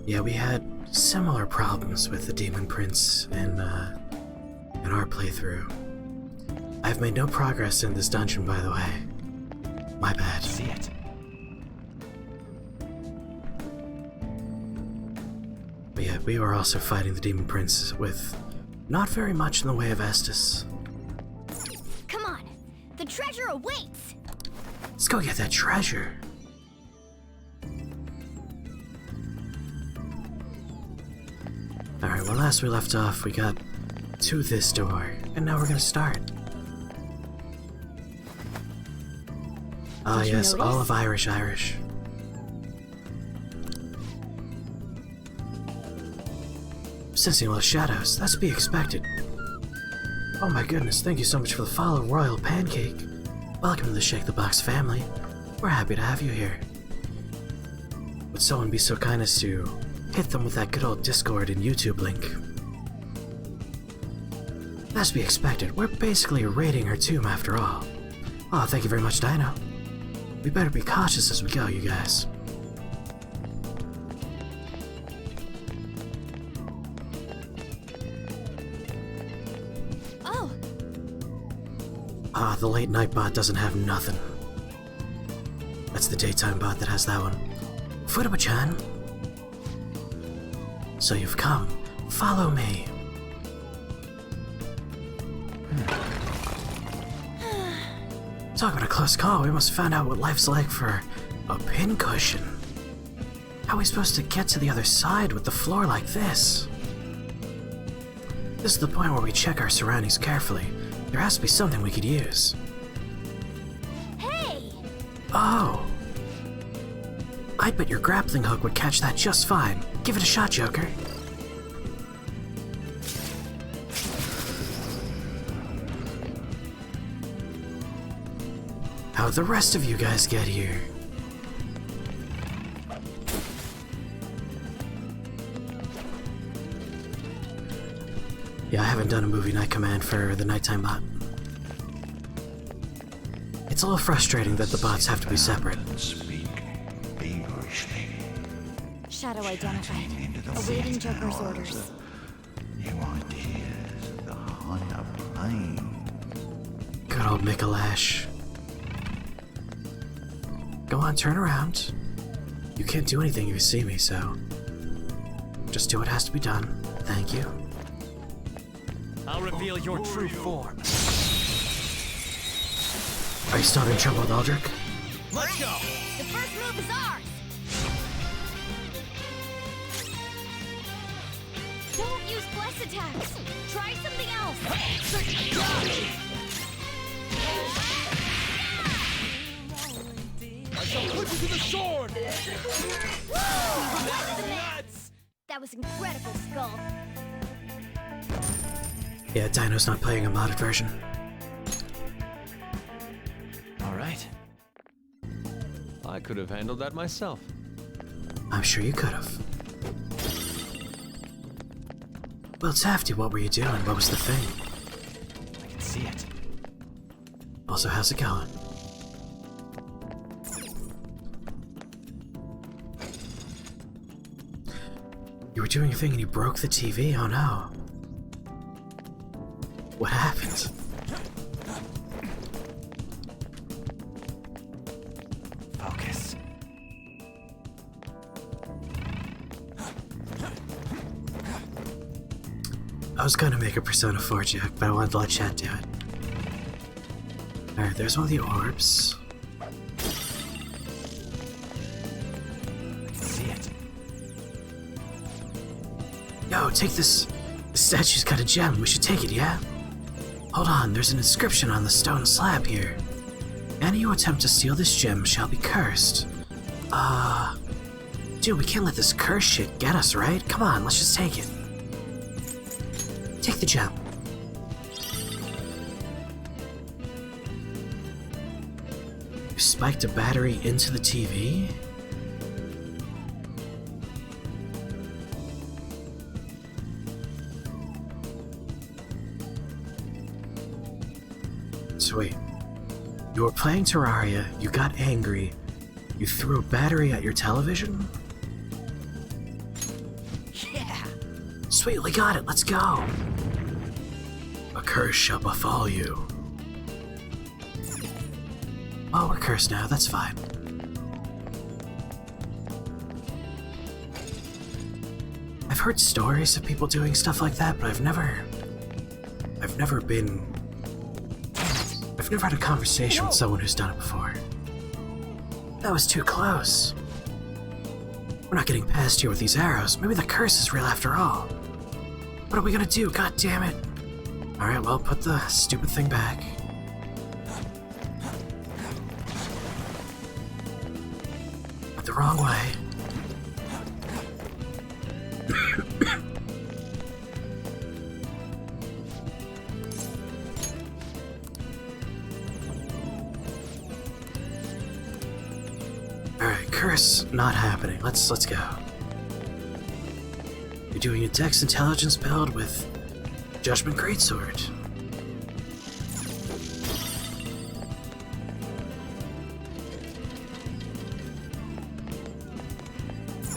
Yeah, we had similar problems with the Demon Prince in our playthrough. I've made no progress in this dungeon, by the way. My bad. See it. But yeah, we were also fighting the Demon Prince with not very much in the way of Estus. Come on, the treasure awaits! Let's go get that treasure. Alright, well last we left off, we got to this door, and now we're gonna start. Ah yes, all of Irish. Sensing all the shadows, that's to be expected. Oh my goodness, thank you so much for the follow, Royal Pancake. Welcome to the Shake the Box family. We're happy to have you here. Would someone be so kind as to hit them with that good old Discord and YouTube link? That's to be expected. We're basically raiding her tomb after all. Oh, thank you very much, Dino. We better be cautious as we go, you guys. Oh! Ah, the late night bot doesn't have nothing. That's the daytime bot that has that one. Futaba-chan. So you've come. Follow me. Talk about a close call. We must have found out what life's like for a pincushion. How are we supposed to get to the other side with the floor like this? This is the point where we check our surroundings carefully. There has to be something we could use. Hey! Oh! I'd bet your grappling hook would catch that just fine. Give it a shot, Joker. How'd the rest of you guys get here? Yeah, I haven't done a movie night command for the nighttime bot. It's a little frustrating that the bots have to be separate. Shadow identified. Awaiting Joker's orders. New ideas of the higher plane. Good old Mikalash. Go on, turn around. You can't do anything if you see me, so just do what has to be done. Thank you. I'll reveal your true form. Are you still having trouble with Aldrich? Let's go! The first move is ours! Don't use bless attacks! Try something else! I shall put you to the sword! Nuts! That was incredible, Skull. Yeah, Dino's not playing a modded version. Alright. I could have handled that myself. I'm sure you could have. Well, Tafty, what were you doing? What was the thing? I can see it. Also, how's it going? You were doing a thing and you broke the TV? Oh no. What happened? Focus. I was gonna make a Persona 4 joke, but I wanted to let chat do it. Alright, there's one of the orbs. I can see it. Yo, take this. The statue's got a gem. We should take it, yeah? Hold on, there's an inscription on the stone slab here. Any who attempt to steal this gem shall be cursed. Dude, we can't let this curse shit get us, right? Come on, let's just take it. Take the gem. You spiked a battery into the TV? So wait, you were playing Terraria, you got angry, you threw a battery at your television? Sweet, we got it. Let's go. A curse shall befall you. Oh, we're cursed now. That's fine. I've heard stories of people doing stuff like that, but I've never had a conversation with someone who's done it before. That was too close. We're not getting past here with these arrows. Maybe the curse is real after all. What are we gonna do? God damn it. Alright, well, put the stupid thing back. But the wrong way. Alright, curse not happening. Let's go. You're doing a Dex Intelligence build with Judgment Greatsword.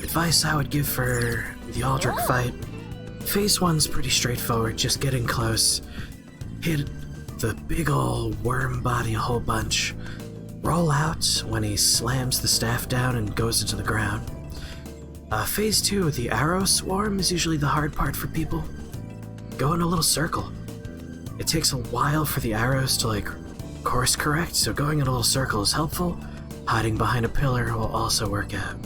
Advice I would give for the Aldrich fight. Phase 1's pretty straightforward, just getting close. Hit the big ol' worm body a whole bunch. Roll out when he slams the staff down and goes into the ground. Phase 2, the arrow swarm, is usually the hard part for people. Go in a little circle. It takes a while for the arrows to, like, course correct, so going in a little circle is helpful. Hiding behind a pillar will also work out.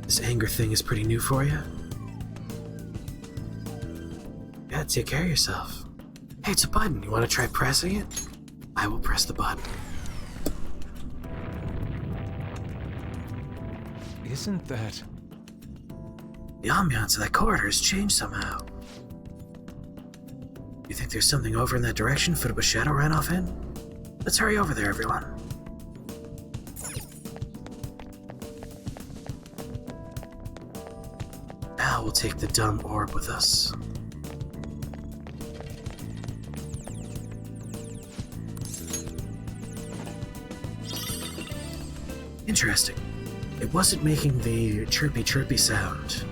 This anger thing is pretty new for you. Yeah, take care of yourself. Hey, it's a button. You want to try pressing it? I will press the button. Isn't that... The ambiance of that corridor has changed somehow. You think there's something over in that direction Futaba's shadow ran off in? Let's hurry over there, everyone. Now we'll take the dumb orb with us. Interesting. It wasn't making the chirpy chirpy sound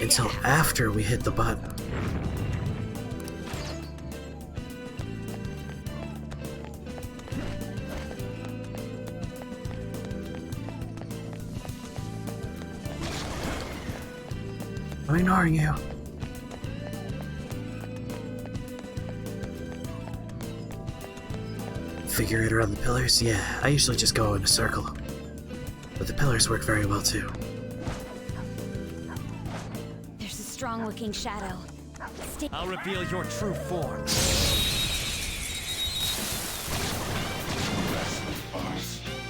until after we hit the button. I'm ignoring you. Figure it around the pillars? Yeah, I usually just go in a circle. But the pillars work very well too. There's a strong-looking shadow. I'll reveal your true form.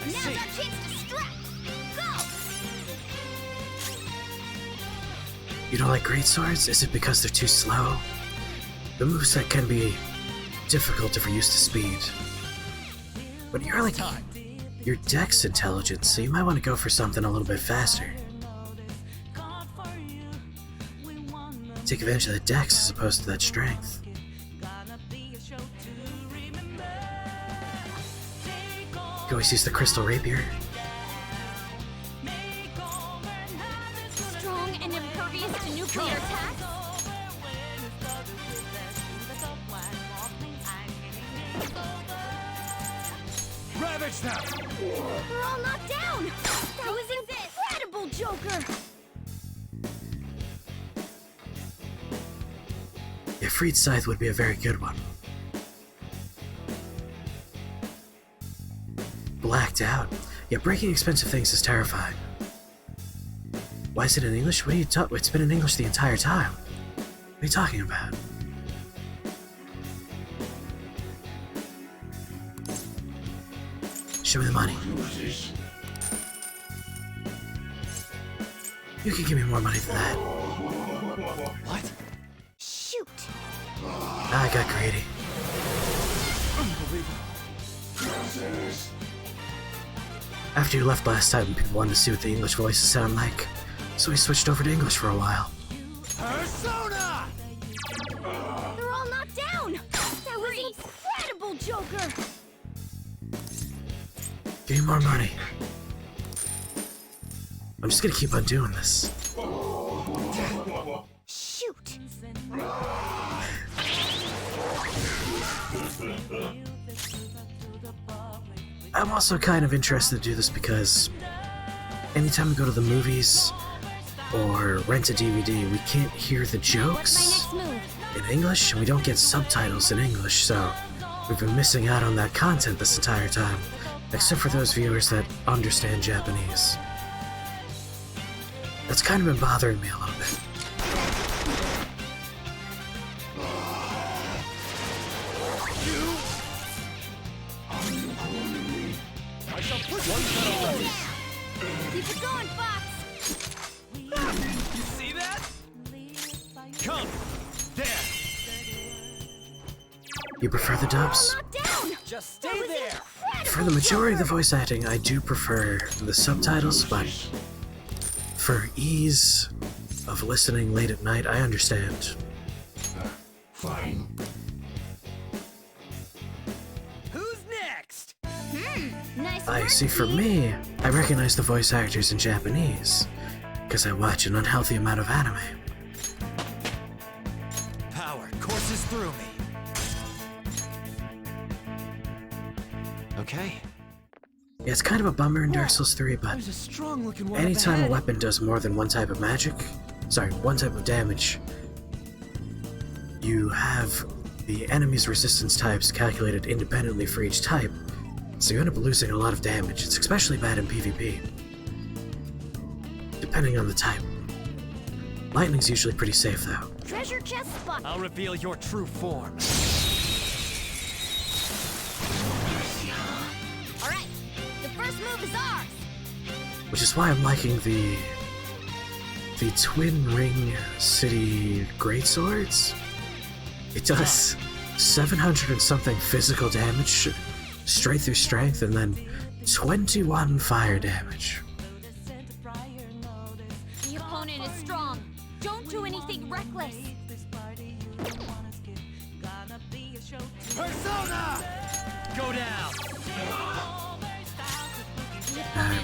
Now's our chance to strike! Go! You don't like greatswords? Is it because they're too slow? The moveset can be difficult if you're used to speed. But you're like your Dex intelligence, so you might want to go for something a little bit faster. Take advantage of the Dex as opposed to that strength. You always use the crystal rapier. Strong and impervious to nuclear attacks? Ravage them! We're all knocked down! That was incredible, Joker! Yeah, Freed Scythe would be a very good one. Blacked out. Yeah, breaking expensive things is terrifying. Why is it in English? What are you talking? It's been in English the entire time. What are you talking about? Show me the money. You can give me more money than that. What? Shoot! I got greedy. Unbelievable. After you left last time, people wanted to see what the English voices sound like, so we switched over to English for a while. Persona! They're all knocked down! That was incredible, Joker! Give me more money. I'm just gonna keep on doing this. Shoot! I'm also kind of interested to do this because anytime we go to the movies or rent a DVD, we can't hear the What's jokes my next move? in English, and we don't get subtitles in English, so we've been missing out on that content this entire time, except for those viewers that understand Japanese. That's kind of been bothering me a little bit. I shall push one pedal left. Keep it going, Fox! You see that? Come! There! You prefer the dubs? Not down! Just stay there! For the majority of the voice acting, I do prefer the subtitles, but for ease of listening late at night, I understand. Fine. Who's next? Nice I work, see, for Keith. me, I recognize the voice actors in Japanese, because I watch an unhealthy amount of anime. Power courses through me. Okay. Yeah, it's kind of a bummer in Dark Souls 3, but There's a strong looking one. anytime a weapon does more than one type of one type of damage, you have the enemy's resistance types calculated independently for each type, so you end up losing a lot of damage. It's especially bad in PvP, depending on the type. Lightning's usually pretty safe though. Treasure chest spot. I'll reveal your true form. Alright, the first move is ours! Which is why I'm liking the Twin Ring City Greatswords. It does 700 and something physical damage straight through strength, and then 21 fire damage. The opponent is strong. Don't do anything reckless. Persona! Go down!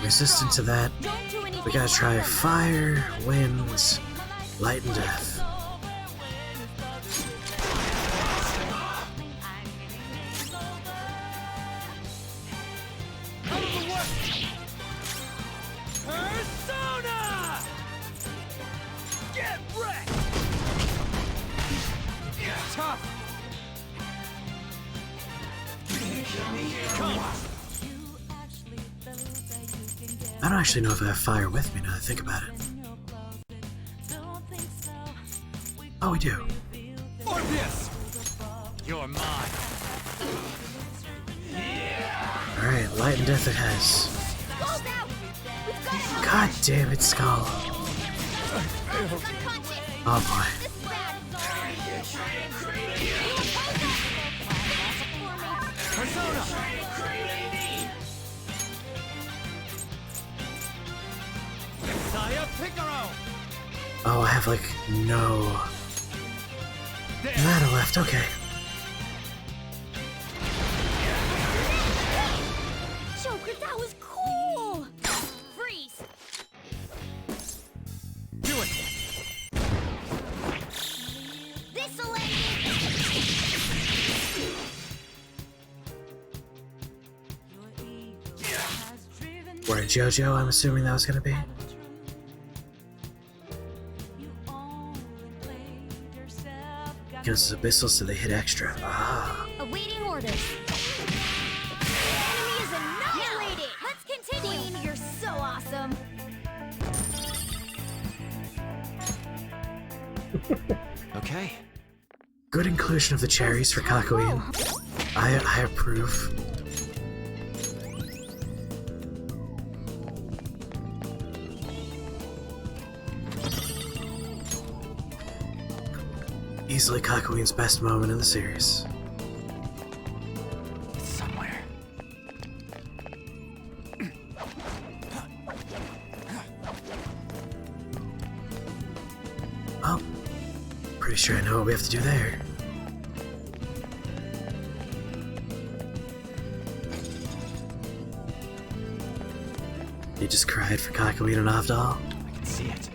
Resistant to that, Don't do anything we gotta try reckless. fire, wind, light, and death. Persona! Get wrecked! Tough! Come! I don't actually know if I have fire with me now that I think about it. Oh, we do. Orpheus! You're mine! Alright, light and death it has. Skull's out! We've got it! God damn it, Skull. Unconscious! Oh boy. This is bad! Persona! Messiah Picaro! Oh, I have like no There! mana left, okay. Joker, that was cool! Freeze! Do it! This'll end We're in JoJo, I'm assuming that was gonna be. Because it's abyssal, so they hit extra. Ah. awaiting orders. Enemy is annihilated! Let's continue! Queen, you're so awesome! Okay. Good inclusion of the cherries for Kakyoin. I approve. Easily Kakyoin's best moment in the series. Somewhere. Oh, pretty sure I know what we have to do there. You just cried for Kakawin and Avdol? I can see it.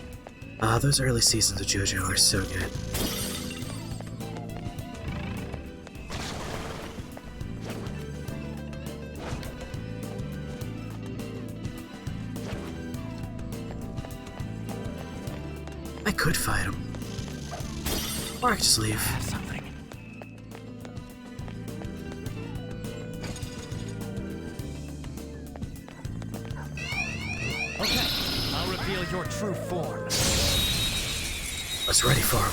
Those early seasons of JoJo are so good. I could fight him. Or I could just leave. I have something. Okay, I'll reveal your true form. I was ready for him.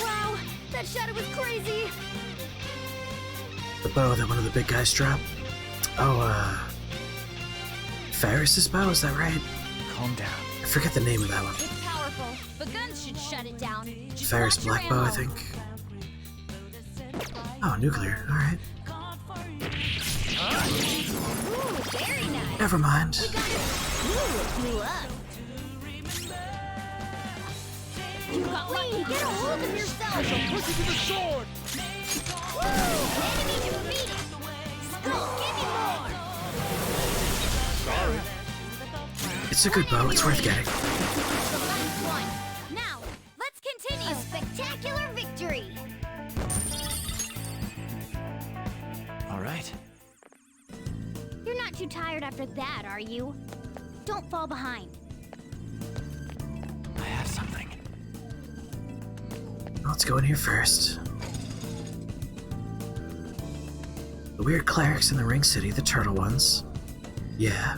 Wow, that shadow was crazy. The bow that one of the big guys dropped? Oh, Ferris's bow, is that right? Calm down. I forget the name of that one. It's powerful, but guns should shut it down. Just Ferris watch your Black Bow, I ammo. think. Oh, nuclear, alright. Ooh, very nice. Never mind. We got it. Ooh, it blew up. You got lucky. Get a hold of yourself. Push you to the sword! Woo! Enemy defeated. Skull, give me more. Sorry. It's a good bow, it's worth getting. The last one. Now, let's continue. A spectacular victory. All right. You're not too tired after that, are you? Don't fall behind. I have something. Let's go in here first. The weird clerics in the Ring City, the turtle ones. Yeah.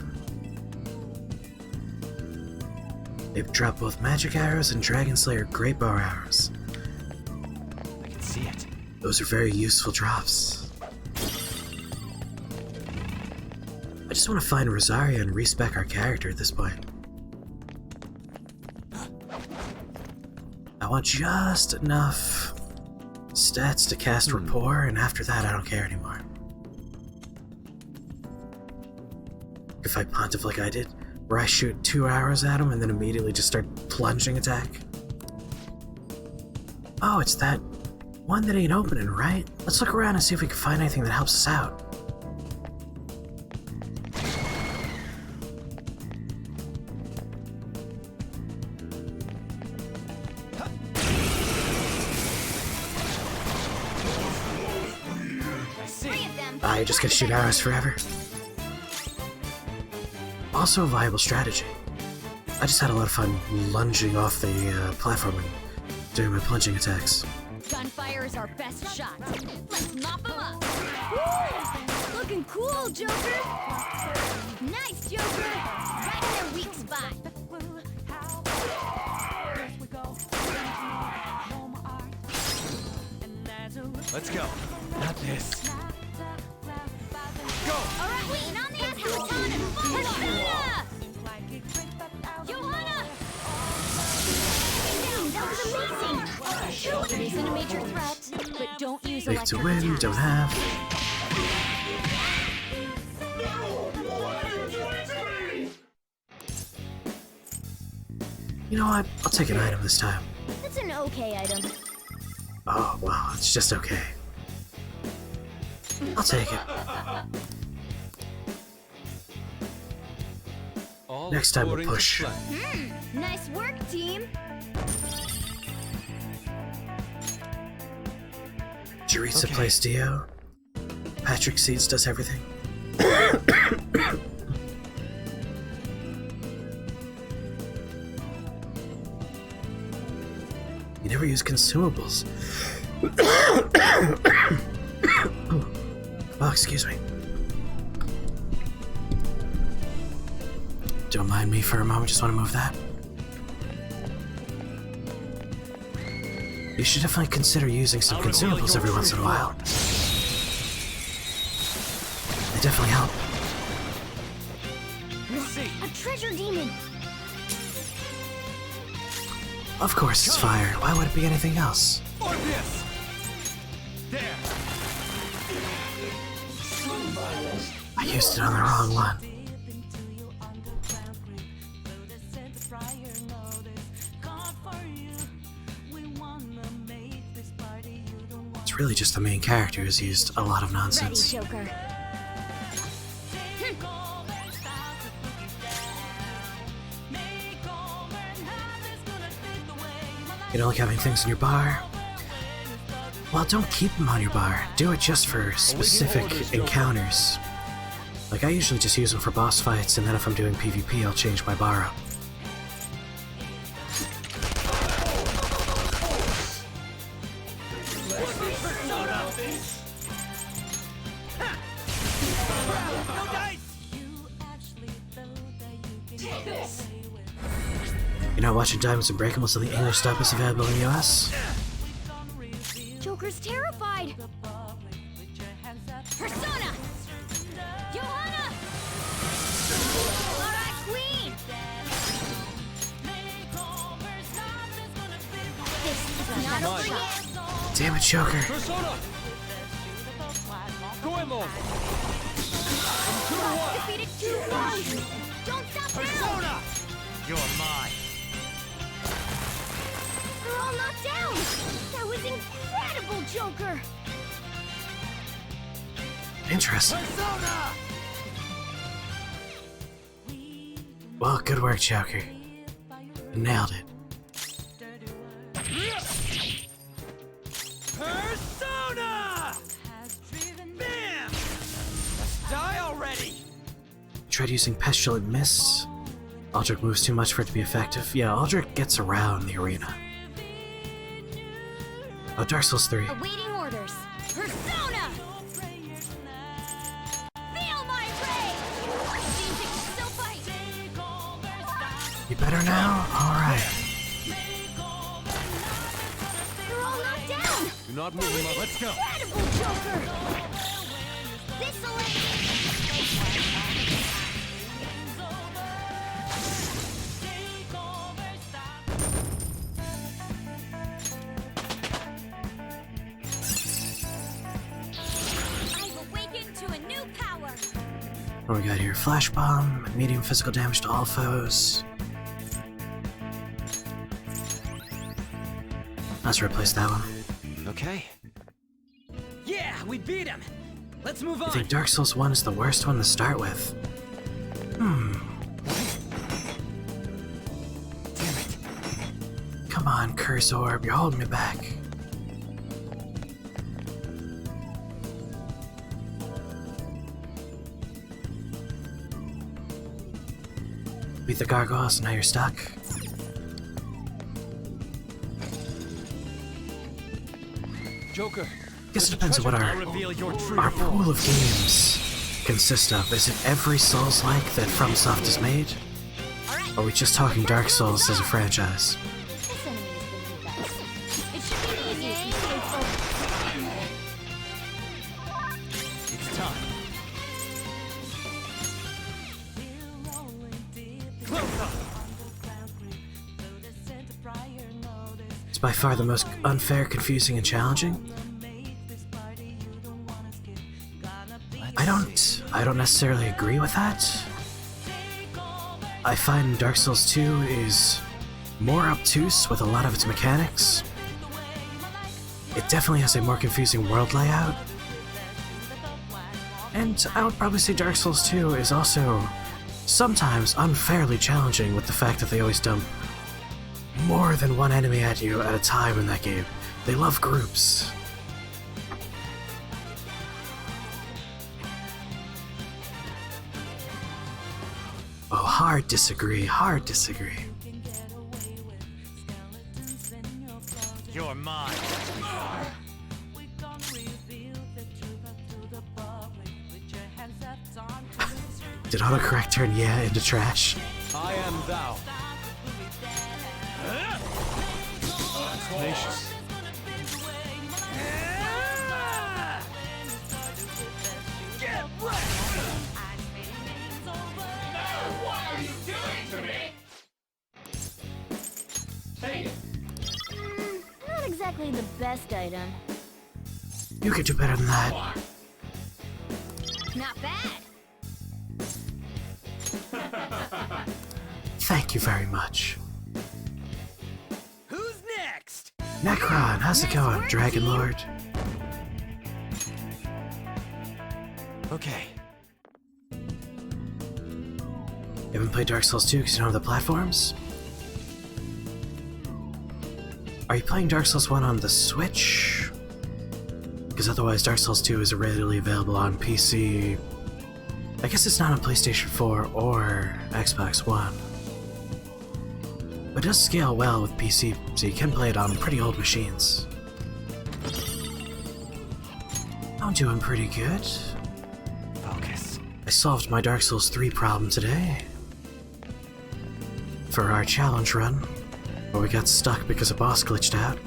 They've dropped both magic arrows and Dragon Slayer great bow arrows. I can see it. Those are very useful drops. I just want to find Rosaria and respec our character at this point. I want just enough stats to cast Rapport, and after that I don't care anymore. If I pontiff like I did, where I shoot 2 arrows at him and then immediately just start plunging attack. Oh, it's that one that ain't opening, right? Let's look around and see if we can find anything that helps us out. I see. Three of them. I just gotta shoot arrows forever. Also a viable strategy. I just had a lot of fun lunging off the platform and doing my plunging attacks. Gunfire is our best shot. Let's mop them up. Woo! Looking cool, Joker. Nice, Joker. Right in their weak spot. Let's go. Not this. Go! All right, lean on the gas, Hassan, and Hasana! Johanna! That was amazing! Sure, it isn't a major threat, but don't use Big to electric win, attacks. don't have. You know what? I'll take an item this time. It's an okay item. Oh, wow, it's just okay. I'll take it. All Next time we'll according to push. plan. Nice work, team! Jaritza Okay. plays Dio. Patrick Seeds does everything. You never use consumables. Oh, excuse me. Don't mind me for a moment, just want to move that. You should definitely consider using some I'll reveal consumables your every once in a true while. They definitely help. See. A treasure demon! Of course it's fire. Why would it be anything else? Orpheus! There! I used it on the wrong one. It's really just the main character who's used a lot of Ready, nonsense. Joker. You don't like having things in your bar? Well, don't keep them on your bar. Do it just for specific encounters. Like, I usually just use them for boss fights, and then if I'm doing PvP, I'll change my bar up. You're not watching Diamonds and Breakables on the English dub is available in the US? Joker's terrified. Persona! Johanna! Alright, Queen! This is not over yet. Damn it, Joker. Persona! Goemon! Defeated 2 foes! Don't stop now! Persona! You're mine. They're all knocked down! That was incredible, Joker! Interesting. Persona! Well, good work, Joker. Nailed it. Persona! Bam! Let's die already! Tried using Pestilent Mist. Aldrich moves too much for it to be effective. Yeah, Aldrich gets around the arena. Oh, Dark Souls 3. Awaiting orders. Persona! Feel my rage! Seems it can still fight! You better now? Alright. They're all knocked down! Do not move him up. Let's go. Incredible, Joker! This'll I've awakened to a new power! What do we got here? Flash Bomb, medium physical damage to all foes. Let's replace that one. Okay. Yeah, we beat him. Let's move I on. think Dark Souls 1 is the worst one to start with. Damn it. Come on, Curse Orb, you're holding me back. Beat the gargoyles, now you're stuck. Joker. Guess it depends on what I'll reveal your true our form. pool of games consist of. Is it every Souls-like that FromSoft has made? Alright. Or are we just talking Dark Souls as a franchise? This enemy is the new best. It should be easy if you stay focused. It's time. Close up. It's by far the most unfair, confusing, and challenging. I don't necessarily agree with that. I find Dark Souls 2 is more obtuse with a lot of its mechanics. It definitely has a more confusing world layout. And I would probably say Dark Souls 2 is also sometimes unfairly challenging with the fact that they always dump more than one enemy at you at a time in that game. They love groups. Oh, hard disagree, hard disagree. You're mine. Did autocorrect turn yeah into trash? I am thou. That's tenacious. Get ready! What are you doing to me? Take it. Not exactly the best item. You could do better than that. Not bad. Thank you very much. Who's next? Necron, how's it going, Dragon Lord? Okay. You haven't played Dark Souls 2 because you don't have the platforms? Are you playing Dark Souls 1 on the Switch? Because otherwise Dark Souls 2 is readily available on PC. I guess it's not on PlayStation 4 or Xbox One. But it does scale well with PC, so you can play it on pretty old machines. I'm doing pretty good. Focus. I solved my Dark Souls 3 problem today. For our challenge run, where we got stuck because a boss glitched out.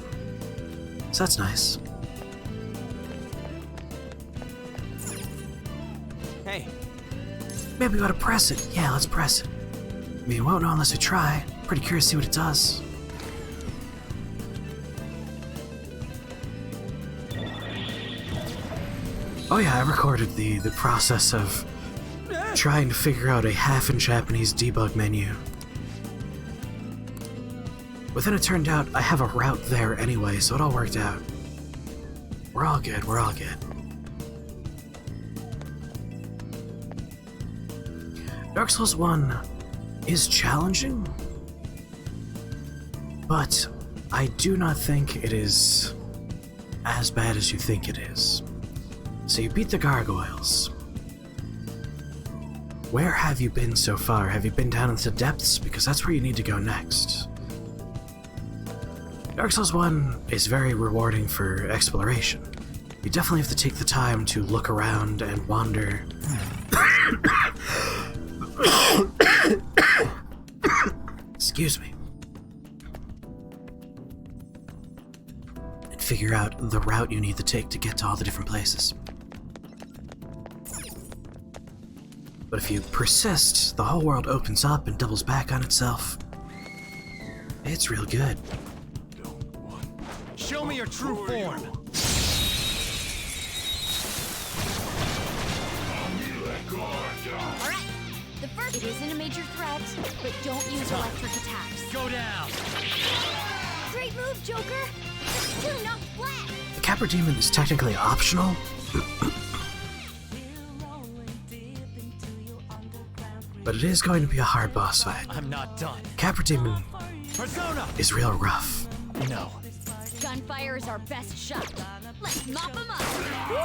So that's nice. Hey, Maybe we ought to press it. Yeah, let's press it. I mean, we won't know unless we try. Pretty curious to see what it does. Oh yeah, I recorded the process of trying to figure out a half in Japanese debug menu. But then it turned out I have a route there anyway, so it all worked out. We're all good, we're all good. Dark Souls 1 is challenging, but I do not think it is as bad as you think it is. So you beat the gargoyles. Where have you been so far? Have you been down into the depths? Because that's where you need to go next. Dark Souls 1 is very rewarding for exploration. You definitely have to take the time to look around and wander. Excuse me. And figure out the route you need to take to get to all the different places. But if you persist, the whole world opens up and doubles back on itself. It's real good. show me your true form. Alright, the first, it isn't a major threat, but don't use electric attacks. Go down. Great move, Joker! Just two, not flat! The Capra Demon is technically optional, but it is going to be a hard boss fight. I'm not done. Capra Demon Persona. is real rough. No. Gunfire is our best shot. Let's mop him up! Woo!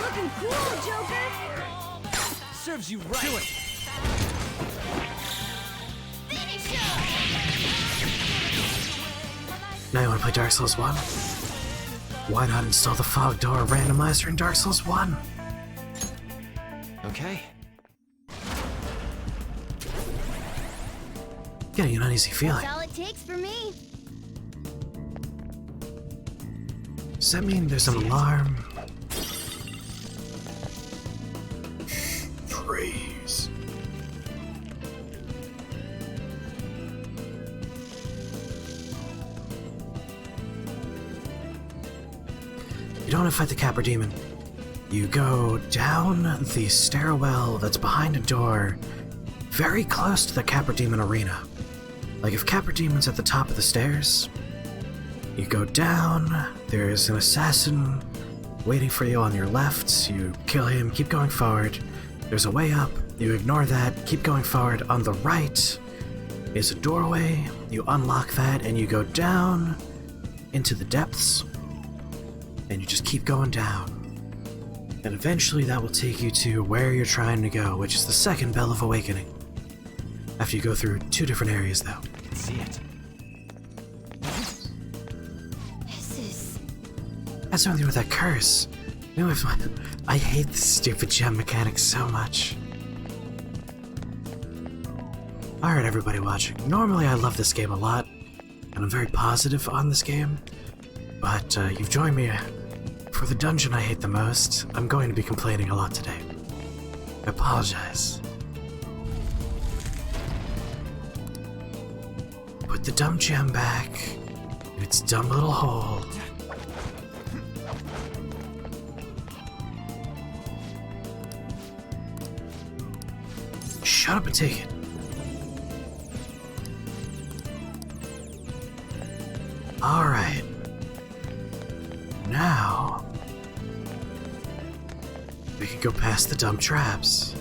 Looking cool, Joker! Serves you right. Do it. Finish him! Now you want to play Dark Souls 1? Why not install the Fog Door randomizer in Dark Souls 1? Okay. Getting an uneasy feeling. That's all it takes for me. Does that mean there's an alarm? Freeze. You don't want to fight the Capra Demon. You go down the stairwell that's behind a door, very close to the Capra Demon arena. Like if Capra Demon's at the top of the stairs, you go down, there's an assassin waiting for you on your left, you kill him, keep going forward. There's a way up, you ignore that, keep going forward. On the right is a doorway, you unlock that and you go down into the depths, and you just keep going down. And eventually that will take you to where you're trying to go, which is the second Bell of Awakening. After you go through two different areas though. I can see it. This is... That's something with that curse. No, I hate this stupid gem mechanic so much. Alright, everybody watching. Normally I love this game a lot, and I'm very positive on this game, but you've joined me for the dungeon I hate the most. I'm going to be complaining a lot today. I apologize. Put the dumb gem back in its dumb little hole. Shut up and take it. Alright. Now we can go past the dumb traps.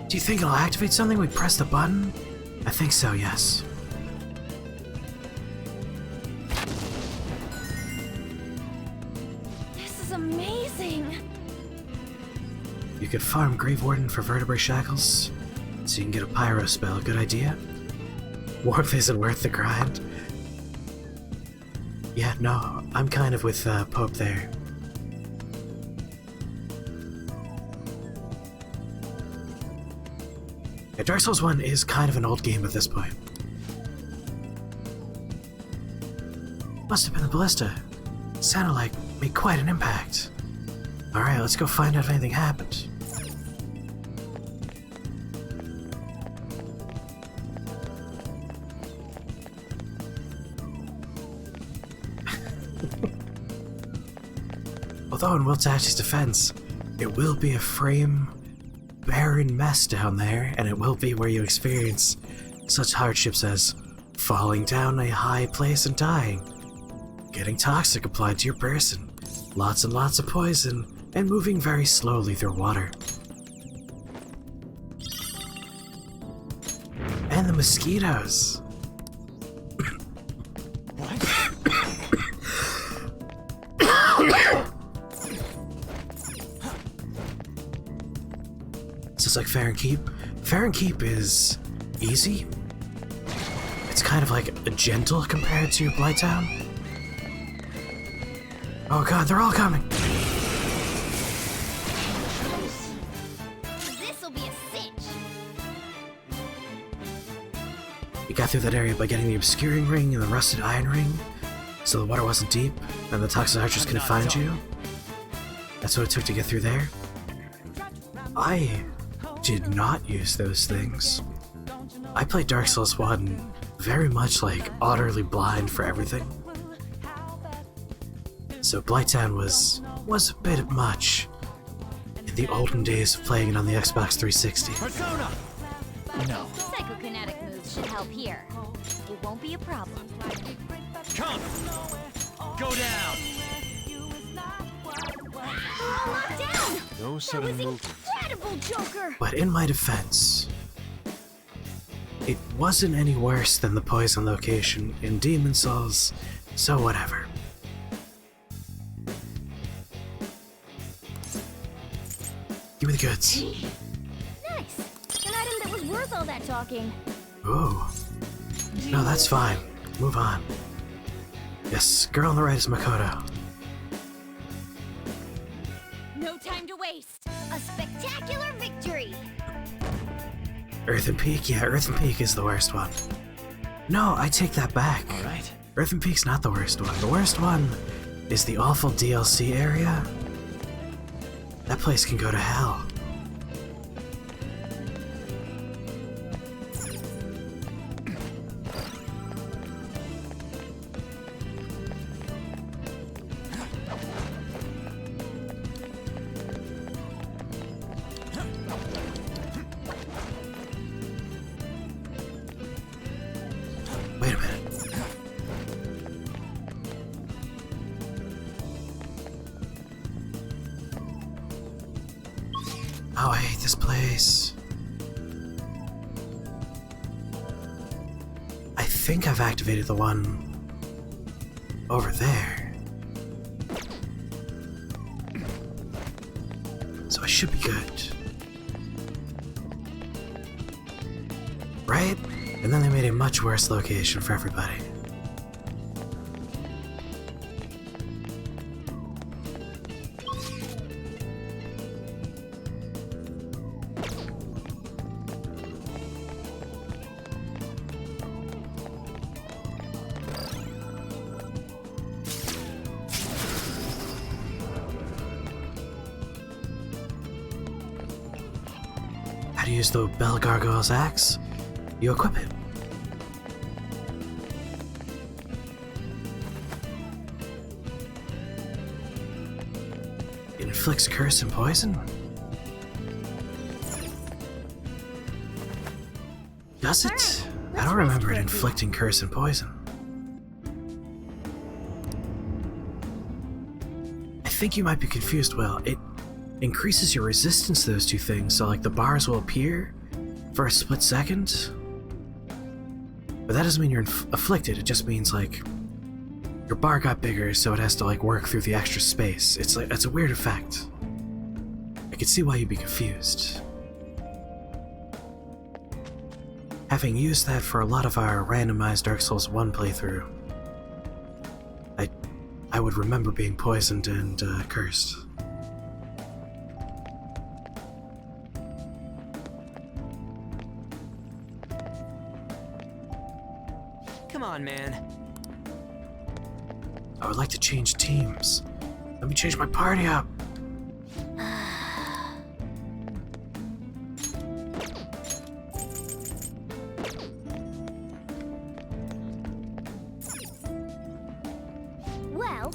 Do you think it'll activate something? We press the button? I think so, yes. This is amazing. You could farm Grave Warden for vertebrae shackles, so you can get a pyro spell. Good idea. Warmth isn't worth the grind. Yeah, no, I'm kind of with Pope there. Yeah, Dark Souls 1 is kind of an old game at this point. Must have been the ballista. Sounded like made quite an impact. Alright, let's go find out if anything happened. Although in Will Tachi's defense, it will be a frame barren mess down there, and it will be where you experience such hardships as falling down a high place and dying, getting toxic applied to your person, lots and lots of poison, and moving very slowly through water. And the mosquitoes. So it's like Fair and Keep. Fair and Keep is easy. It's kind of like a gentle compared to Blighttown. Oh god, they're all coming! This'll be a cinch. You got through that area by getting the Obscuring Ring and the Rusted Iron Ring, so the water wasn't deep, and the Toxic Archers couldn't find you. That's what it took to get through there. I did not use those things. I played Dark Souls 1 very much like utterly blind for everything. So Blighttown was a bit much in the olden days of playing it on the Xbox 360. Persona! No. Psychokinetic moves should help here. It won't be a problem. Come! Go down! All locked down! No That sudden was movement. incredible, Joker! But in my defense, it wasn't any worse than the poison location in Demon Souls, so whatever. Give me the goods. Nice! An item that was worth all that talking. Ooh. No, that's fine. Move on. Yes, girl on the right is Makoto. No time to waste. A spectacular victory! Earthen Peak? Yeah, Earthen Peak is the worst one. No, I take that back. Alright. Earthen Peak's not the worst one. The worst one is the awful DLC area. That place can go to hell. Wait a minute. Oh, I hate this place. I think I've activated the one over there. So I should be good. Right? And then they made a much worse location for everybody. How to use the Bell Gargoyle's axe? You equip it. It inflicts curse and poison? Does it? Alright, I let's don't rest remember for it a bit. inflicting curse and poison. I think you might be confused, Will. It increases your resistance to those two things, so like the bars will appear for a split second, But that doesn't mean you're afflicted, it just means, like, your bar got bigger, so it has to, like, work through the extra space. It's like, it's a weird effect. I can see why you'd be confused. Having used that for a lot of our randomized Dark Souls 1 playthrough, I would remember being poisoned and cursed. Come on, man. I would like to change teams. Let me change my party up. Well,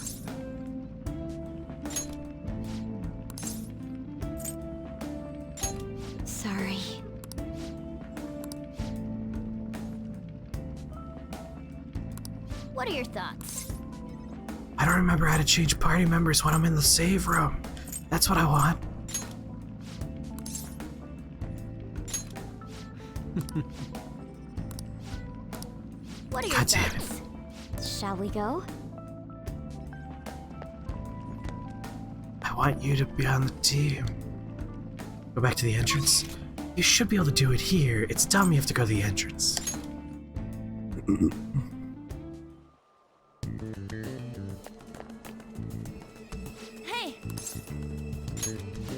sorry. What are your thoughts? I don't remember how to change party members when I'm in the save room. That's what I want. What are your God damn it. thoughts? Shall we go? I want you to be on the team. Go back to the entrance. You should be able to do it here. It's dumb you have to go to the entrance. Hey!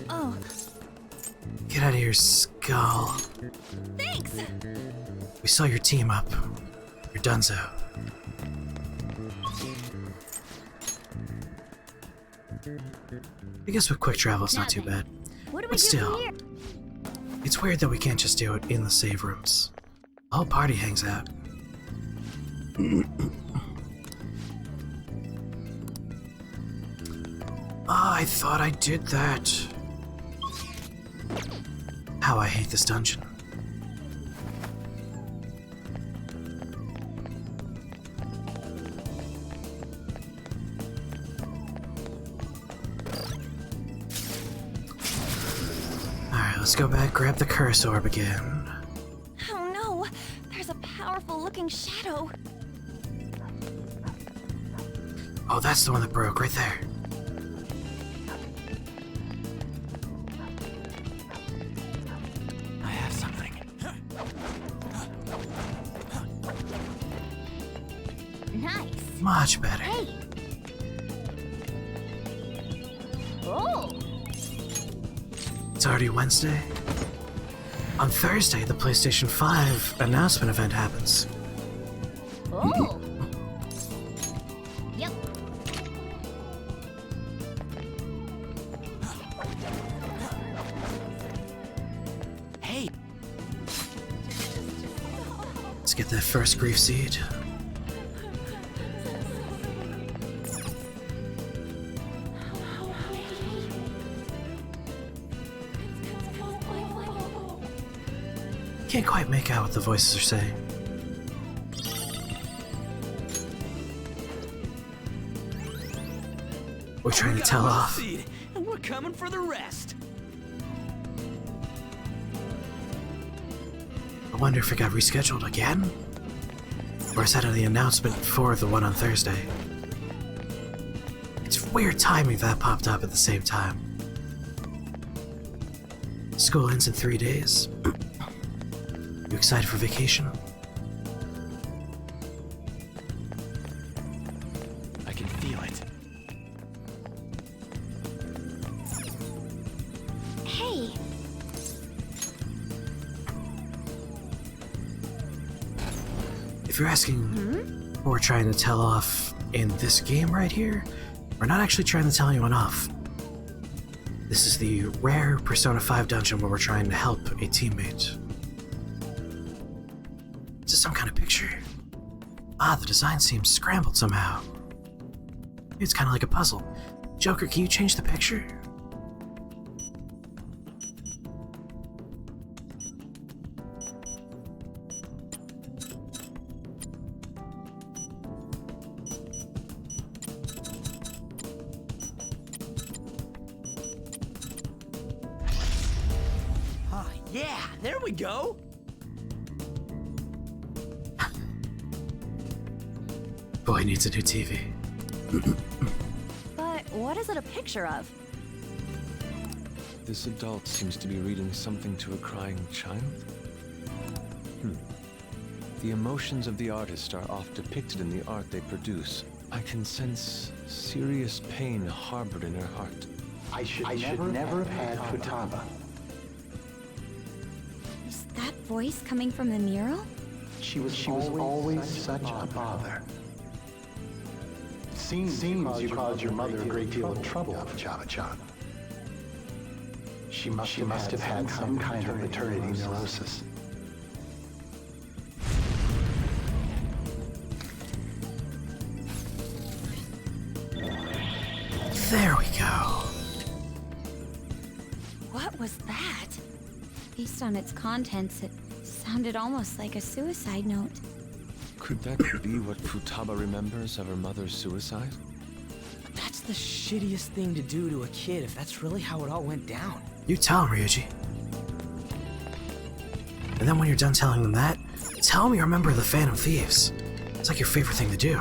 Oh, Get out of here, Skull. thanks! We saw your team up. You're donezo. I guess with quick travel it's not too bad. What do we But do still. from here? It's weird that we can't just do it in the save rooms. The whole party hangs out. I thought I did that. How I hate this dungeon. Alright, let's go back, grab the curse orb again. Oh no! There's a powerful looking shadow. Oh, that's the one that broke, right there. I have something. Nice. Much better. Hey! Oh! It's already Wednesday. On Thursday, the PlayStation 5 announcement event happens. Oh! Yep. Hey, Let's get that first grief seed. Can't quite make out what the voices are saying. We're trying to got tell one off. seed, and we're coming for the rest. I wonder if it got rescheduled again? Or is that the announcement for the one on Thursday? It's weird timing that popped up at the same time. School ends in 3 days. You excited for vacation? I can feel it. Hey! If you're asking what we're trying to tell off in this game right here, we're not actually trying to tell anyone off. This is the rare Persona 5 dungeon where we're trying to help a teammate. Is this some kind of picture? Ah, the design seems scrambled somehow. Maybe it's kind of like a puzzle. Joker, can you change the picture? Ah, yeah, there we go. Boy needs a new TV. But what is it a picture of? This adult seems to be reading something to a crying child. The emotions of the artist are oft depicted in the art they produce. I can sense serious pain harbored in her heart. I should never have had Futaba. Is that voice coming from the mural? She was always such a bother. Seems you caused your mother a great deal of trouble, Futaba-chan. She must have had some kind of maternity neurosis. There we go. What was that? Based on its contents, it sounded almost like a suicide note. Could that be what Futaba remembers of her mother's suicide? But that's the shittiest thing to do to a kid if that's really how it all went down. You tell him, Ryuji. And then when you're done telling them that, tell him you're a member of the Phantom Thieves. It's like your favorite thing to do.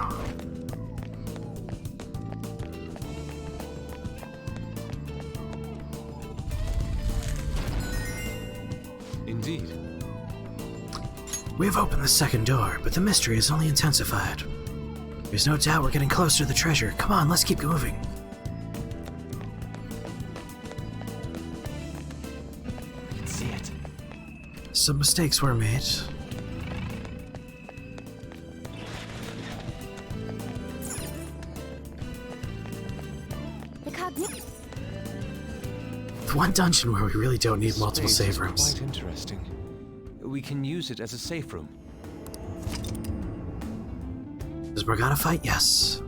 Indeed. We have opened the second door, but the mystery is only intensified. There's no doubt we're getting closer to the treasure. Come on, let's keep moving. I can see it. Some mistakes were made. The cognition. The one dungeon where we really don't need multiple Space is save rooms. Quite interesting. We can use it as a safe room. Does Morgana fight? Yes.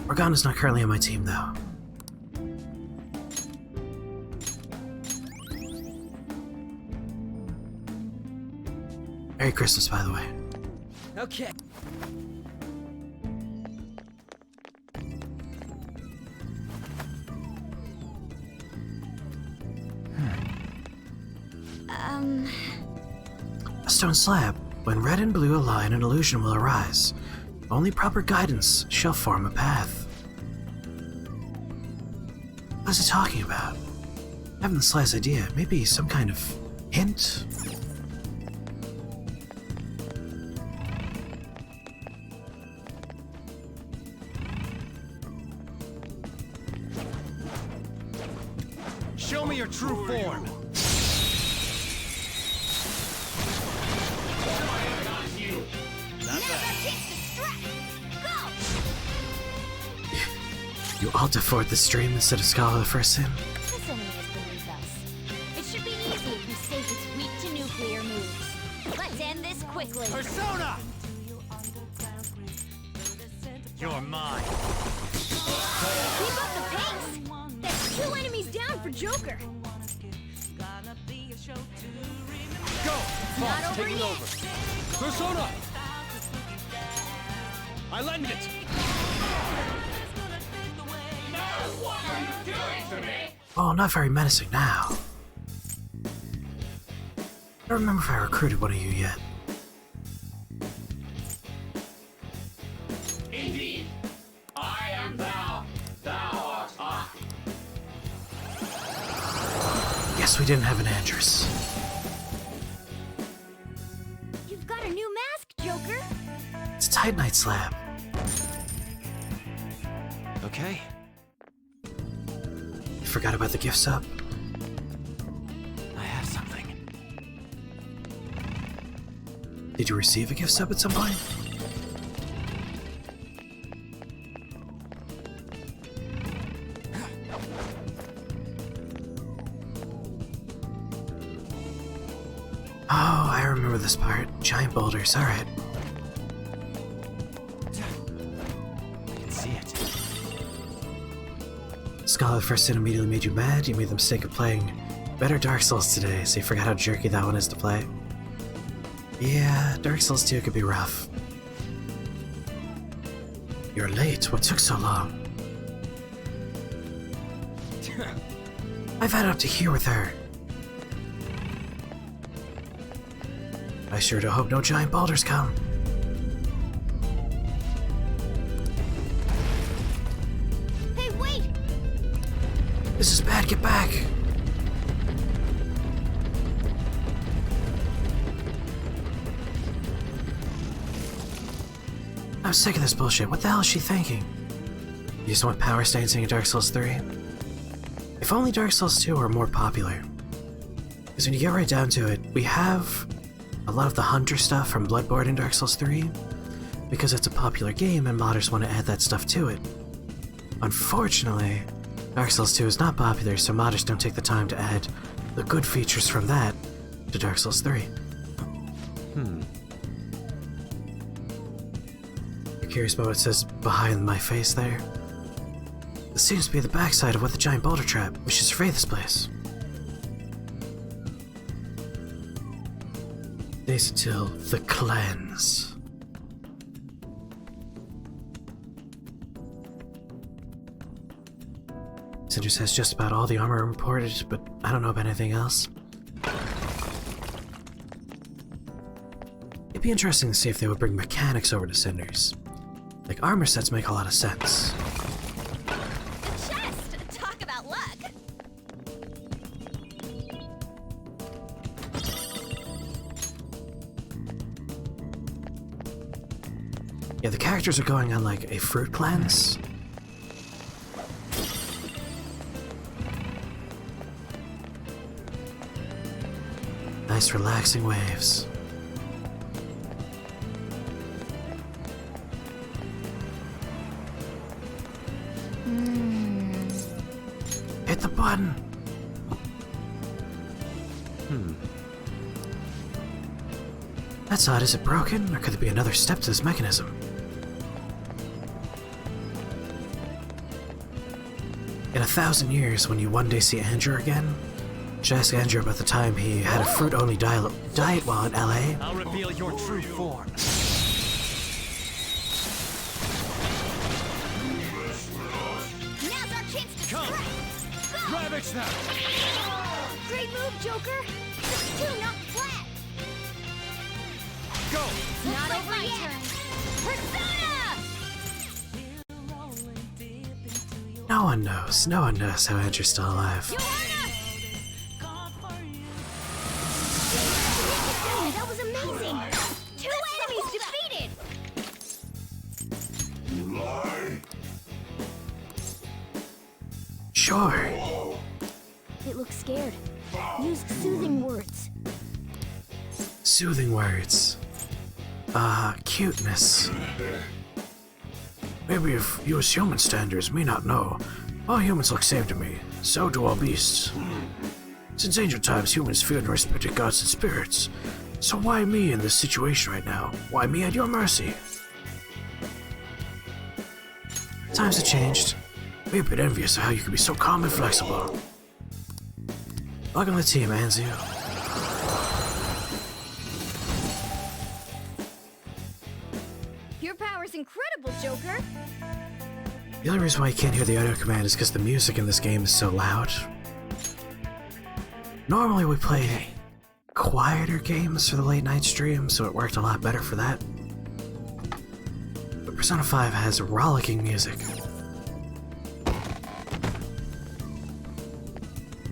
Morgana's not currently on my team, though. Merry Christmas, by the way. Okay. A stone slab. When red and blue align, an illusion will arise. Only proper guidance shall form a path. What is it talking about? I haven't the slightest idea. Maybe some kind of hint? Show me your true form. You alt afford the stream instead of Scholar the First Sin? This enemy is beneath us. It should be easy if we stake its weak to nuclear moves. Let's end this quickly. Persona! You're mine. Keep up the pace! That's 2 enemies down for Joker. Go! Not Fox, over taking yet. over. Persona! I lend it. No, what are you doing to me? Oh, not very menacing now. I don't remember if I recruited one of you yet. Indeed. I am thou. Thou art I. Guess we didn't have an Andress. You've got a new mask, Joker. It's a Titanite slab. Okay. Forgot about the gift sub. I have something. Did you receive a gift sub at some point? Oh, I remember this part. Giant boulders, alright. I can see it. Scholar First Sin immediately made you mad. You made the mistake of playing better Dark Souls today, so you forgot how jerky that one is to play. Yeah, Dark Souls 2 could be rough. You're late. What took so long? I've had it up to here with her. I sure do hope no giant boulders come. back! I'm sick of this bullshit. What the hell is she thinking? You just want power stancing in Dark Souls 3? If only Dark Souls 2 were more popular. Because when you get right down to it, we have a lot of the hunter stuff from Bloodborne in Dark Souls 3, because it's a popular game and modders want to add that stuff to it. Unfortunately, Dark Souls 2 is not popular, so modders don't take the time to add the good features from that to Dark Souls 3. You're curious about what it says behind my face there? This seems to be the backside of what the giant boulder trap. We should survey this place. Days until the cleanse. Cinder says just about all the armor reported, but I don't know about anything else. It'd be interesting to see if they would bring mechanics over to Cinder's. Like, armor sets make a lot of sense. A chest! Talk about luck! Yeah, the characters are going on like a fruit cleanse. Nice relaxing waves. Hit the button. That's odd. Is it broken, or could there be another step to this mechanism? In 1,000 years, when you one day see Andrew again, just ask Andrew about the time he had a fruit-only diet while in LA. I'll reveal your true form. Now's our chance to Come. strike! Go! Ravage them! Great move, Joker! Just two knocked flat! Go! It's not over yet! Persona! No one knows how Andrew's still alive. That was amazing! Two enemies defeated! Sure. It looks scared. Use soothing words. Soothing words. Cuteness. Maybe if you as human standards may not know, all humans look same to me. So do all beasts. Since ancient times, humans feared and respected gods and spirits. So why me in this situation right now? Why me at your mercy? Times have changed. We're a bit envious of how you can be so calm and flexible. Welcome to the team, Anzu. Your power's incredible, Joker! The only reason why you can't hear the audio command is because the music in this game is so loud. Normally we play quieter games for the late night stream, so it worked a lot better for that. But Persona 5 has rollicking music.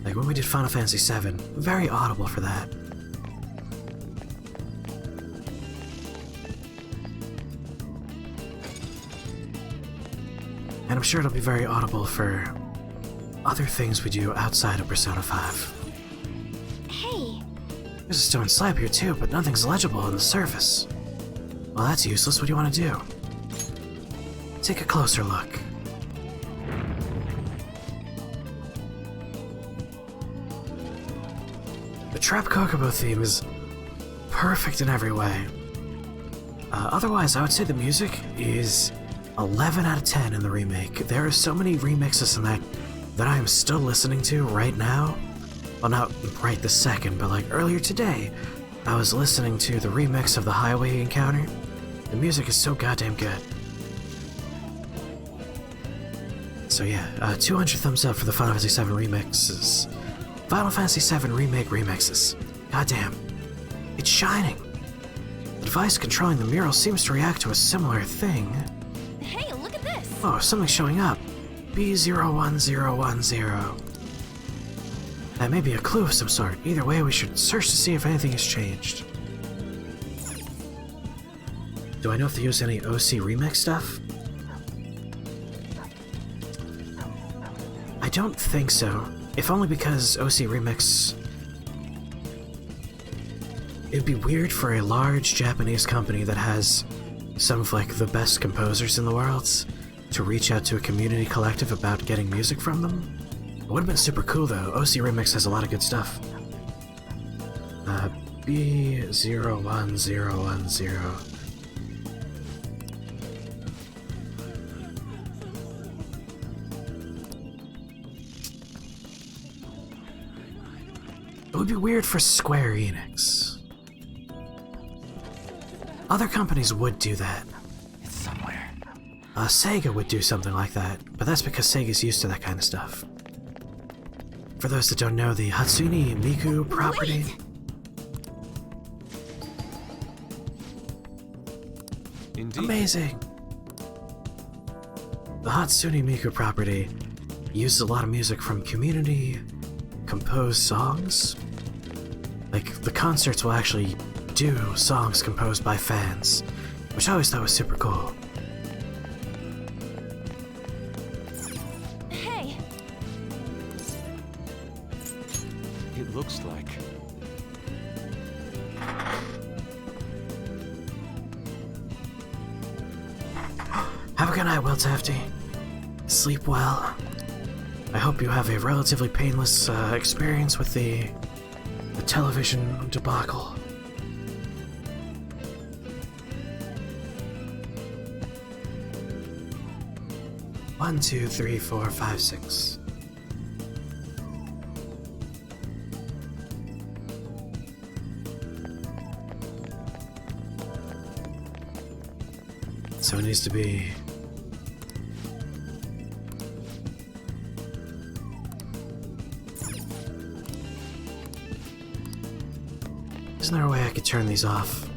Like when we did Final Fantasy VII, very audible for that. And I'm sure it'll be very audible for other things we do outside of Persona 5. Hey! There's a stone slab here too, but nothing's legible on the surface. Well, that's useless. What do you want to do? Take a closer look. The Trap Kokobo theme is perfect in every way. Otherwise, I would say the music is 11 out of 10 in the remake. There are so many remixes in that I am still listening to right now. Well, not right this second, but like earlier today, I was listening to the remix of the highway encounter. The music is so goddamn good. So yeah, 200 thumbs up for the Final Fantasy VII remixes. Final Fantasy VII Remake remixes. Goddamn. It's shining. The device controlling the mural seems to react to a similar thing. Hey, look at this! Oh, something's showing up. B01010. That may be a clue of some sort. Either way, we should search to see if anything has changed. Do I know if they use any OC remix stuff? I don't think so. If only because OC remix... It'd be weird for a large Japanese company that has some of like the best composers in the world to reach out to a community collective about getting music from them. It would have been super cool though. OC remix has a lot of good stuff. B01010. It would be weird for Square Enix. Other companies would do that. It's somewhere. Sega would do something like that, but that's because Sega's used to that kind of stuff. For those that don't know, the Hatsune Miku property... Indeed. Amazing! The Hatsune Miku property uses a lot of music from community-composed songs. Like, the concerts will actually do songs composed by fans, which I always thought was super cool. Hey, It looks like. Have a good night, Will Tafty. Sleep well. I hope you have a relatively painless experience with the television debacle. One, two, three, four, five, six. So it needs to be... Isn't there a way I could turn these off?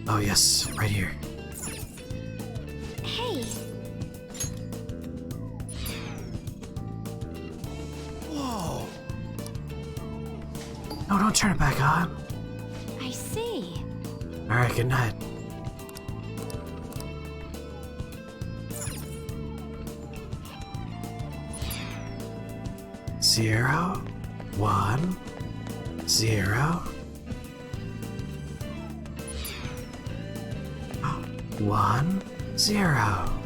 Oh yes, right here. hey. Whoa! No, don't turn it back on. I see. Alright, good night. Zero, 1, 0. 1, 0.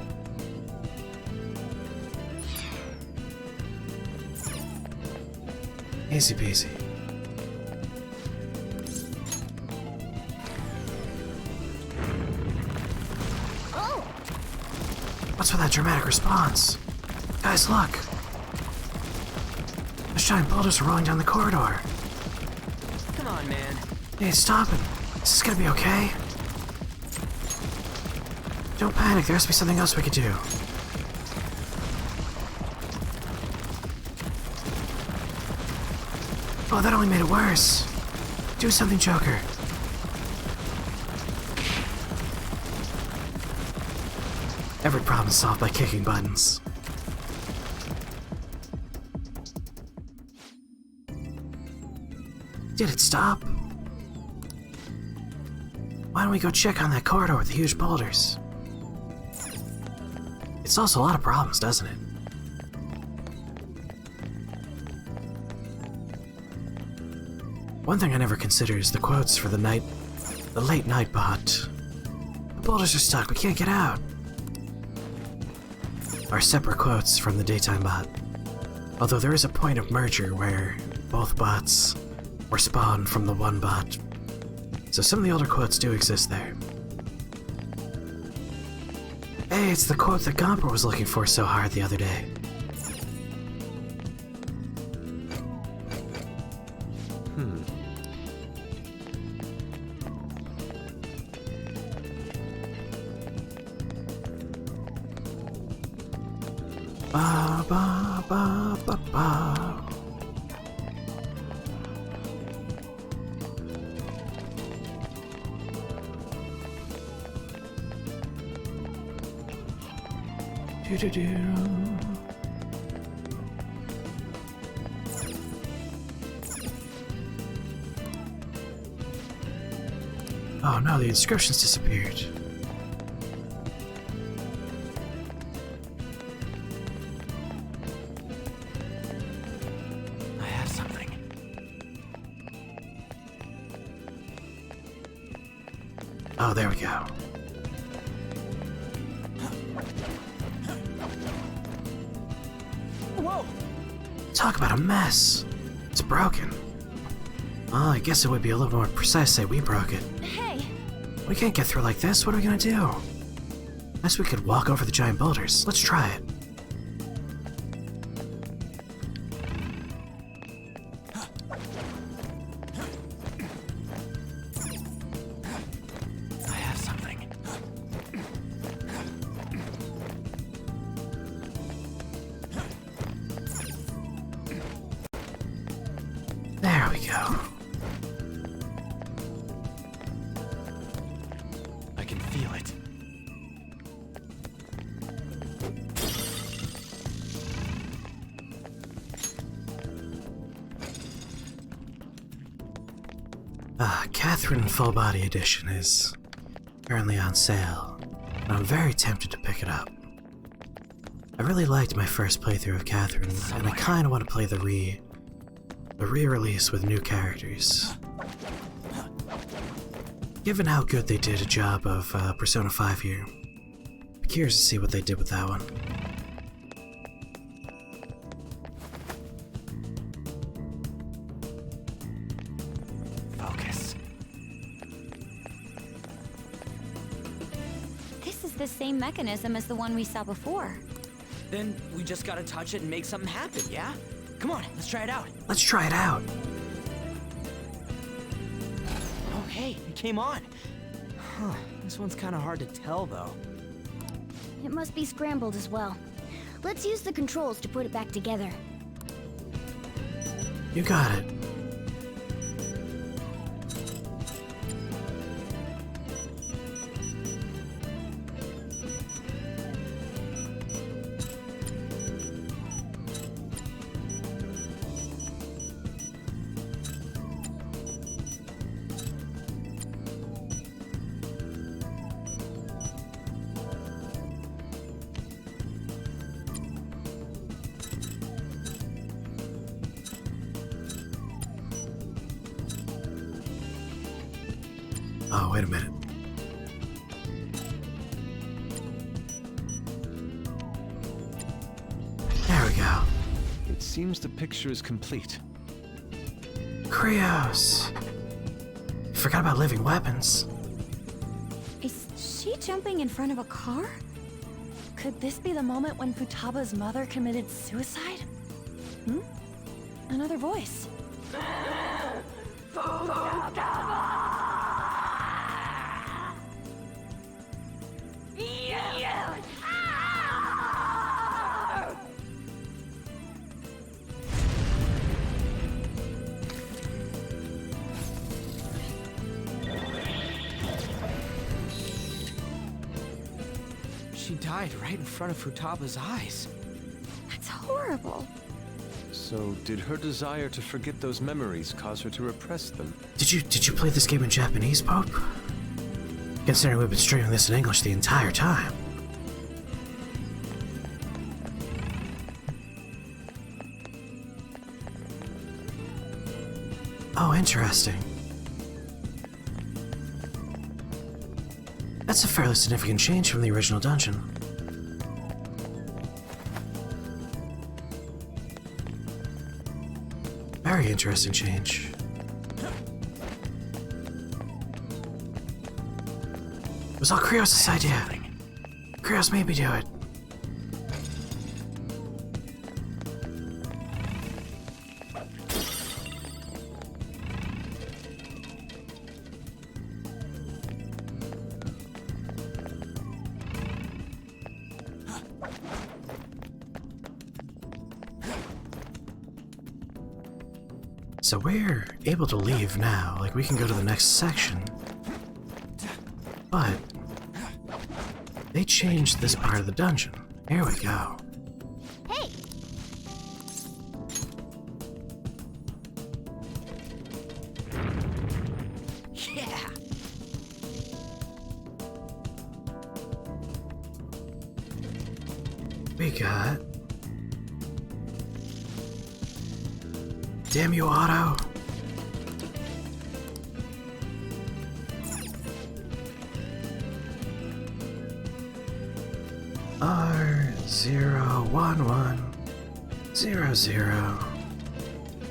Easy peasy. Oh, What's with that dramatic response? Guys, look! Those giant boulders are rolling down the corridor. Come on, man. Hey, stop it. Is this gonna be okay? Don't panic, there has to be something else we could do. Oh, that only made it worse. Do something, Joker. Every problem is solved by kicking buttons. Did it stop? Why don't we go check on that corridor with the huge boulders? It solves a lot of problems, doesn't it? One thing I never considered is the quotes for the late night bot. The boulders are stuck, we can't get out. Are separate quotes from the daytime bot. Although there is a point of merger where both bots were spawned from the one bot. So some of the older quotes do exist there. Hey, it's the quote that Gomper was looking for so hard the other day. Ba ba ba ba ba. Do-do-do. Oh no, the inscriptions disappeared. I have something. Oh, there we go. Whoa! Talk about a mess. It's broken. Well, I guess it would be a little more precise to say we broke it. Hey, We can't get through like this. What are we gonna do? Unless we could walk over the giant boulders. Let's try it. I have something. There we go. I can feel it. Catherine Full Body Edition is currently on sale, and I'm very tempted to pick it up. I really liked my first playthrough of Catherine, and I kinda want to play the re-release with new characters. Given how good they did a job of Persona 5 here, I'm curious to see what they did with that one. Focus. this is the same mechanism as the one we saw before. Then we just gotta touch it and make something happen, yeah? Come on, let's try it out. Let's try it out. Oh, hey, it came on. Huh, this one's kinda hard to tell, though. It must be scrambled as well. Let's use the controls to put it back together. You got it. Oh, wait a minute. There we go. It seems the picture is complete. Krios! Forgot about living weapons. Is she jumping in front of a car? Could this be the moment when Futaba's mother committed suicide? Another voice. She died right in front of Futaba's eyes. That's horrible. So, did her desire to forget those memories cause her to repress them? Did you play this game in Japanese, Pope? Considering we've been streaming this in English the entire time. Oh, interesting. That's a fairly significant change from the original dungeon. Very interesting change. It was all Krios' idea. Krios made me do it. So we're able to leave now, like we can go to the next section. But they changed this part of the dungeon. Here we go. Hey! Yeah! We got... Damn you, Otto! R01100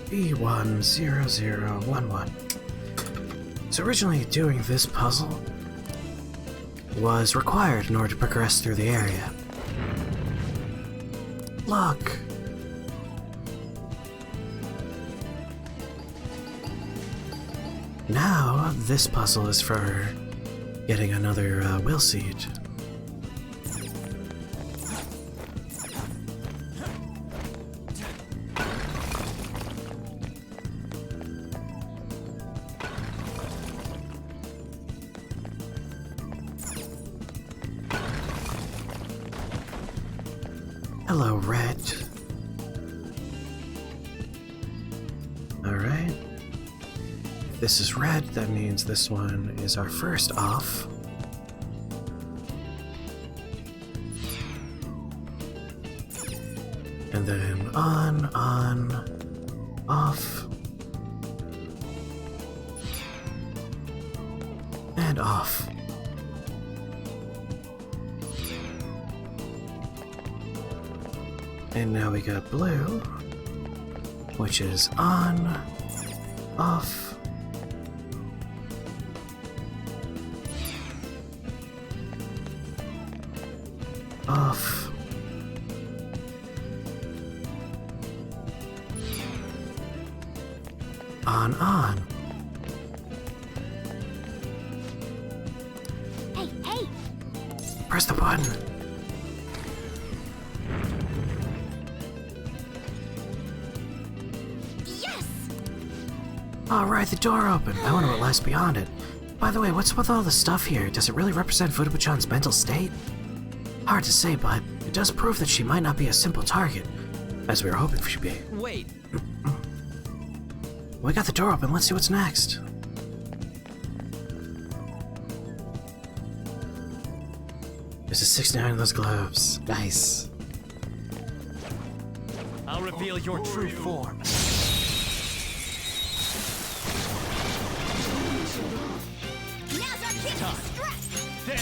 B10011. So originally doing this puzzle was required in order to progress through the area. Look! Now, this puzzle is for getting another will seed. Hello, Red. Alright. If this is red, that means this one is our first off. And then on, off, and off. And now we got blue, which is on, off, off, on. Hey, hey! Press the button. Alright, the door opened. I wonder what lies beyond it. By the way, what's with all the stuff here? Does it really represent Futaba-chan's mental state? Hard to say, but it does prove that she might not be a simple target, as we were hoping she'd be. Wait, We got the door open, let's see what's next. There's a 69 of those globes. Nice. I'll reveal your true form. Now's our chance to strike!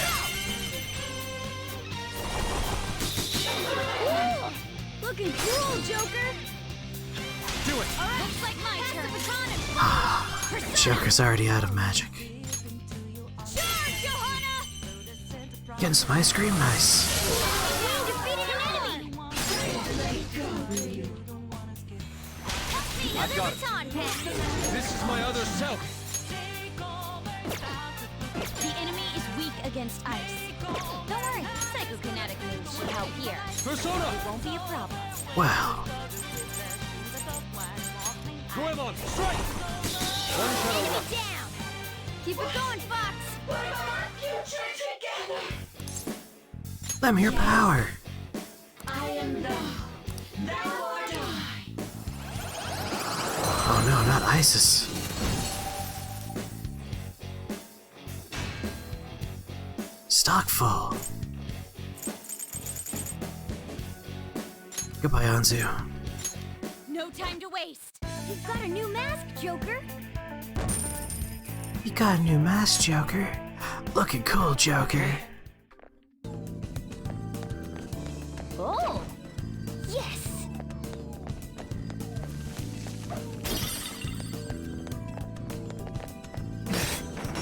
Woo! Looking cool, Joker! Do it! Alright, looks like my turn. The baton and Joker's already out of magic. charge, Johanna! Getting some ice cream? Nice. We defeated an enemy! Help me, another baton pass! This is my other self! The enemy is weak against ice. Don't worry, psychokinetic moves should help here. Persona! It won't be a problem. Well, Goemon, strike! Enemy down! Keep it going, Fox! let me your power. Oh no, not Isis. Stock full. Goodbye, Anzu. No time to waste! You've got a new mask, Joker! You got a new mask, Joker. Looking cool, Joker. Oh! Yes!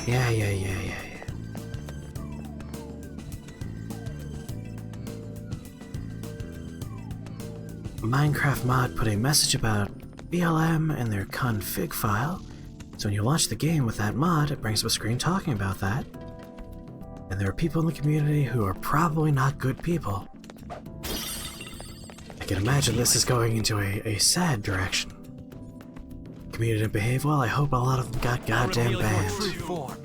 Yeah. Minecraft mod put a message about BLM in their config file, so when you launch the game with that mod, it brings up a screen talking about that. And there are people in the community who are probably not good people. I can imagine this is going into a sad direction. Community didn't behave well, I hope a lot of them got goddamn banned. True form.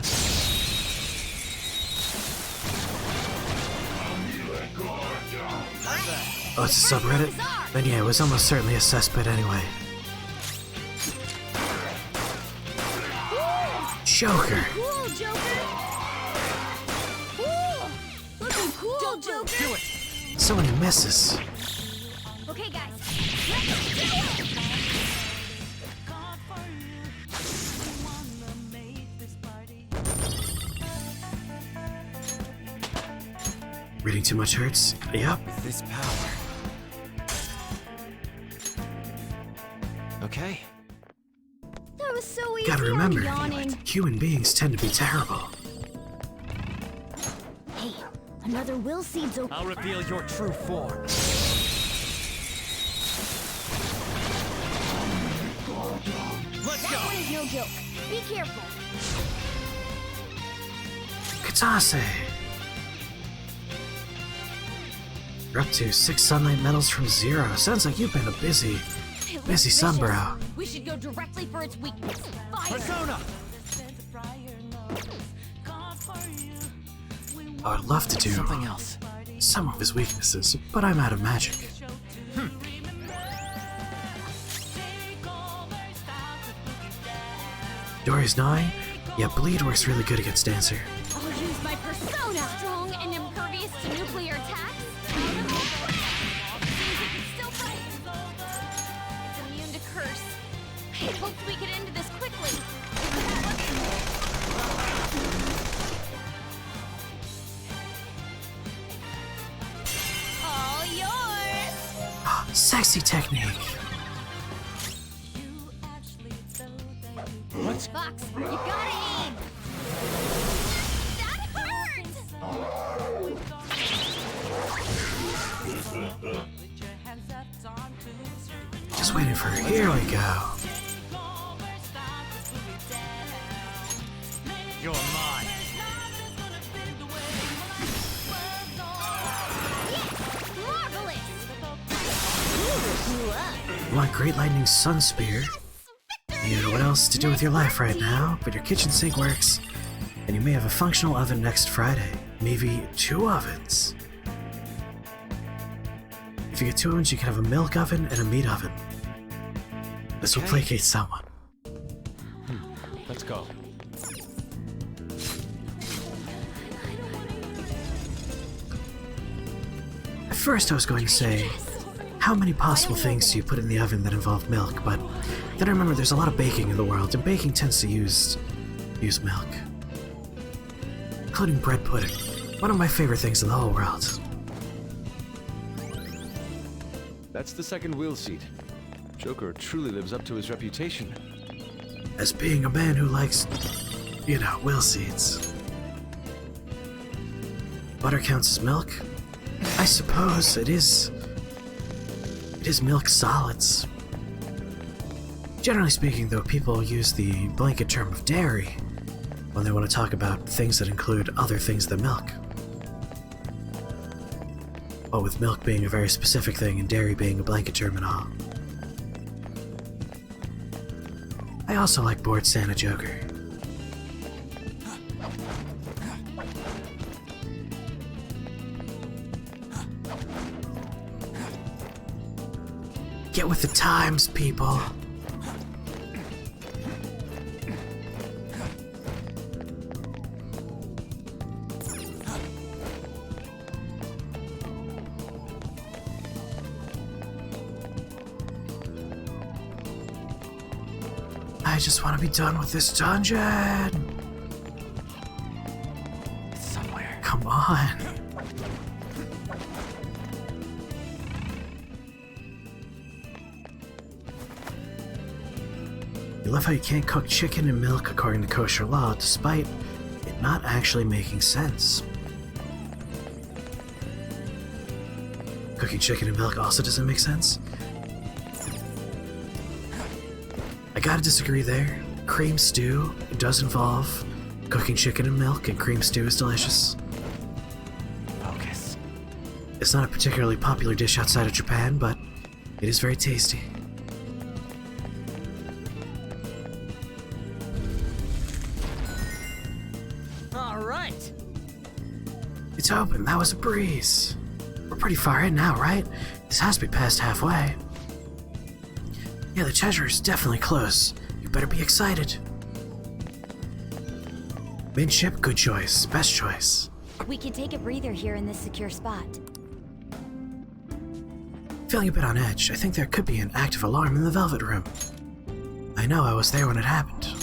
Alright, Oh, it's a subreddit? Then yeah, it was almost certainly a cesspit anyway. Joker! Cool, Joker! Ooh, looking cool, Joker! Do it! So many misses. Okay, guys, let's do it! Reading too much hurts? Yep. This power. Okay. That was so easy. Gotta remember, I'm yawning. human beings tend to be terrible. Hey, another will seed's open. I'll reveal your true form. Let's That go! one is no joke. Be careful. Katase! You're up to 6 sunlight medals from 0. Sounds like you've been a busy It looks Busy vicious. sunbrow. We should go directly for its weakness. Fire! Persona! I would love to do Something else. some of his weaknesses, but I'm out of magic. Dory's gnawing? Yeah, bleed works really good against Dancer. I'll use my persona. Strong and impervious to nuclear attacks. Seems it can still fight. It's immune to curse. I hoped we could end this quickly. All yours. Sexy technique! Fox, you gotta aim. That hurt. Just waiting for her. Here we go. You're mine. Marvelous. Ooh, You want Great Lightning Sun Spear? You know what else to do with your life right now, but your kitchen sink works, and you may have a functional oven next Friday. Maybe 2 ovens. If you get 2 ovens, you can have a milk oven and a meat oven. This will Okay. placate someone. Let's go. At first I was going to say, how many possible things do you put in the oven that involve milk, but then I remember there's a lot of baking in the world, and baking tends to use milk. Including bread pudding. One of my favorite things in the whole world. That's the second wheel seat. Joker truly lives up to his reputation. As being a man who likes, you know, will seeds. Butter counts as milk? I suppose it is milk solids. Generally speaking, though, people use the blanket term of dairy when they want to talk about things that include other things than milk. But with milk being a very specific thing and dairy being a blanket term and all. I also like bored Santa Joker. Get with the times, people. I just want to be done with this dungeon. It's somewhere. Come on. You love how you can't cook chicken and milk according to kosher law, despite it not actually making sense. Cooking chicken and milk also doesn't make sense. I gotta disagree there. Cream stew does involve cooking chicken and milk, and cream stew is delicious. Focus. It's not a particularly popular dish outside of Japan, but it is very tasty. All right. It's open. That was a breeze. We're pretty far in now, right? This has to be past halfway. Yeah, the treasure's definitely close. You better be excited. Midship, good choice. Best choice. We can take a breather here in this secure spot. Feeling a bit on edge, I think there could be an active alarm in the Velvet Room. I know, I was there when it happened.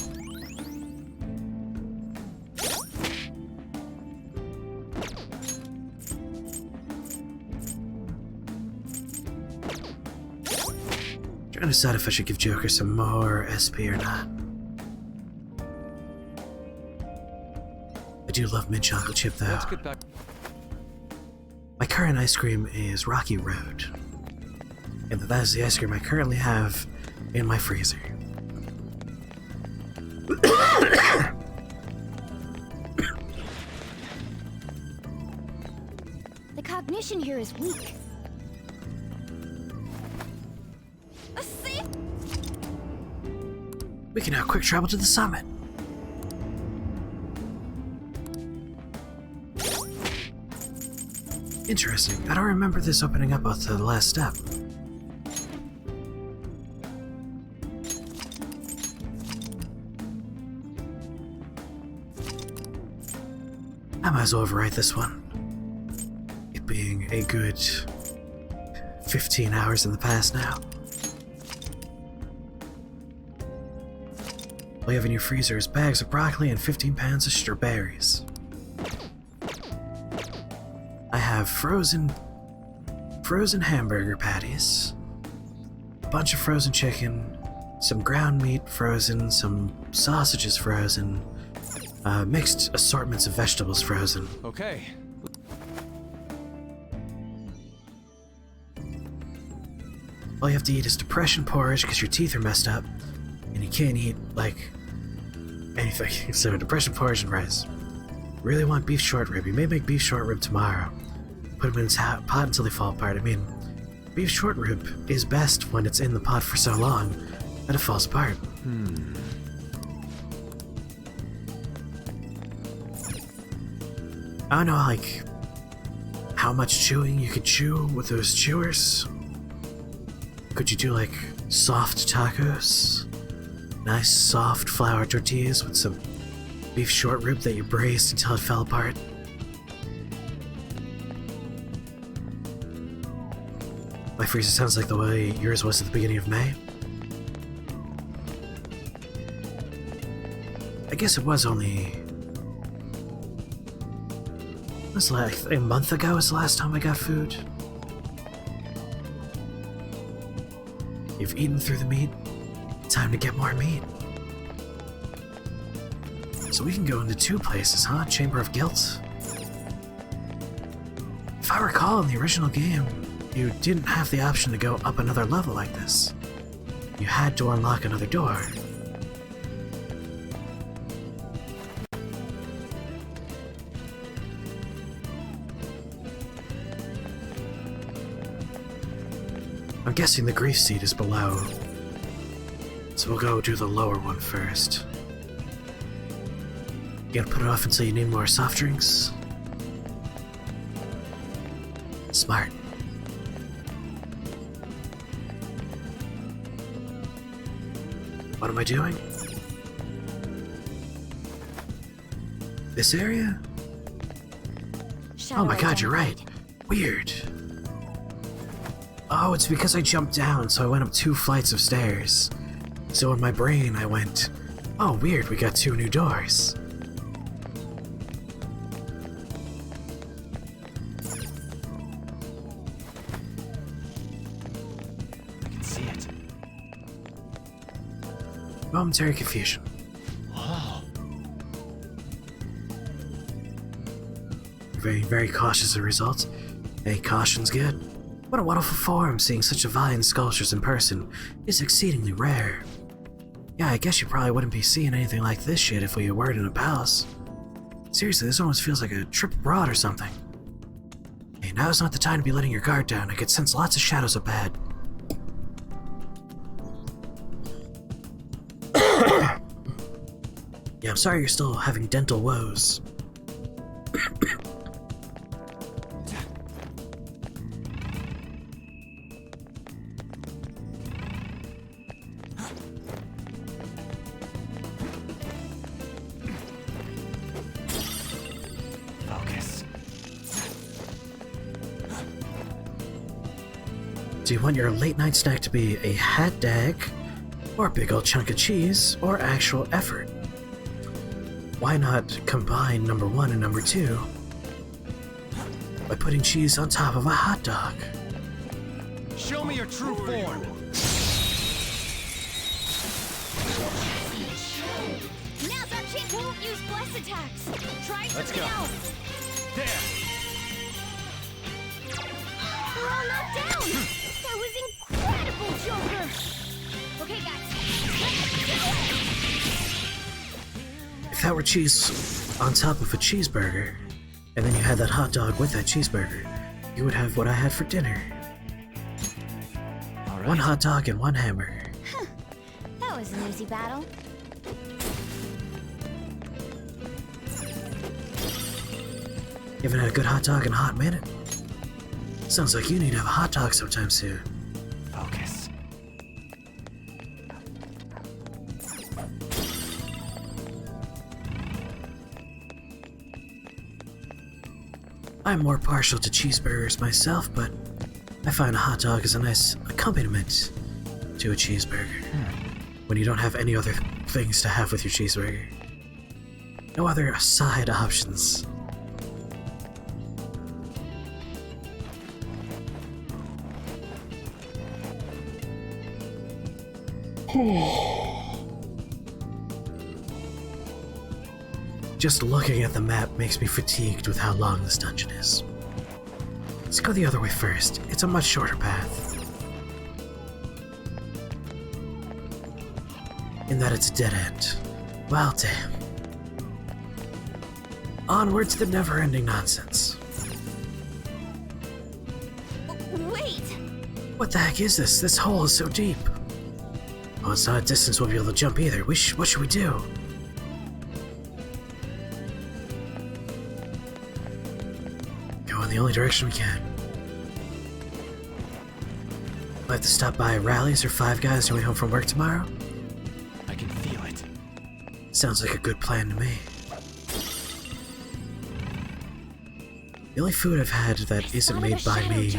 Trying to decide if I should give Joker some more SP or not. I do love mint chocolate chip though. Let's get back. My current ice cream is Rocky Road. And that is the ice cream I currently have in my freezer. The cognition here is weak. A safe. We can now quick travel to the summit. Interesting. I don't remember this opening up to the last step. I might as well overwrite this one. It being a good 15 hours in the past now. All you have in your freezer is bags of broccoli and 15 pounds of strawberries. I have frozen hamburger patties, a bunch of frozen chicken, some ground meat frozen, some sausages frozen, mixed assortments of vegetables frozen. Okay. All you have to eat is depression porridge because your teeth are messed up, and you can't eat, like, anything. So depression porridge and rice. Really want beef short rib. You may make beef short rib tomorrow. Put them in its pot until they fall apart. I mean, beef short rib is best when it's in the pot for so long that it falls apart. I don't know, like, how much chewing you could chew with those chewers. Could you do, like, soft tacos? Nice soft flour tortillas with some beef short rib that you braised until it fell apart? My freezer sounds like the way yours was at the beginning of May. I guess it was only... It was like a month ago was the last time I got food. You've eaten through the meat. Time to get more meat. So we can go into two places, huh? Chamber of Guilt. If I recall, in the original game, you didn't have the option to go up another level like this. You had to unlock another door. I'm guessing the grief seat is below. So we'll go do the lower one first. You gotta put it off until you need more soft drinks? Smart. What am I doing? This area? Oh my god, you're right. Weird. Oh, it's because I jumped down, so I went up 2 flights of stairs. So in my brain, I went, oh, weird, we got 2 new doors. I can see it. Momentary confusion. Wow. Very, very cautious as a result. Hey, caution's good. What a wonderful form, seeing such a vine sculptures in person is exceedingly rare. Yeah, I guess you probably wouldn't be seeing anything like this shit if we weren't in a palace. Seriously, this almost feels like a trip abroad or something. Hey, now's not the time to be letting your guard down. I could sense lots of shadows up ahead. Yeah, I'm sorry you're still having dental woes. Do you want your late night snack to be a hot dog, or a big old chunk of cheese, or actual effort? Why not combine number 1 and number 2 by putting cheese on top of a hot dog? Show me your true form. Now's our chance. Won't use bless attacks. Try something else. There. We're all knocked down. That was incredible, Joker. Okay, guys. Let's do it. If that were cheese on top of a cheeseburger, and then you had that hot dog with that cheeseburger, you would have what I had for dinner. All right. 1 hot dog and 1 hamburger. That was an easy battle. You haven't had a good hot dog in a hot minute? Sounds like you need to have a hot dog sometime soon. Focus. I'm more partial to cheeseburgers myself, but I find a hot dog is a nice accompaniment to a cheeseburger. When you don't have any other things to have with your cheeseburger. No other side options. Just looking at the map makes me fatigued with how long this dungeon is. Let's go the other way first. It's a much shorter path. In that it's a dead end. Well, damn. Onward to the never-ending nonsense. Wait! What the heck is this? This hole is so deep. Oh, it's not a distance we'll be able to jump either. What should we do? Go in the only direction we can. We'll have to stop by Rallies or Five Guys on the way home from work tomorrow. I can feel it. Sounds like a good plan to me. The only food I've had that isn't made by me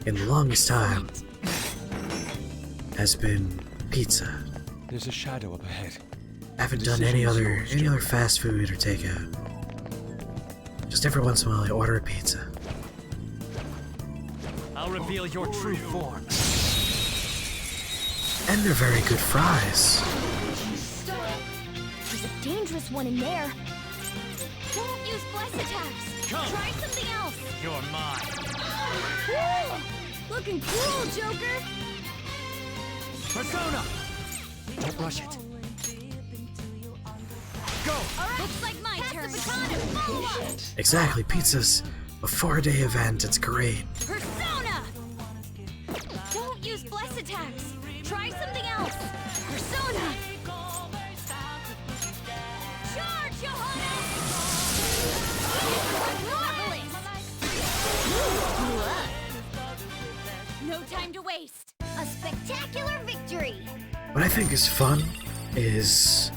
in the longest time has been pizza. There's a shadow up ahead. I haven't done any other fast food or takeout. Just every once in a while I order a pizza. I'll reveal your true form. And they're very good fries. There's a dangerous one in there. Don't use bless attacks. Try something else. You're mine. Woo! Looking cool, Joker. Persona! Don't rush it. Go! Alright, looks like my turn. Pass the baton and follow up. Exactly, pizza's a 4-day event. It's great. Persona! Don't use bless attacks. Try something else. Persona! Charge, Johanna! Marvelous! No time to waste. A spectacular victory! What I think is fun is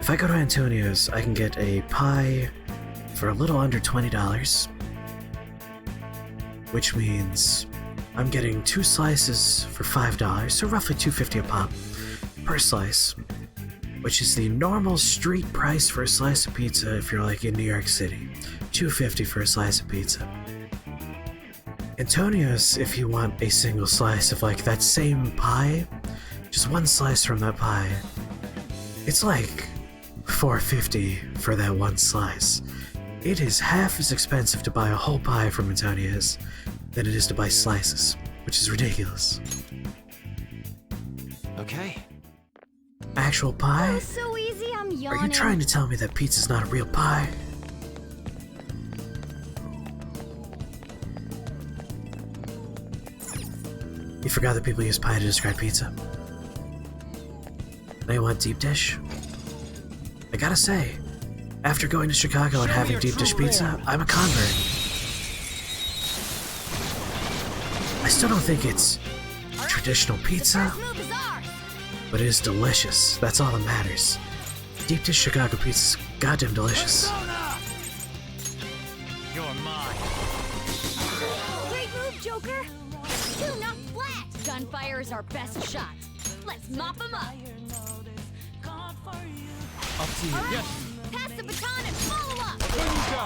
if I go to Antonio's, I can get a pie for a little under $20, which means I'm getting 2 slices for $5, so roughly $2.50 a pop per slice, which is the normal street price for a slice of pizza if you're like in New York City. $2.50 for a slice of pizza. Antonio's, if you want a single slice of like that same pie, just 1 slice from that pie, it's like $4.50 for that 1 slice. It is half as expensive to buy a whole pie from Antonio's than it is to buy slices, which is ridiculous. Okay. Actual pie? Oh, so easy, I'm yawning. Are you trying to tell me that pizza's not a real pie? You forgot that people use pie to describe pizza. Now you want deep dish? I gotta say, after going to Chicago and having deep dish pizza, I'm a convert. I still don't think it's traditional pizza, Move is ours. but it is delicious. That's all that matters. Deep dish Chicago pizza's goddamn delicious. Persona! You're mine. Great move, Joker. 2 is our best shot. Let's mop him up. Up to you. All right, Yes. pass the baton and follow up. There you go.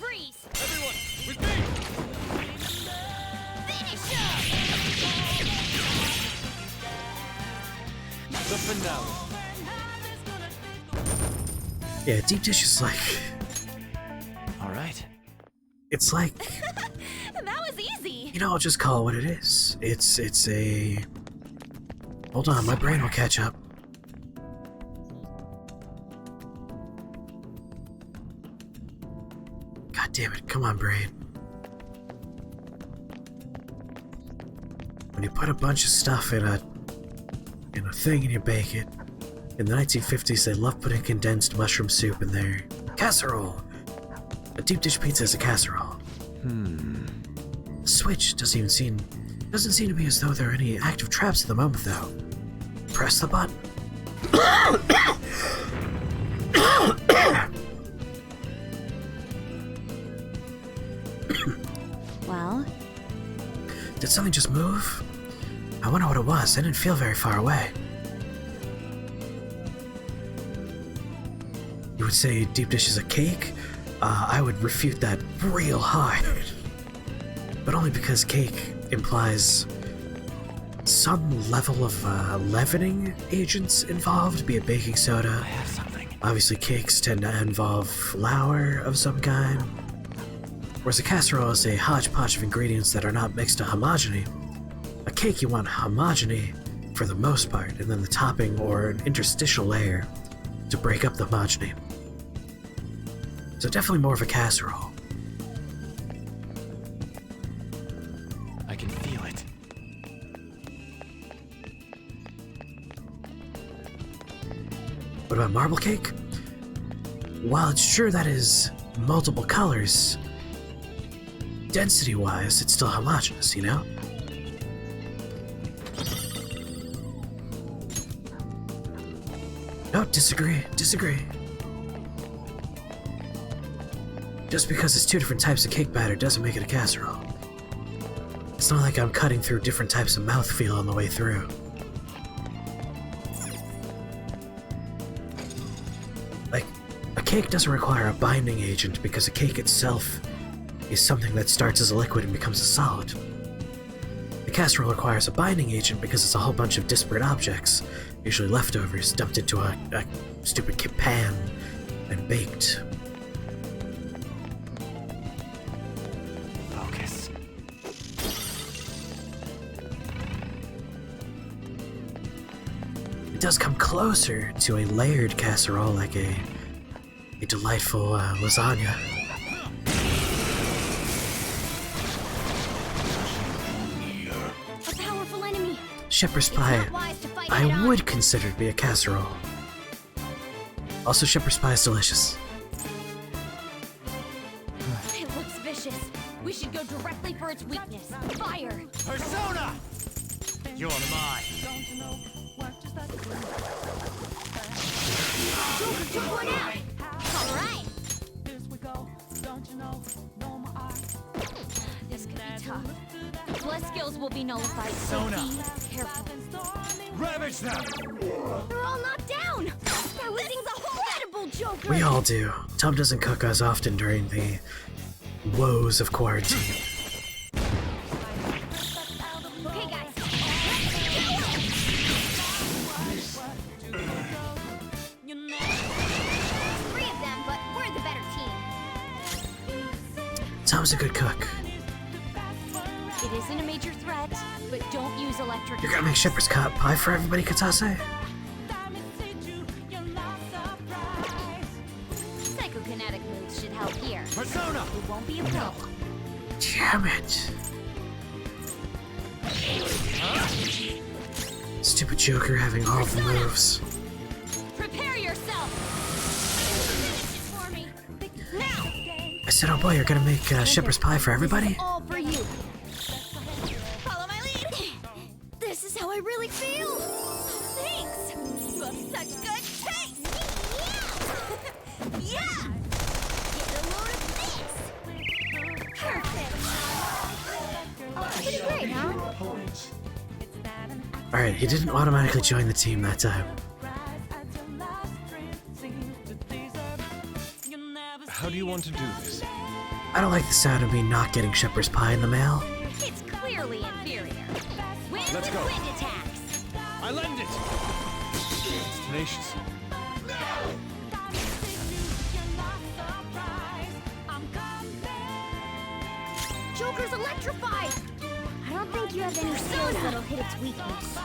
Freeze. Everyone, with me. Finish him. The finale. Yeah, deep dish is like... All right. It's like... That was easy. You know, I'll just call it what it is. It's a... Hold on, my brain will catch up. God damn it, come on, brain. When you put a bunch of stuff in a thing and you bake it, in the 1950s they loved putting condensed mushroom soup in their casserole. A deep dish pizza is a casserole. Switch doesn't seem to be as though there are any active traps at the moment, though. Press the button. Well, Did something just move? I wonder what it was. I didn't feel very far away. You would say deep dish is a cake? I would refute that real hard. But only because cake implies some level of leavening agents involved, be it baking soda. I have something. Obviously, cakes tend to involve flour of some kind, whereas a casserole is a hodgepodge of ingredients that are not mixed to homogeny. A cake, you want homogeny for the most part, and then the topping or an interstitial layer to break up the homogeny. So definitely more of a casserole. I can feel it. What about marble cake? While it's true that is multiple colors, density-wise, it's still homogeneous, you know? No, disagree. Just because it's two different types of cake batter doesn't make it a casserole. It's not like I'm cutting through different types of mouthfeel on the way through. Like, a cake doesn't require a binding agent because a cake itself is something that starts as a liquid and becomes a solid. A casserole requires a binding agent because it's a whole bunch of disparate objects, usually leftovers, dumped into a stupid pan and baked. Focus. It does come closer to a layered casserole, like a delightful lasagna. A powerful enemy. Shepherd's It's pie, not wise to fight I head-on. would consider to be a casserole. Also, shepherd's pie is delicious. It looks vicious. We should go directly for its weakness. Fire. Persona! You're mine. Joker took one out. All right. This could be tough. Blood skills will be nullified, so Persona. be careful. Ravage them! They're all knocked down. They're losing the whole edible, Joker. We all do. Tom doesn't cook as often during the woes of quarantine. Okay, guys. Three of them, but we're the better team. Tom's a good cook. It isn't a major threat, but don't use electric. You're gonna make shepherd's pie for everybody, Katase? Psychokinetic moves should help here. Persona! It won't be a problem. Damn it. Stupid Joker having all the moves. Prepare yourself. Finish it for me. Now. I said, oh boy, you're gonna make shepherd's pie for everybody? All for you. Follow my lead. This is how I really feel. Thanks. You have such good taste. Yeah. Yeah. Get a load of this. Perfect. Pretty great, huh? Alright, he didn't automatically join the team that time. How do you want to do this? I don't like the sound of me not getting shepherd's pie in the mail. It's clearly inferior. Wind Let's with go. wind attacks. I lend it! It's tenacious. Joker's electrified. I don't think you have any skills that'll hit its weakness.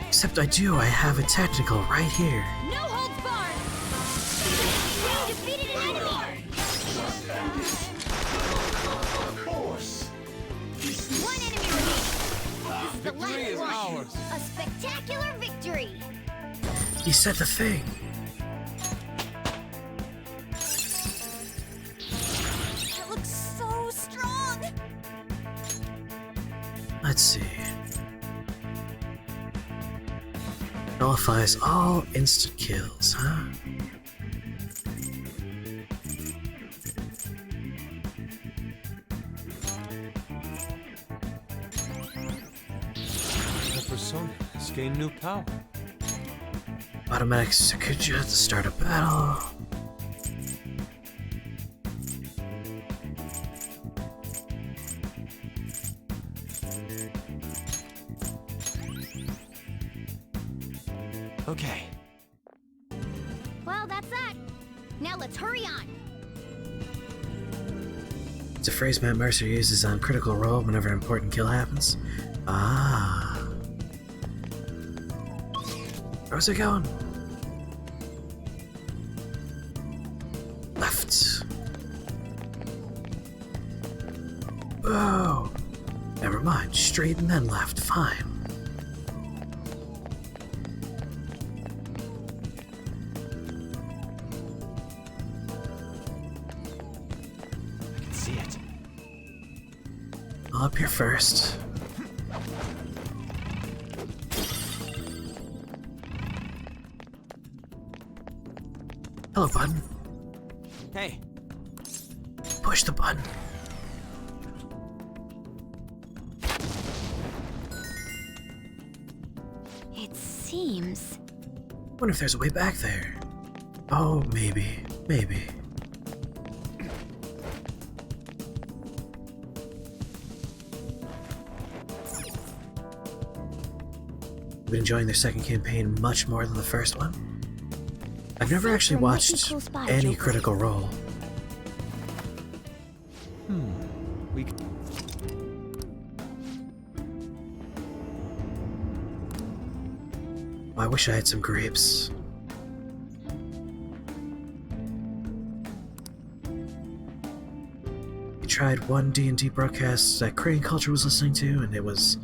Except I do, I have a technical right here. No holds barred. You defeated an enemy. One enemy remaining. This is the Victory is last one. ours. A spectacular victory. He said the thing. It looks so strong. Let's see. Nullifies all instant kills, huh? The persona has gained new power. Automatic Sakuja to start a battle. Okay. Well, that's that. Now let's hurry on. It's a phrase Matt Mercer uses on Critical Role whenever an important kill happens. Ah. Where's it going? Left. Oh. Never mind. Straight and then left. Fine. I can see it. I'll up here first. Hello, button. Hey, Push the button. It seems. Wonder if there's a way back there. Oh, maybe. Maybe. I've been enjoying their second campaign much more than the first one. I've never actually There might be watched close by, any Joker. Critical Role. We c- I wish I had some grapes. I tried one D&D broadcast that Crane Culture was listening to, and it was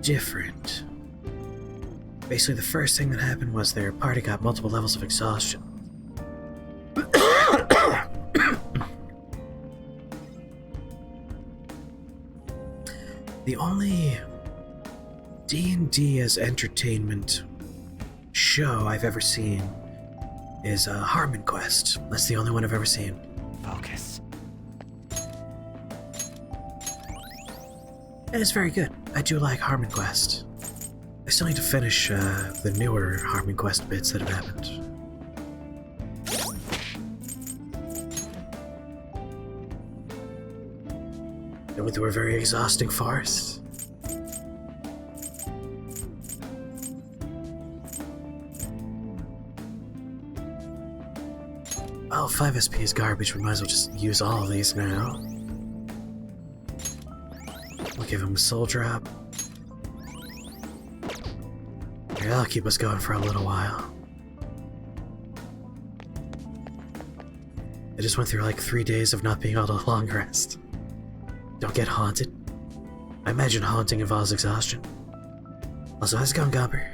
different. Basically, the first thing that happened was their party got multiple levels of exhaustion. The only D&D as entertainment show I've ever seen is Harmon Quest. That's the only one I've ever seen. focus. And it's very good. I do like Harmon Quest. I still need to finish the newer Harmon Quest bits that have happened. I went through a very exhausting forest. Well, 5 SP is garbage. We might as well just use all of these now. We'll give him a soul drop. Yeah, that'll keep us going for a little while. I just went through like 3 days of not being able to long rest. Don't get haunted. I imagine haunting involves exhaustion. Also, how's it going, Gomper?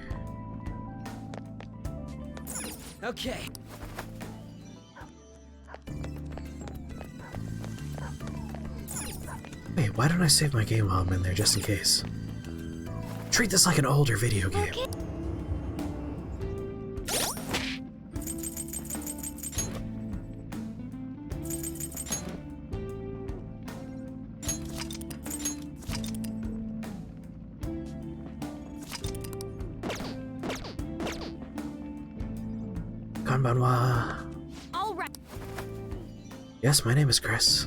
Okay. Wait, why don't I save my game while I'm in there, just in case? Treat this like an older video game. Okay. Konbanwa. All right. Yes, my name is Chris.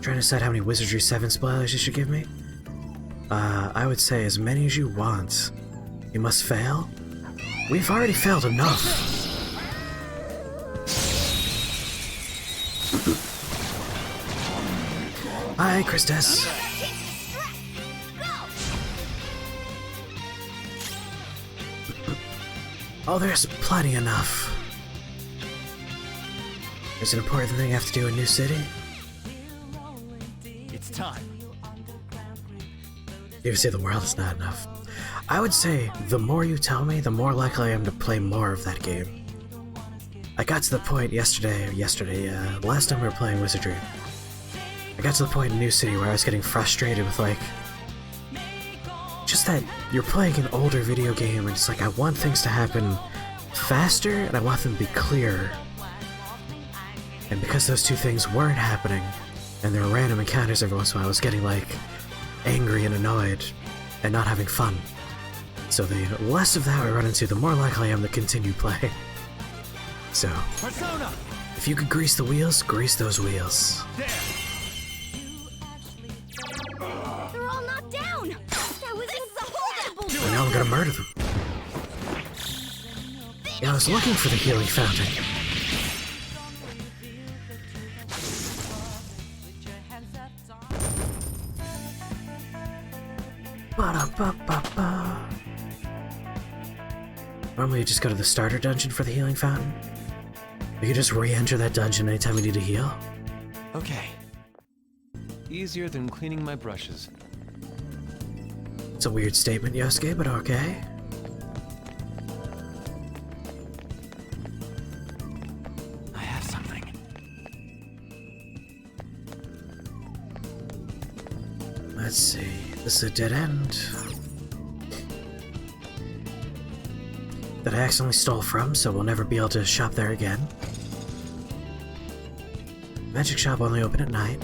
Trying to decide how many Wizardry 7 spoilers you should give me? I would say as many as you want. You must fail? We've already failed enough. Hi, Christus. Oh, there's plenty enough. There's an important thing I have to do in New City. It's time. You say the world is not enough. I would say the more you tell me, the more likely I am to play more of that game. I got to the point last time we were playing Wizardry. I got to the point in New City where I was getting frustrated with, like, just that you're playing an older video game and it's like I want things to happen faster and I want them to be clearer. And because those two things weren't happening, and there were random encounters every once in a while, I was getting, like, angry and annoyed and not having fun. So the less of that I run into, the more likely I am to continue playing. So, Persona! if you could grease the wheels, grease those wheels. There! They're all knocked down. That was a holdup. And now I'm gonna murder them. Yeah, I was looking for the healing fountain. Ba-da-ba-ba-ba. Normally you just go to the starter dungeon for the healing fountain. You can just re-enter that dungeon anytime you need to heal. Okay. Easier than cleaning my brushes. It's a weird statement, Yosuke, but okay. I have something. Let's see. This is a dead end. That I accidentally stole from, so we'll never be able to shop there again. Magic shop only open at night.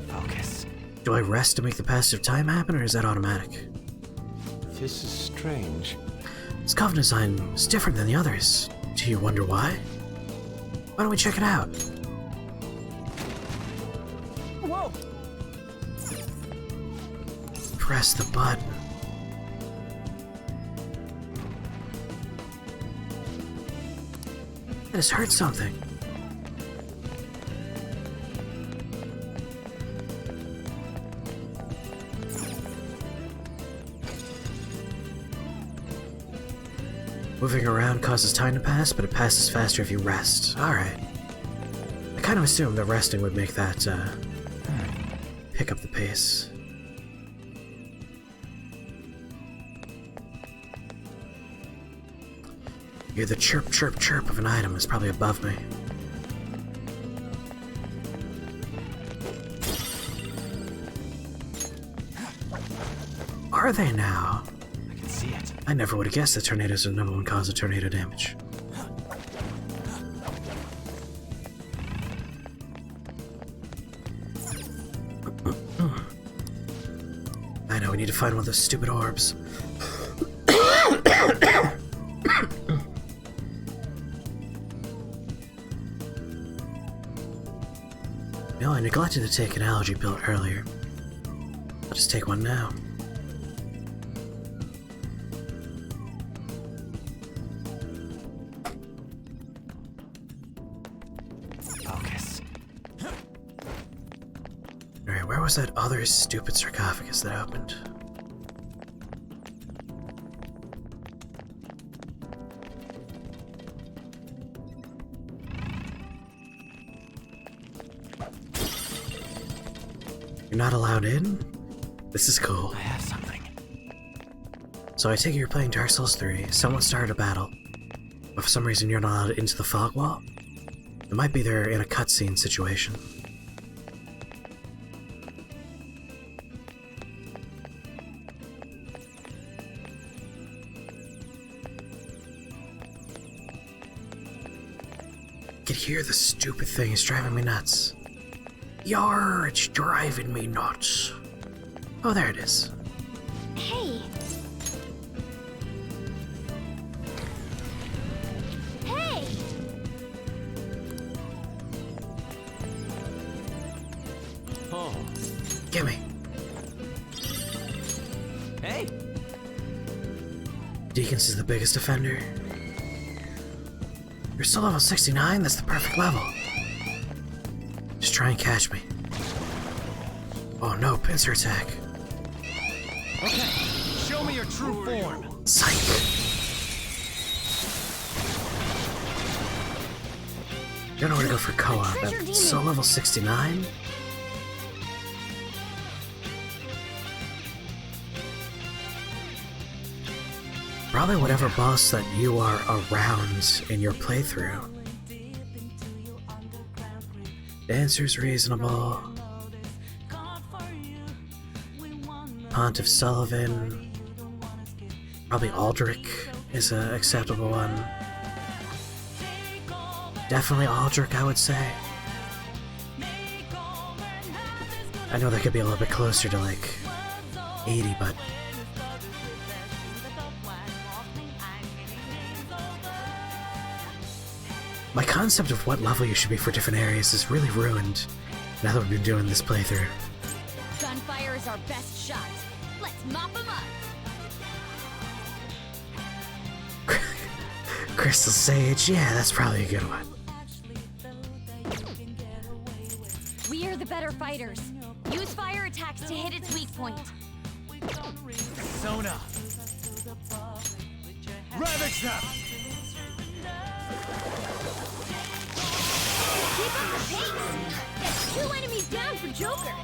Focus. Do I rest to make the passage of time happen, or is that automatic? This is strange. This coven design is different than the others. Do you wonder why? Why don't we check it out? Whoa! Press the button. That has hurt something. Moving around causes time to pass, but it passes faster if you rest. Alright. I kind of assumed that resting would make that, pick up the pace. Hear the chirp, chirp, chirp of an item is probably above me. Are they now? I can see it. I never would have guessed that tornadoes are the #1 cause of tornado damage. I know, we need to find one of those stupid orbs. No, I neglected to take an allergy pill earlier. I'll just take one now. Focus. Alright, where was that other stupid sarcophagus that opened? You're not allowed in? This is cool. I have something. So I take it you're playing Dark Souls 3, someone started a battle, but for some reason you're not allowed into the fog wall? It might be they're in a cutscene situation. I can hear the stupid thing, it's driving me nuts. Yar, it's driving me nuts. Oh, there it is. Hey. Hey! Oh, Gimme. Hey! Deacons is the biggest offender. You're still level 69? That's the perfect level. Just try and catch me. Oh no, pincer attack. Okay, show me your true form. Psych. Don't know where to go for co-op. That's so level 69? Probably whatever boss that you are around in your playthrough. Dancer's reasonable. Pontiff Sullivan. Probably Aldrich is an acceptable one. Definitely Aldrich, I would say. I know that could be a little bit closer to like 80, but my concept of what level you should be for different areas is really ruined now that we've been doing this playthrough. Gunfire is our best shot. Let's mop them up. Crystal Sage, yeah, that's probably a good one. We are the better fighters. Use fire attacks to hit its weak point. Persona. Ravage them! Keep up the pace! That's 2 enemies down for Joker!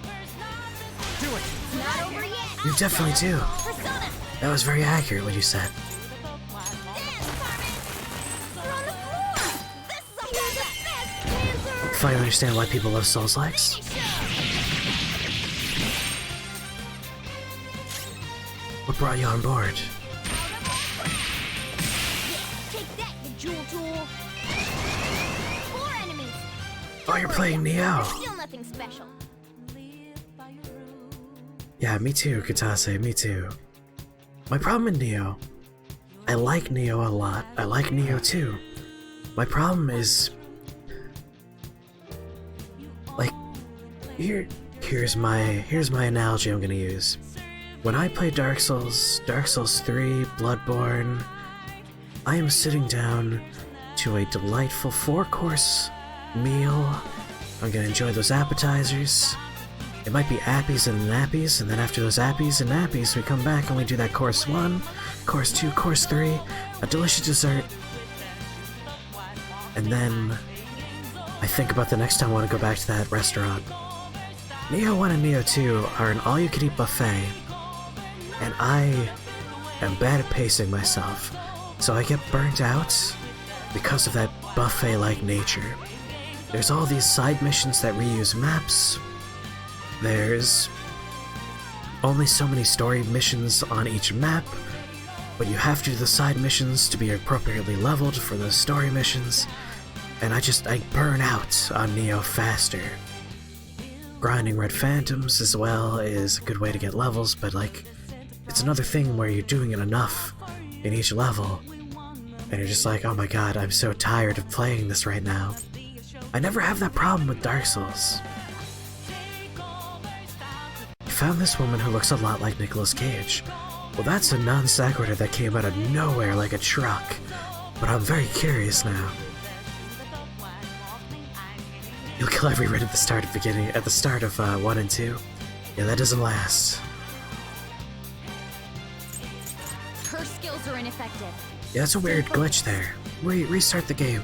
Do it! It's not over yet! You definitely do. Persona! That was very accurate what you said. Dance, Carmen! You're on the floor! This is a the best, Panzer! If I understand why people love Souls-likes. Finish him! What brought you on board? Take that, you jewel tool! 4 enemies! Oh, you're playing Neo. Still nothing special. Yeah, me too, Katase, me too. My problem in Neo, I like Neo a lot. I like Neo too. My problem is, like, here's my analogy I'm gonna use. When I play Dark Souls 3, Bloodborne, I am sitting down to a delightful 4-course meal. I'm gonna enjoy those appetizers. It might be appies and nappies, and then after those appies and nappies, we come back and we do that course 1, course 2, course 3, a delicious dessert, and then I think about the next time I want to go back to that restaurant. Neo 1 and Neo 2 are an all-you-can-eat buffet, and I am bad at pacing myself, so I get burnt out because of that buffet-like nature. There's all these side missions that reuse maps. There's only so many story missions on each map, but you have to do the side missions to be appropriately leveled for the story missions, and I burn out on Neo faster. Grinding Red Phantoms as well is a good way to get levels, but like, it's another thing where you're doing it enough in each level, and you're just like, oh my god, I'm so tired of playing this right now. I never have that problem with Dark Souls. Found this woman who looks a lot like Nicolas Cage. Well, that's a non sequitur that came out of nowhere like a truck, but I'm very curious now. You'll kill every raid at the start of 1 and 2. Yeah, that doesn't last. Her skills are ineffective. Yeah, that's a weird glitch there. Restart the game.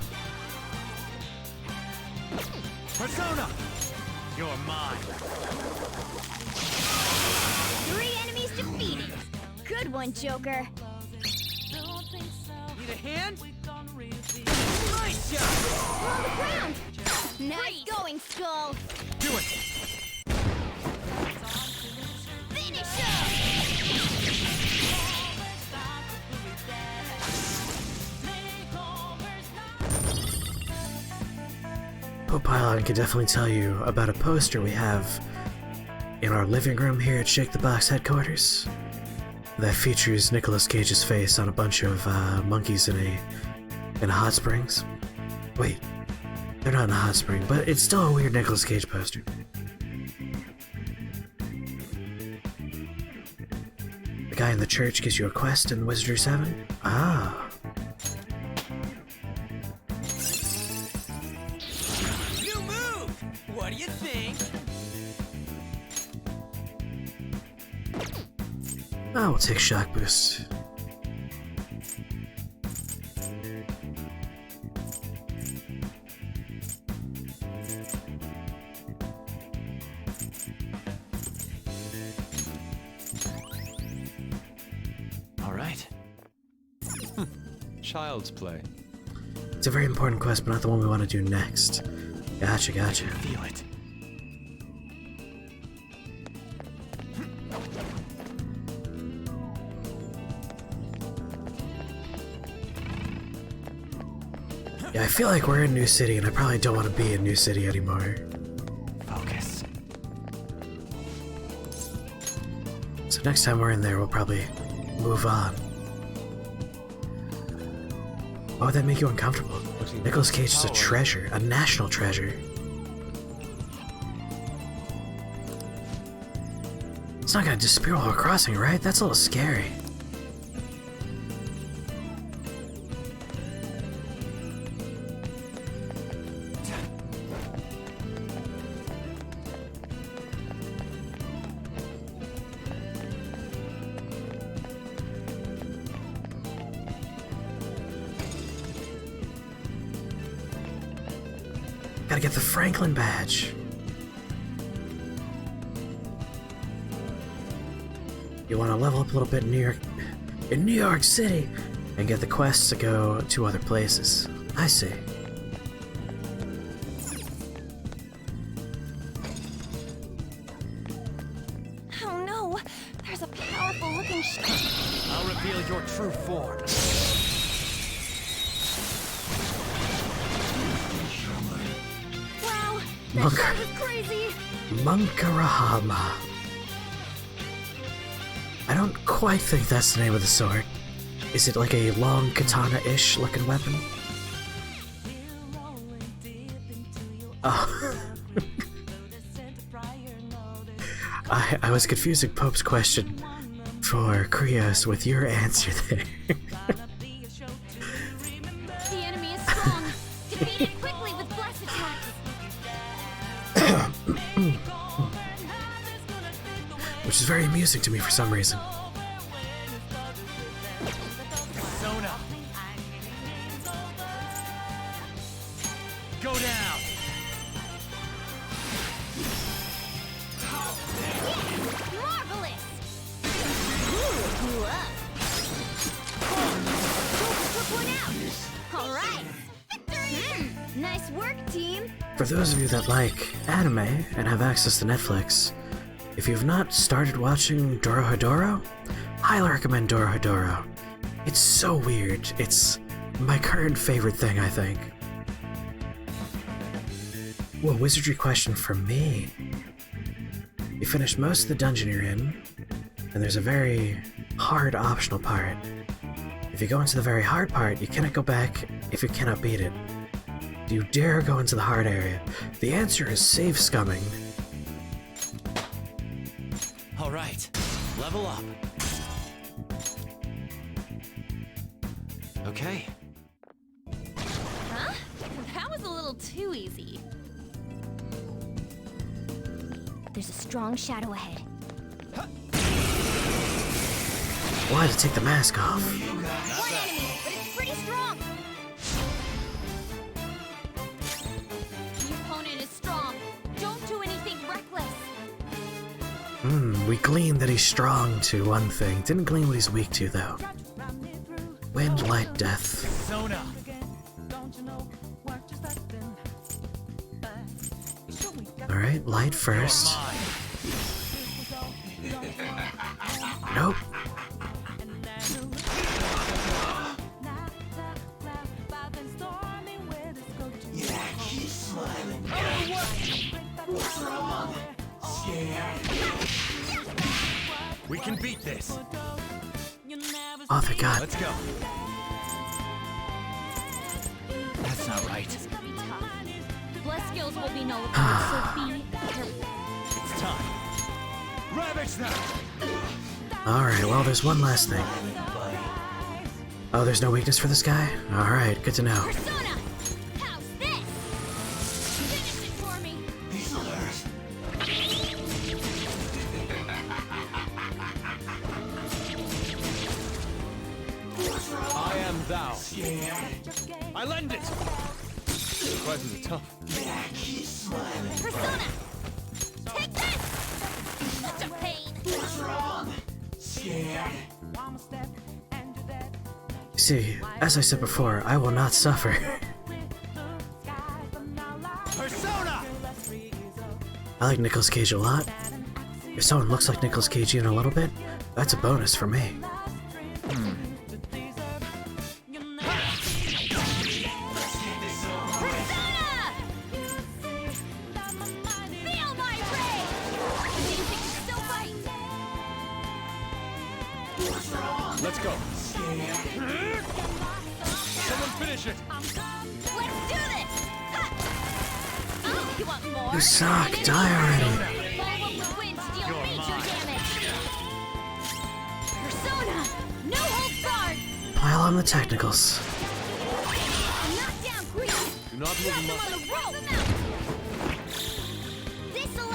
Persona! You're mine. 3 enemies defeated. Good one, Joker. Need a hand? Nice We're shot! on the ground. Nice going, Skull. Do it! Finish him. Pylon can definitely tell you about a poster we have in our living room here at Shake the Box headquarters that features Nicolas Cage's face on a bunch of monkeys in a hot springs. Wait, they're not in a hot spring, but it's still a weird Nicolas Cage poster. The guy in the church gives you a quest in Wizardry 7? Ah. New move! What do you think? Oh, we'll take Shock Boost. All right. Child's play. It's a very important quest, but not the one we want to do next. Gotcha, gotcha. Feel it. Yeah, I feel like we're in New City, and I probably don't want to be in New City anymore. Focus. So next time we're in there, we'll probably move on. Why would that make you uncomfortable? Nicolas Cage is a treasure, a national treasure. It's not gonna disappear while we're crossing, right? That's a little scary. Gotta get the Franklin badge. You want to level up a little bit in New York City, and get the quests to go to other places. I see. Oh no! There's a powerful looking I'll reveal your true form. Wow, that Monk. shot was crazy. Munkarahama. I don't quite think that's the name of the sword. Is it like a long katana-ish looking weapon? Oh. I was confusing Pope's question for Krios with your answer there. The enemy is strong. Defeat it quickly with blast attacks. Which is very amusing to me for some reason. Sona. Go down. Marvelous. Ooh, you up. Took one out. All right. Victory. Nice work, team. For those of you that like anime and have access to Netflix, if you've not started watching Dorohedoro, highly recommend Dorohedoro. It's so weird. It's my current favorite thing, I think. Ooh, a wizardry question for me. You finish most of the dungeon you're in, and there's a very hard optional part. If you go into the very hard part, you cannot go back if you cannot beat it. Do you dare go into the hard area? The answer is save scumming. All right. Level up. Okay. Huh? That was a little too easy. There's a strong shadow ahead. Why to take the mask off? One enemy, but it's pretty strong. The opponent is strong. Don't do anything reckless. We gleaned that he's strong to one thing. Didn't glean what he's weak to, though. Wind, light, death. Sona. Alright, light first. Nope. We can beat this. Oh, thank God. Let's go. That's not right. This could be tough. Bless skills will be nullified, so be careful. It's time. Ravage them. Alright, well, there's one last thing. Oh, there's no weakness for this guy? Alright, good to know. Persona! How's this? Finish it for me! I am thou. I lend it. Surprisingly tough. Persona! Take this! Such a pain! See, as I said before, I will not suffer. Persona. I like Nicolas Cage a lot. If someone looks like Nicolas Cage even a little bit, that's a bonus for me. Persona! Feel my rage! Do you think you can still fight? Let's go. Someone finish it. Let's do this! Ha! Oh, you want more? You suck, die already. Follow up with wind to deal major damage! Persona! No hold guard! Pile on the technicals. Knock down Grease! Do not move Drop him him up. on the rope! This'll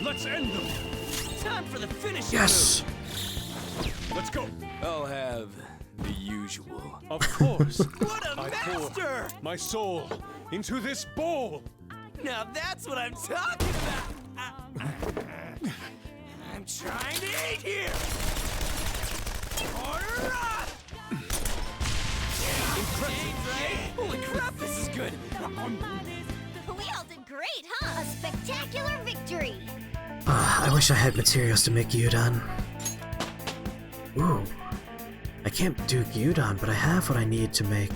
Let's end them. Time for the finish. Yes! Let's go. I'll have the usual. Of course. What a I pour master! my soul into this bowl. Now that's what I'm talking about. I'm trying to eat here. Order up! Impressive, right? Holy crap, this is good. We all did great, huh? A spectacular victory! I wish I had materials to make gyudon. Ooh. I can't do gyudon, but I have what I need to make,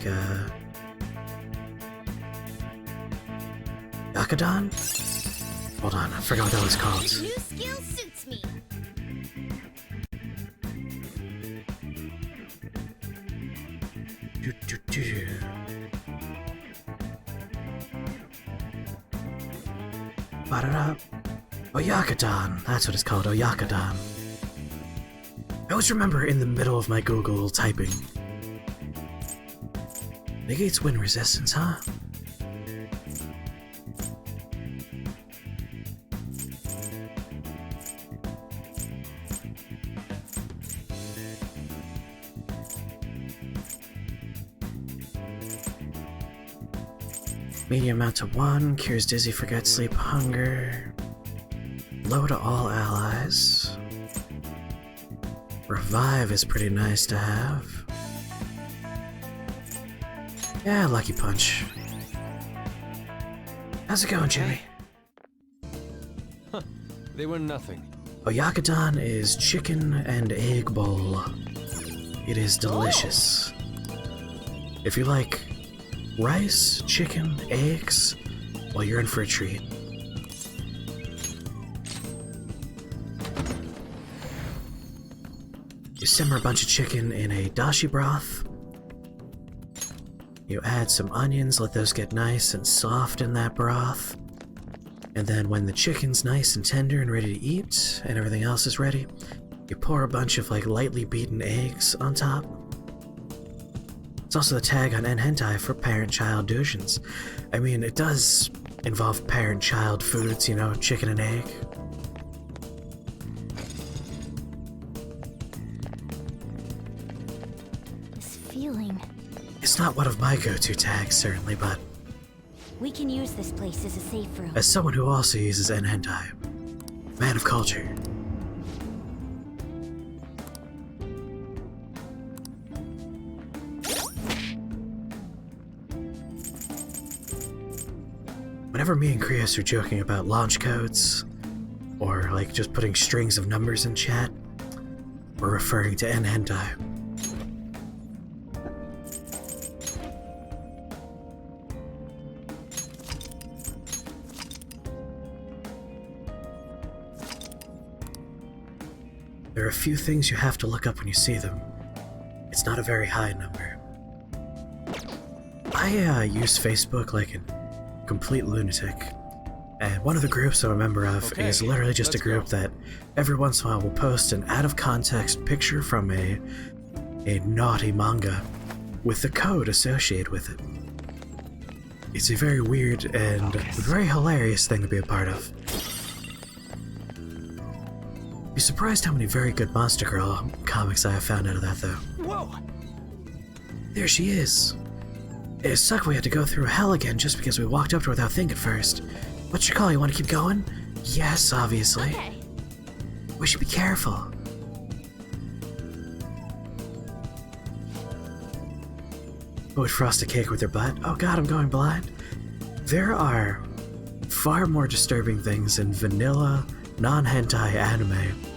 Yakadon? Hold on, I forgot what that was called. This new skill suits me. Do-do-do. Ba-da-da. Oyakadon, that's what it's called, Oyakadon. I always remember in the middle of my Google typing. Negates wind resistance, huh? Medium amount to 1, cures dizzy, forget, sleep, hunger. Low to all allies. Revive is pretty nice to have. Yeah, Lucky Punch. How's it going, Jimmy? They were nothing. Oyakadon is chicken and egg bowl. It is delicious. If you like rice, chicken, eggs, well, you're in for a treat. You simmer a bunch of chicken in a dashi broth. You add some onions, let those get nice and soft in that broth. And then when the chicken's nice and tender and ready to eat, and everything else is ready, you pour a bunch of like lightly beaten eggs on top. It's also the tag on N-Hentai for parent-child douchins. I mean, it does involve parent-child foods, you know, chicken and egg. This feeling. It's not one of my go-to tags, certainly, but We can use this place as a safe room. as someone who also uses N-Hentai, man of culture. Whenever me and Krios are joking about launch codes, or like just putting strings of numbers in chat, we're referring to N-Hentai. There are a few things you have to look up when you see them. It's not a very high number. I use Facebook like a complete lunatic. And one of the groups I'm a member of is literally just a group that every once in a while will post an out-of-context picture from a naughty manga with the code associated with it. It's a very weird and very hilarious thing to be a part of. You'd be surprised how many very good Monster Girl comics I have found out of that, though. Whoa! There she is. It sucked we had to go through hell again just because we walked up to her without thinking first. What's your call? You want to keep going? Yes, obviously. Okay. We should be careful. Who would frost a cake with their butt? Oh god, I'm going blind. There are far more disturbing things in vanilla, non-hentai anime.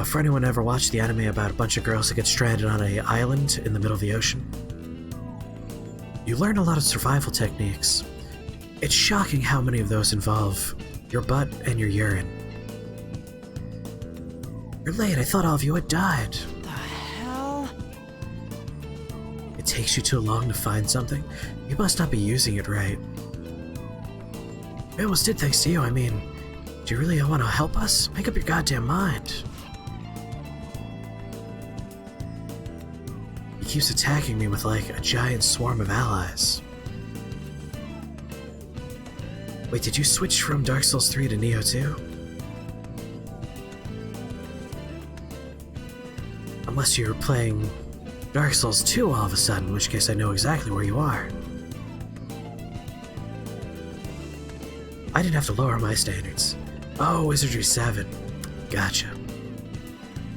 For anyone who ever watched the anime about a bunch of girls that get stranded on an island in the middle of the ocean, you learn a lot of survival techniques. It's shocking how many of those involve your butt and your urine. You're late, I thought all of you had died. The hell? It takes you too long to find something? You must not be using it right. We almost did thanks to you, I mean, do you really want to help us? Make up your goddamn mind. He keeps attacking me with like a giant swarm of allies. Wait, did you switch from Dark Souls 3 to Neo 2? Unless you're playing Dark Souls 2 all of a sudden, in which case I know exactly where you are. I didn't have to lower my standards. Oh, Wizardry 7. Gotcha.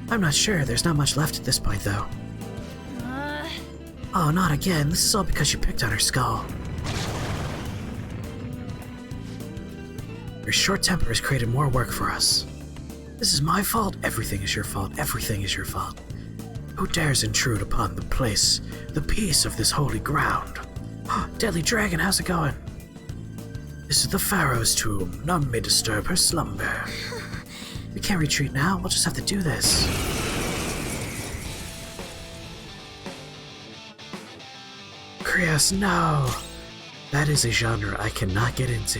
I'm not sure, there's not much left at this point though. Oh, not again, this is all because you picked on her skull. Your short temper has created more work for us. This is my fault. Everything is your fault. Everything is your fault. Who dares intrude upon the place, the peace of this holy ground? Deadly Dragon, how's it going? This is the Pharaoh's tomb. None may disturb her slumber. We can't retreat now. We'll just have to do this. Krios, no! That is a genre I cannot get into.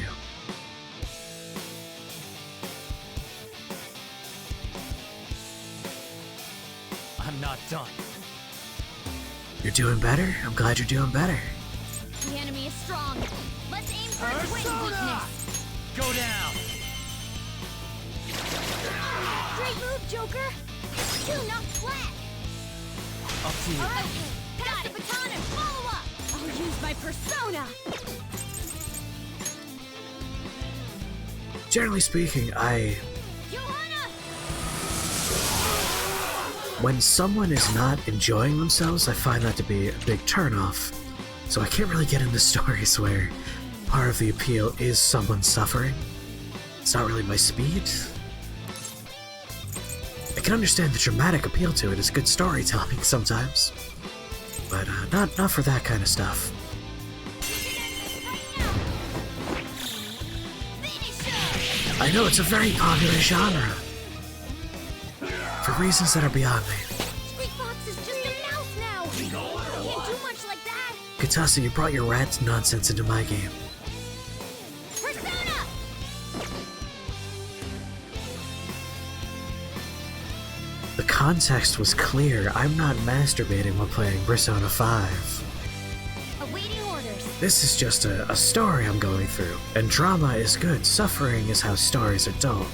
I'm not done. You're doing better? I'm glad you're doing better. The enemy is strong. Let's aim for a twin weakness. Go down! Great move, Joker. Two knocked flat. Up to you. All right, pass the baton and follow up. I'll use my persona. Generally speaking, Johanna! when someone is not enjoying themselves, I find that to be a big turnoff. So I can't really get into stories where part of the appeal is someone suffering. It's not really my speed. I can understand the dramatic appeal to it as good storytelling sometimes, but not for that kind of stuff. I know it's a very popular genre, for reasons that are beyond me. Street Fox is just a mouse now. Can't do much like that. Katasa, you brought your rat nonsense into my game. Persona! The context was clear. I'm not masturbating while playing Persona 5. Awaiting orders. This is just a story I'm going through, and drama is good. Suffering is how stories are told.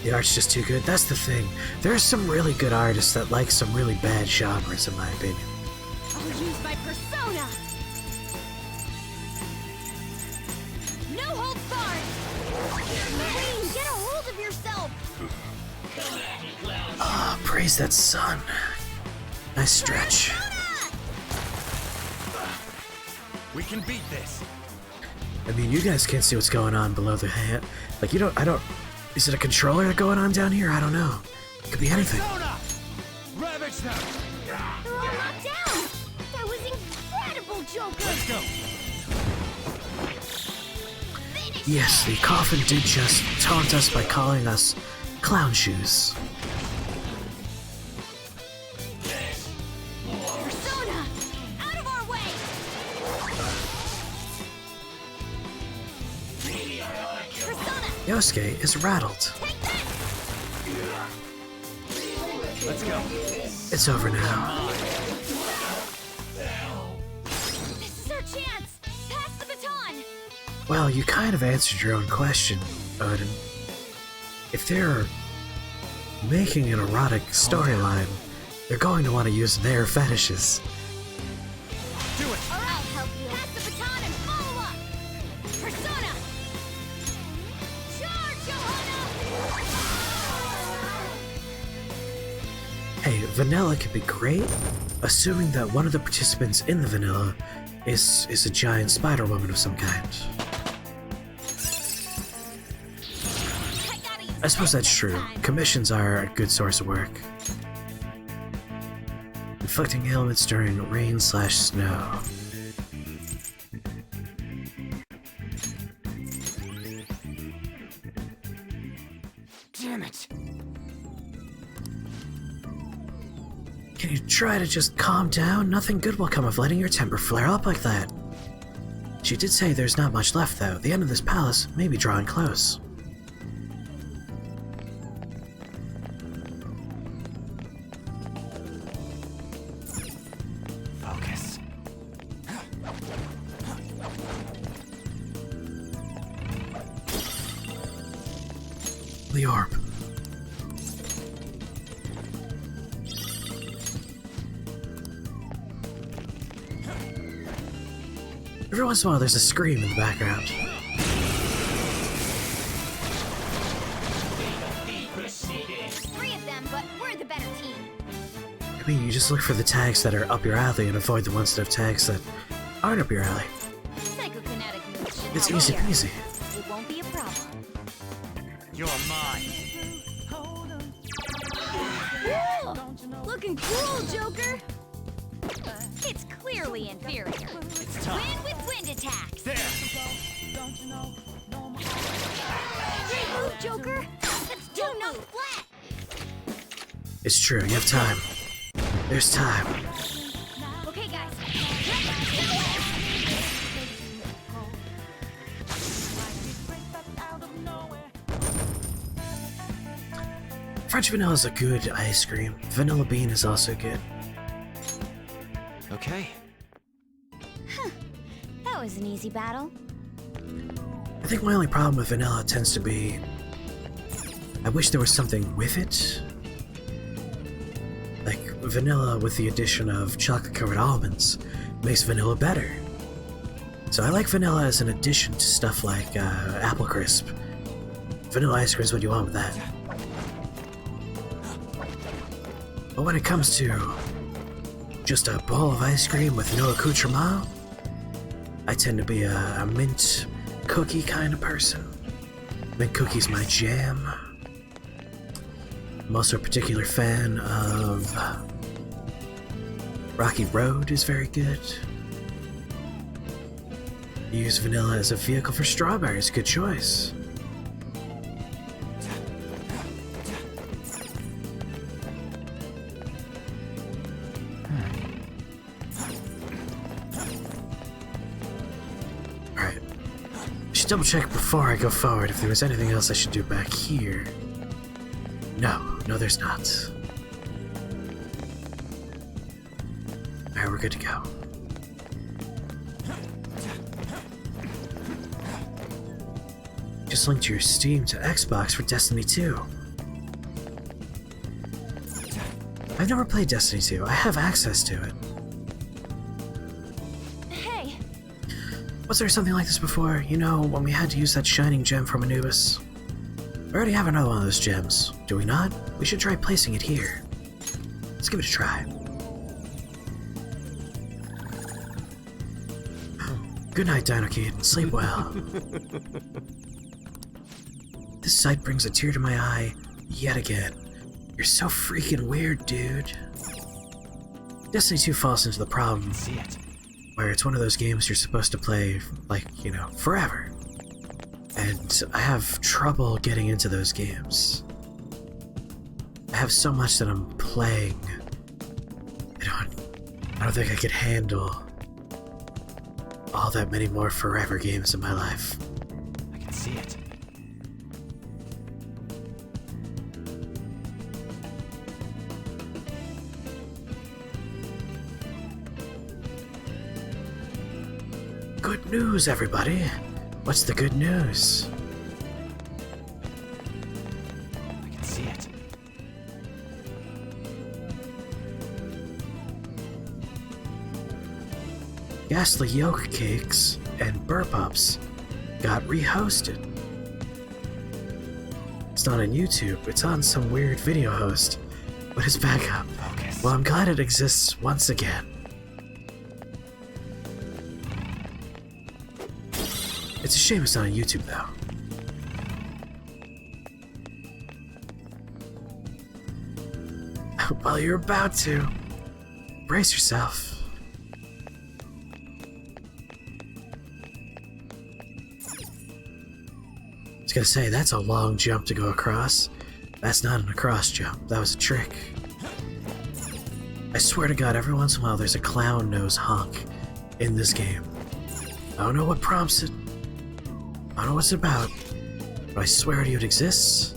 The art's just too good. That's the thing. There are some really good artists that like some really bad genres, in my opinion. I'll use my persona. No holds barred. Queen, get a hold of yourself. Ah, praise that sun. Nice stretch. We can beat this. I mean, you guys can't see what's going on below the hat. Like, I don't... Is it a controller going on down here? I don't know. It could be anything. Persona! Ravage them! They're all knocked down. That was incredible, Joker. Let's go. Yes, the coffin did just taunt us by calling us clown shoes. Persona! Out of our way! Persona! Yosuke is rattled. Take this! Let's go. It's over now. This is our chance! Pass the baton! Well, you kind of answered your own question, Odin. If they're making an erotic storyline, they're going to want to use their fetishes. Do it. I'll help you. Pass the baton and follow up! Persona! Charge, Johanna! Hey, vanilla could be great, assuming that one of the participants in the vanilla is a giant spider woman of some kind. I suppose that's true. Commissions are a good source of work. Inflicting ailments during rain/snow. Damn it. Can you try to just calm down? Nothing good will come of letting your temper flare up like that. She did say there's not much left though. The end of this palace may be drawing close. Focus. The orb. Every once in a while there's a scream in the background. Three of them, but we're the better team. I mean, you just look for the tags that are up your alley and avoid the ones that have tags that aren't up your alley. Psychokinetic moves should It's help easy here. peasy. It won't be a problem. You're mine. Whoa! Looking cool, Joker! It's clearly inferior. It's time. Win with wind attacks! There. Great move, Joker! That's two no flat! It's true, you have time. There's time. Okay, guys. French vanilla is a good ice cream. Vanilla bean is also good. Okay. That was an easy battle. I think my only problem with vanilla tends to be I wish there was something with it. Like vanilla with the addition of chocolate-covered almonds makes vanilla better. So I like vanilla as an addition to stuff like apple crisp. Vanilla ice cream is what you want with that. But when it comes to just a bowl of ice cream with no accoutrement, I tend to be a mint cookie kind of person. Mint cookie's my jam. I'm also a particular fan of Rocky Road is very good. Use vanilla as a vehicle for strawberries, good choice. Alright. I should double check before I go forward if there was anything else I should do back here. No, there's not. Alright, we're good to go. Just linked your Steam to Xbox for Destiny 2. I've never played Destiny 2. I have access to it. Hey, Was there something like this before? You know, when we had to use that shining gem from Anubis? We already have another one of those gems, do we not? We should try placing it here. Let's give it a try. Good night, Dino Kid. Sleep well. This sight brings a tear to my eye yet again. You're so freaking weird, dude. Destiny 2 falls into the problem See it. where it's one of those games you're supposed to play, like, you know, forever. And I have trouble getting into those games. have so much that I'm playing. I don't think I could handle all that many more forever games in my life. I can see it. Good news, everybody. What's the good news? I can see it. Ghastly Yolk Cakes and Burp Ups got rehosted. It's not on YouTube, it's on some weird video host, but it's back up. Focus. Well, I'm glad it exists once again. It's a shame it's not on YouTube, though. Well, you're about to. Brace yourself. I was gonna say, that's a long jump to go across. That's not an across jump, that was a trick. I swear to God, every once in a while there's a clown nose honk in this game. I don't know what prompts it. I don't know what it's about. But I swear to you it exists,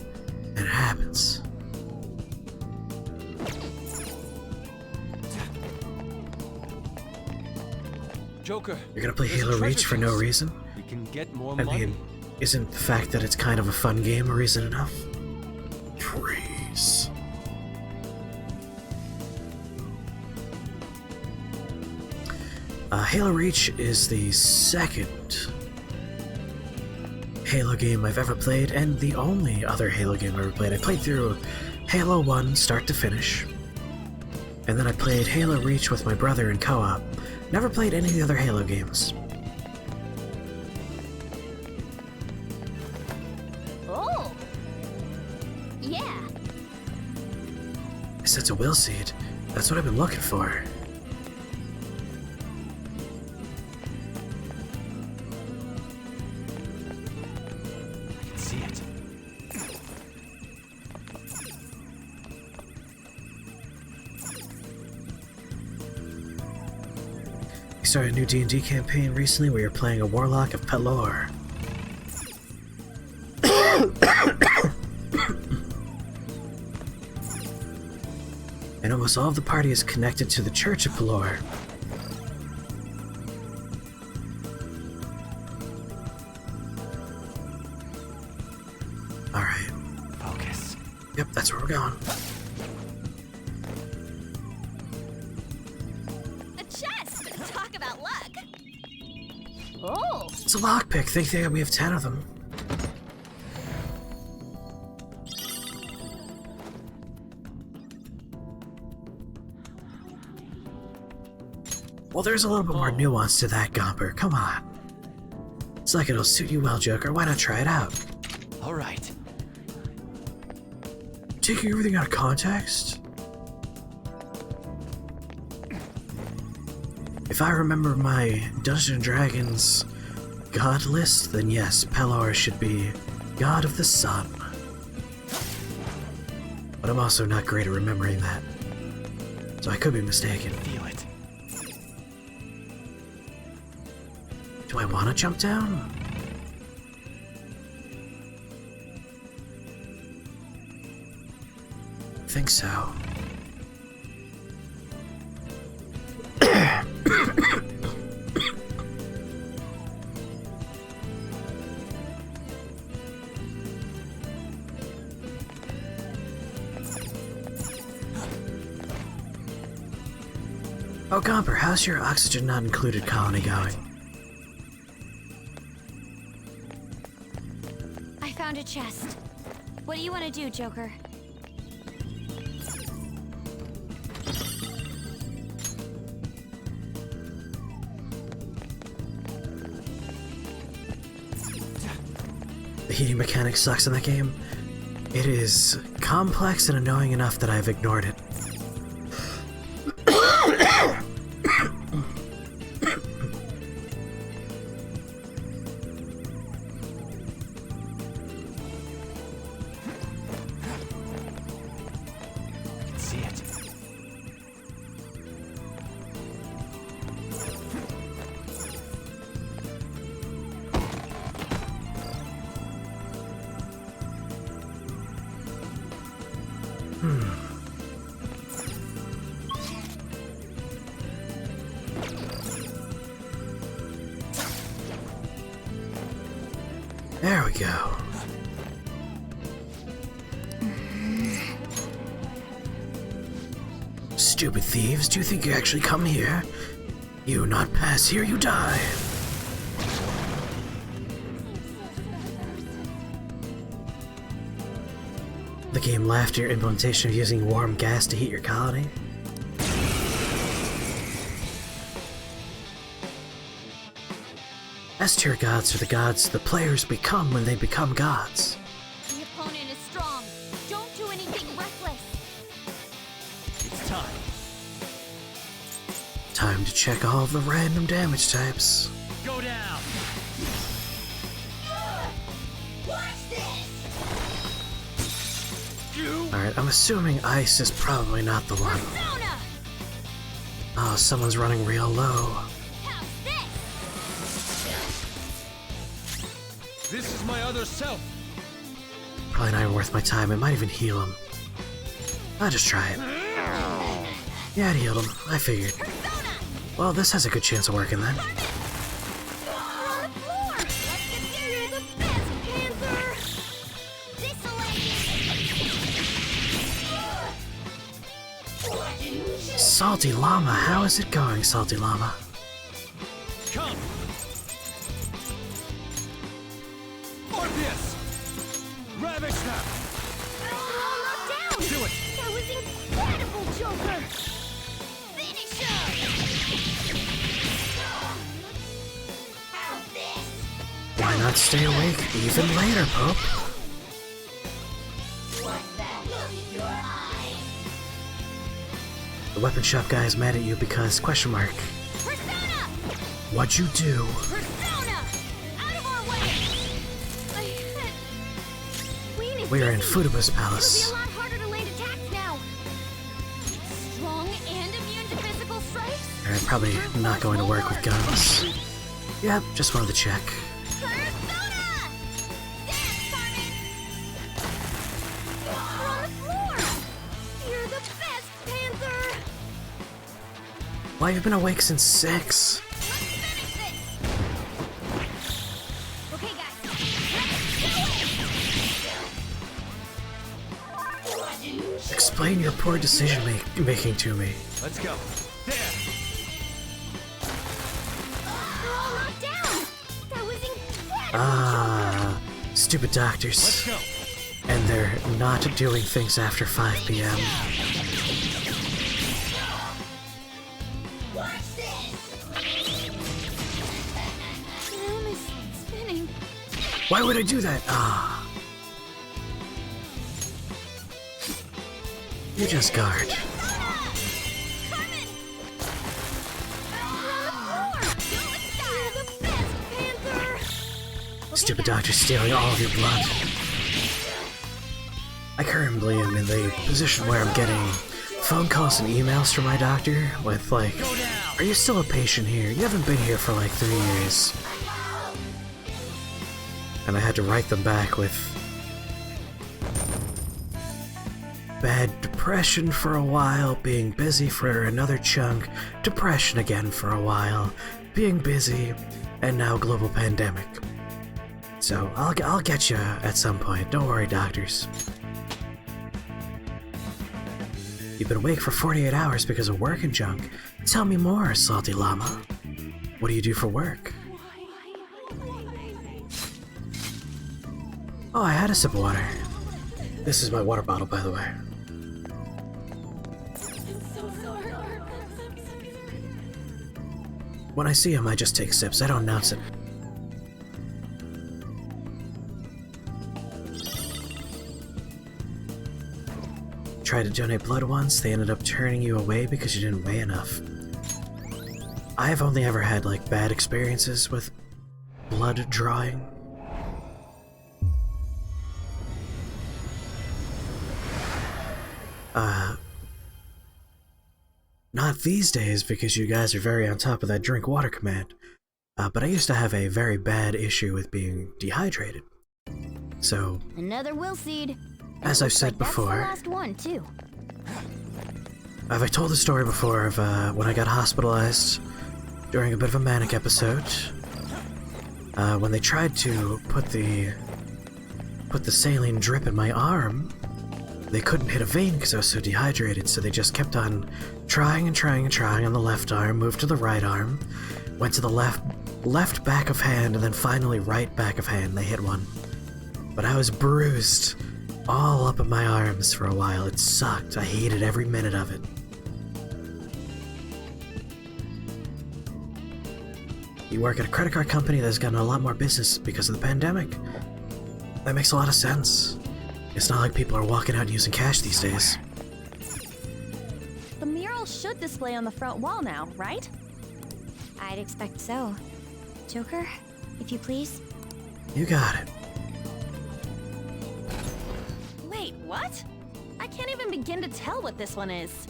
and it happens. Joker, You're gonna play there's a Halo treasure Reach for no chest. reason? We can get more I money. mean, isn't the fact that it's kind of a fun game a reason enough? Praise. Halo Reach is the second Halo game I've ever played, and the only other Halo game I've ever played. I played through Halo 1 start to finish, and then I played Halo Reach with my brother in co-op. Never played any of the other Halo games. Oh. Yeah. I sense a will seed. That's what I've been looking for. I can see it. We started a new D&D campaign recently where you're playing a warlock of Pelor. And almost all of the party is connected to the Church of Pelor. Alright. Focus. Yep, that's where we're going. A chest! Talk about luck! Oh! It's a lockpick. Think we have 10 of them. Well, there's a little bit more nuance to that, Gomper. Come on. It's like it'll suit you well, Joker. Why not try it out? All right. Taking everything out of context? If I remember my Dungeons & Dragons god list, then yes, Pelor should be god of the sun. But I'm also not great at remembering that, so I could be mistaken. Feel it. Do I want to jump down? I think so. Oh, Gomper, how's your oxygen not included colony going? I found a chest. What do you want to do, Joker? The heating mechanic sucks in that game. It is complex and annoying enough that I've ignored it. There we go. Stupid thieves, do you think you actually come here? You not pass here, you die. The game laughed at your implementation of using warm gas to heat your colony. S-tier gods are the gods the players become when they become gods. The opponent is strong. Don't do anything reckless. It's time. Time to check all of the random damage types. Go down. Alright, I'm assuming ice is probably not the one. Persona! Oh, someone's running real low. How's this? This is my other self. Probably not even worth my time. It might even heal him. I'll just try it. Yeah, it healed him. I figured. Persona! Well, this has a good chance of working then. You're on the floor! Let's get you're the best, Panther! Disallowed! Salty Llama, how is it going, Salty Llama? Come. Orpheus. Ravage them. All knocked down! Do it. That was incredible, Joker! Finish him! How's this? Why not stay awake even later, Pope? What's that look in your eye? The weapon shop guy is mad at you because question mark. Persona! What'd you do? Persona! Out of our way! We are in Futaba's It'll palace. be a lot harder to land attacks now. Strong and immune to physical strikes? Alright, probably not going to work with guns. Yep, just wanted to check. Persona! Dance, Carmen! You're on the floor! You're the best, Panther! Well, you've been awake since 6. Let's finish this! Okay, guys. Let's do it! Explain your poor decision making to me. Let's go. There. They're all knocked down! That was incredible! Ah, stupid doctors. Let's go. And they're not doing things after 5 p.m. The room is spinning. Why would I do that? Ah. You just guard. Carmen! You're the best, Panther! Stupid doctor stealing all of your blood. I currently am in the position where I'm getting phone calls and emails from my doctor with like, are you still a patient here? You haven't been here for like 3 years. And I had to write them back with bad depression for a while, being busy for another chunk, depression again for a while, being busy, and now global pandemic. So I'll get you at some point. Don't worry, doctors. You've been awake for 48 hours because of work and junk. Tell me more, Salty Llama. What do you do for work? Oh, I had a sip of water. This is my water bottle, by the way. When I see him, I just take sips. I don't announce it. Tried to donate blood once. They ended up turning you away because you didn't weigh enough. I've only ever had, like, bad experiences with blood drawing. Not these days because you guys are very on top of that drink water command. But I used to have a very bad issue with being dehydrated. So, Another will seed. as I've said before, That's the last one, too. have I told the story before of when I got hospitalized during a bit of a manic episode, when they tried to put the saline drip in my arm, they couldn't hit a vein because I was so dehydrated, so they just kept on trying and trying and trying on the left arm, moved to the right arm, went to the left back of hand, and then finally right back of hand. They hit one. But I was bruised all up in my arms for a while. It sucked. I hated every minute of it. You work at a credit card company that's gotten a lot more business because of the pandemic. That makes a lot of sense. It's not like people are walking out using cash these days. The mural should display on the front wall now, right? I'd expect so. Joker, if you please. You got it. Wait, what? I can't even begin to tell what this one is.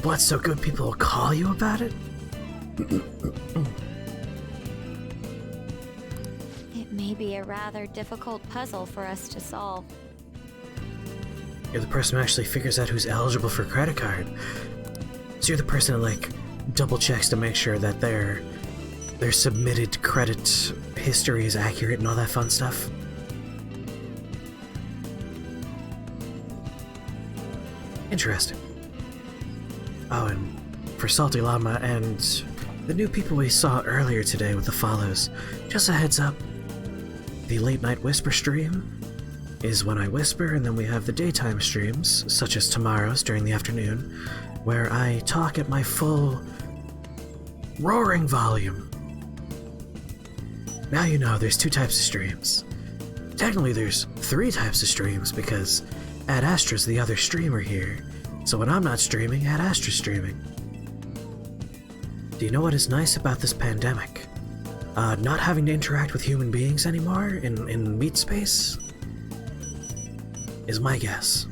Blood's so good people will call you about it? It may be a rather difficult puzzle for us to solve. You're the person who actually figures out who's eligible for a credit card. So you're the person who, like, double checks to make sure that their submitted credit history is accurate and all that fun stuff. Interesting. Oh, and for Salty Llama and the new people we saw earlier today with the follows, just a heads up, the late night whisper stream is when I whisper, and then we have the daytime streams, such as tomorrow's during the afternoon, where I talk at my full roaring volume. Now you know there's 2 types of streams. Technically there's 3 types of streams because Ad Astra's the other streamer here. So when I'm not streaming, Ad Astra's streaming. Do you know what is nice about this pandemic? Not having to interact with human beings anymore in meat space? Is my guess.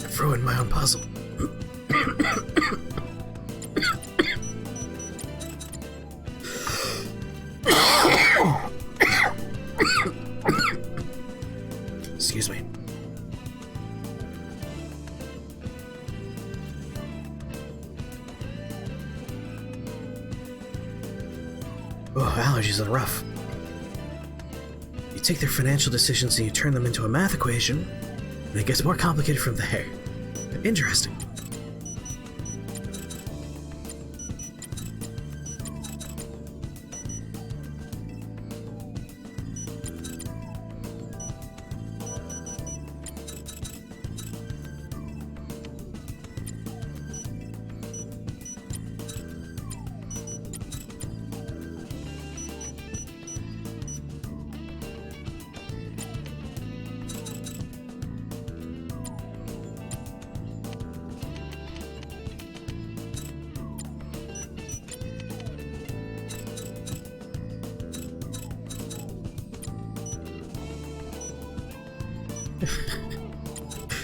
I've ruined my own puzzle. Excuse me. Oh, allergies are rough. You take their financial decisions and you turn them into a math equation, and it gets more complicated from there. Interesting.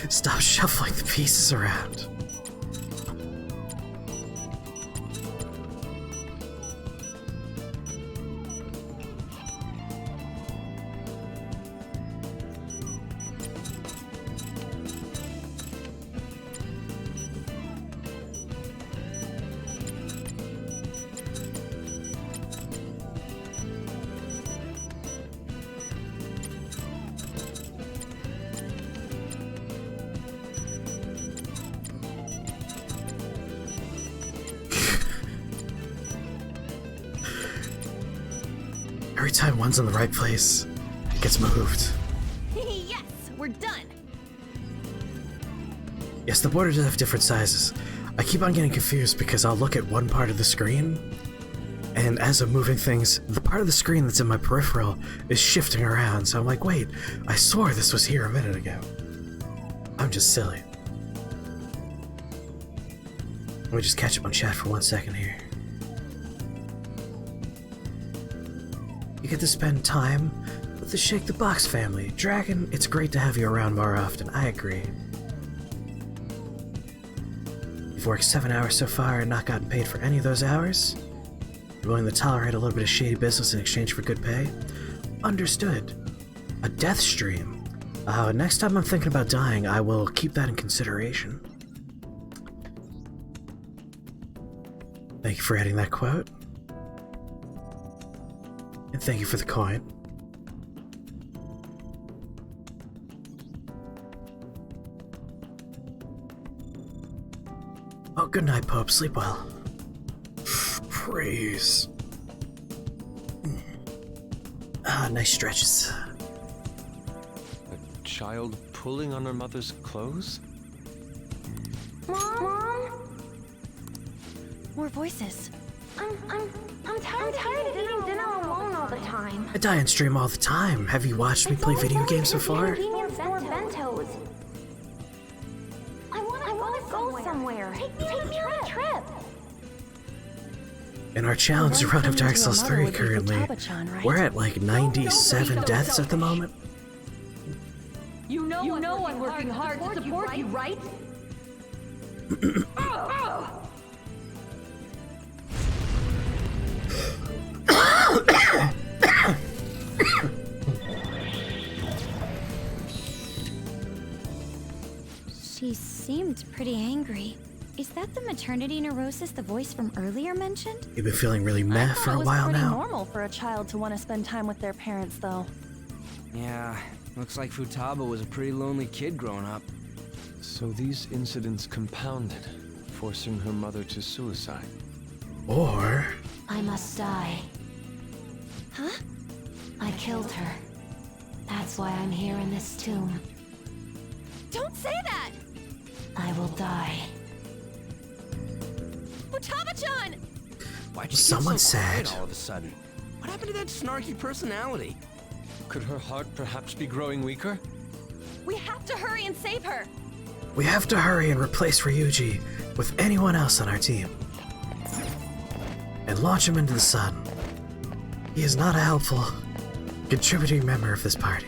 Stop shuffling the pieces around. Every time one's in the right place, it gets moved. Yes, we're done. Yes, the border does have different sizes. I keep on getting confused because I'll look at one part of the screen, and as I'm moving things, the part of the screen that's in my peripheral is shifting around, so I'm like, wait, I swore this was here a minute ago. I'm just silly. Let me just catch up on chat for 1 second here. You get to spend time with the Shake the Box family. Dragon, it's great to have you around more often, I agree. You've worked 7 hours so far and not gotten paid for any of those hours? You're willing to tolerate a little bit of shady business in exchange for good pay? Understood. A death stream. Next time I'm thinking about dying, I will keep that in consideration. Thank you for adding that quote. And thank you for the coin. Oh, good night, Pope. Sleep well. Praise. Nice stretches. A child pulling on her mother's clothes? Mom? More voices. I'm tired of eating dinner alone all the time. I die and stream all the time. Have you watched me play video games before? Bentos. I want to go somewhere. Take me on a trip. In our challenge run of Dark Souls 3 currently, we're at like 97 deaths at the moment. You know I'm working hard to support you, right? She seemed pretty angry. Is that the maternity neurosis the voice from earlier mentioned? You've been feeling really meh for a while now. It's normal for a child to want to spend time with their parents, though. Yeah, looks like Futaba was a pretty lonely kid growing up. So these incidents compounded, forcing her mother to suicide. Or... I must die. Huh? I killed her. That's why I'm here in this tomb. Don't say that! I will die. Futaba-chan! Why'd you Someone get so quiet said. all of a sudden? What happened to that snarky personality? Could her heart perhaps be growing weaker? We have to hurry and save her! We have to hurry and replace Ryuji with anyone else on our team. And launch him into the sun. He is not a helpful, contributing member of this party.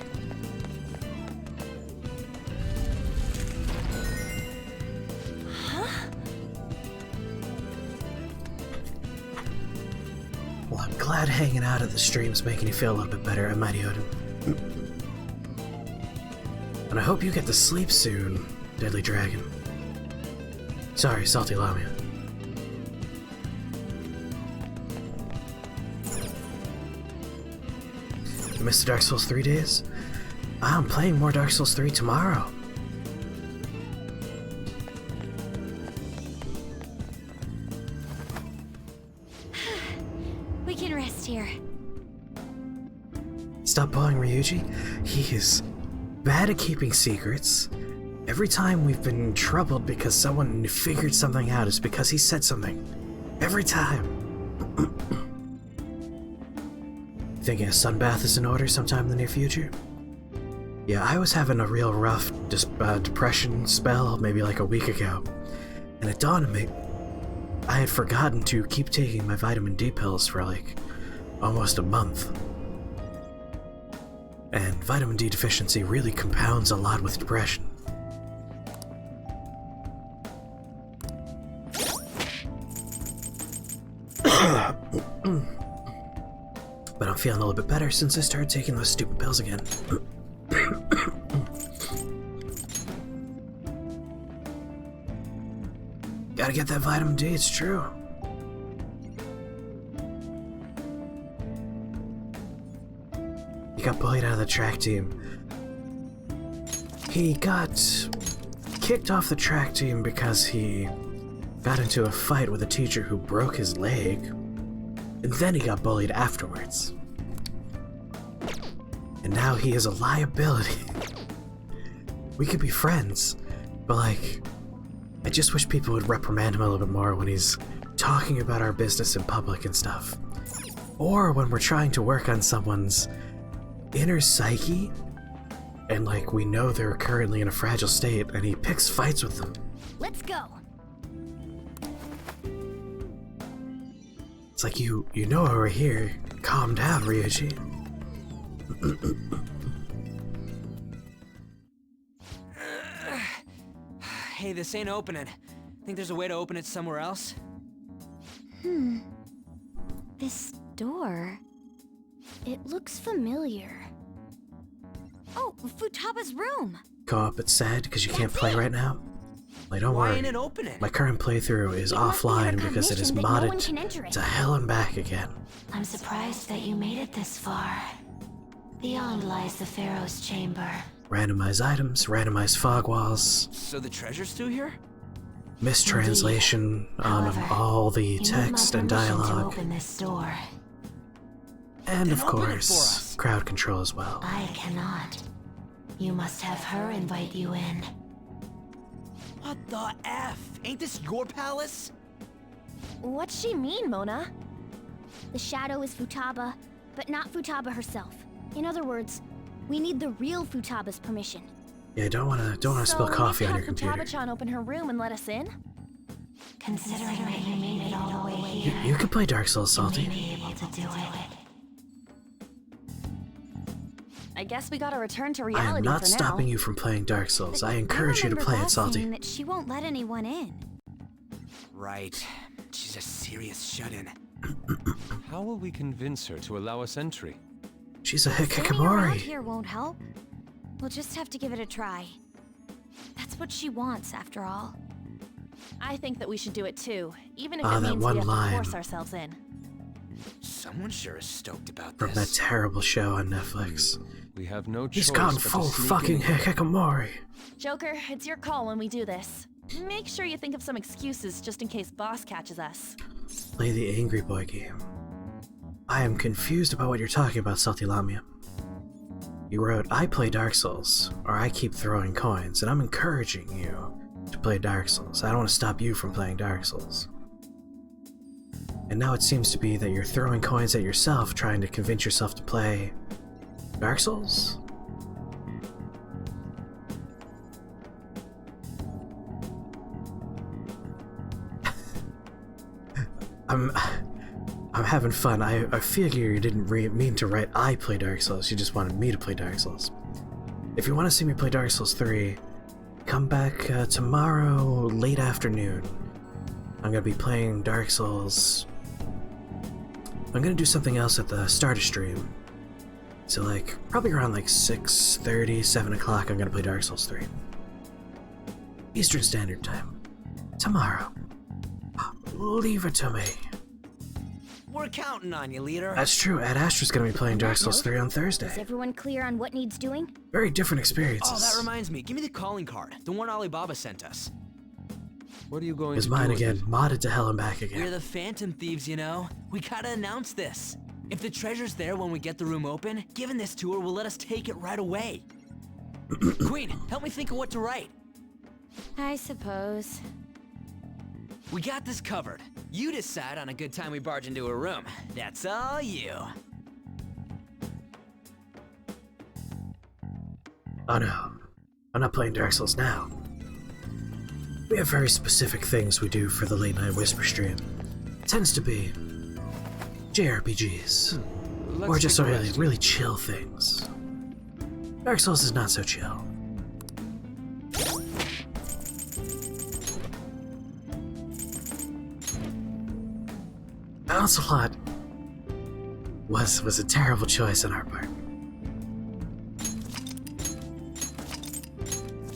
Well, I'm glad hanging out at the stream's making you feel a little bit better, Mighty Odin. And I hope you get to sleep soon, Deadly Dragon. Sorry, Salty Lamia. You missed the Dark Souls 3 days? I'm playing more Dark Souls 3 tomorrow. We can rest here. Stop bullying Ryuji. He is bad at keeping secrets. Every time we've been troubled because someone figured something out, it's because he said something. Every time. Thinking a sunbath is in order sometime in the near future? Yeah, I was having a real rough depression spell maybe like a week ago, and it dawned on me I had forgotten to keep taking my vitamin D pills for like almost a month. And vitamin D deficiency really compounds a lot with depression. But I'm feeling a little bit better since I started taking those stupid pills again. Gotta get that vitamin D, it's true. He got bullied out of the track team. He got kicked off the track team because he got into a fight with a teacher who broke his leg, and then he got bullied afterwards. And now he is a liability. We could be friends, but like, I just wish people would reprimand him a little bit more when he's talking about our business in public and stuff. Or when we're trying to work on someone's inner psyche, and like we know they're currently in a fragile state, and he picks fights with them. Let's go. It's like you know why we're here. Calm down, Ryuji. Hey, this ain't opening. Think there's a way to open it somewhere else? This door... it looks familiar. Oh, Futaba's room! Co-op, it's sad because you can't play right now. Like, don't Why worry. ain't it opening? My current playthrough is It must be offline her because it is permission that no one modded can enter it. to hell and back again. I'm surprised that you made it this far. Beyond lies the Pharaoh's chamber. Randomized items, randomized fog walls, So the treasure's still here? mistranslation on However, all the You need text my and permission to dialogue, open this door. and Then of open it for course, us. crowd control as well. I cannot. You must have her invite you in. What the F? Ain't this your palace? What's she mean, Mona? The shadow is Futaba, but not Futaba herself. In other words, we need the real Futaba's permission. Yeah, don't wanna spill coffee on your computer. Futaba-chan open her room and let us in? Considering that you made it all the way You, here, you can play Dark Souls, you may Salty. be able to do it. I guess we gotta return to I reality am not for now. stopping you from playing Dark Souls. I encourage you to play it, Salty. That she won't let anyone in. Right. She's a serious shut-in. How will we convince her to allow us entry? She's a Standing around hikikomori. here won't help. We'll just have to give it a try. That's what she wants, after all. I think that we should do it too, even if Ah, it that means we one have to line. force ourselves in. Someone sure is stoked about From that this. terrible show on Netflix. We have no choice. He's gone but to full sneak fucking in. hikikomori. Joker, it's your call when we do this. Make sure you think of some excuses just in case boss catches us. Play the Angry Boy game. I am confused about what you're talking about, Salty Lamia. You wrote, I play Dark Souls, or I keep throwing coins, and I'm encouraging you to play Dark Souls. I don't want to stop you from playing Dark Souls. And now it seems to be that you're throwing coins at yourself, trying to convince yourself to play Dark Souls? I'm having fun. I figure you didn't mean to write I play Dark Souls, you just wanted me to play Dark Souls. If you want to see me play Dark Souls 3, come back tomorrow late afternoon. I'm going to be playing Dark Souls. I'm going to do something else at the start of stream. So like, probably around like 6:30, 7 o'clock, I'm going to play Dark Souls 3. Eastern Standard Time. Tomorrow. Leave it to me. We're counting on you, leader. That's true, Ad Astra's gonna be playing Dark Souls 3 on Is Thursday. everyone clear on what needs doing? Very different Oh, experiences. that reminds me. Give me the calling card. The one Alibaba sent us. What are you going Is to mine do with again, it? modded to hell and back We're again. the Phantom Thieves, you know? We gotta announce this. If the treasure's there when we get the room open, given this tour will let us take it right away. Queen, help me think of what to write. I suppose. We got this covered. You decide on a good time we barge into a room. That's all you. Oh no, I'm not playing Dark Souls now. We have very specific things we do for the Late Night Whisper stream. It tends to be JRPGs, or just take a really, rest. really chill things. Dark Souls is not so chill. Ocelot was a terrible choice on our part.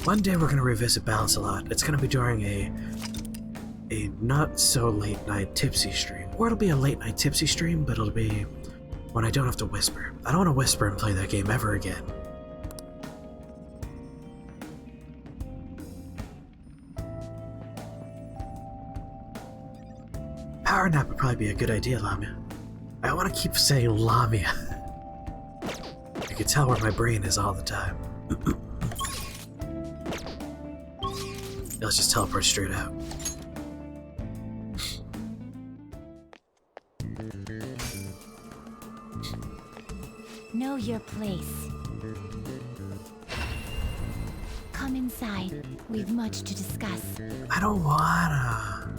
One day we're gonna revisit Balance a Lot. It's gonna be during a not so late night tipsy stream. Or it'll be a late night tipsy stream, but it'll be when I don't have to whisper. I don't want to whisper and play that game ever again. Power nap would probably be a good idea, Lamia. I want to keep saying Lamia. You can tell where my brain is all the time. let's just teleport straight out. Know your place. Come inside. We've much to discuss. I don't wanna.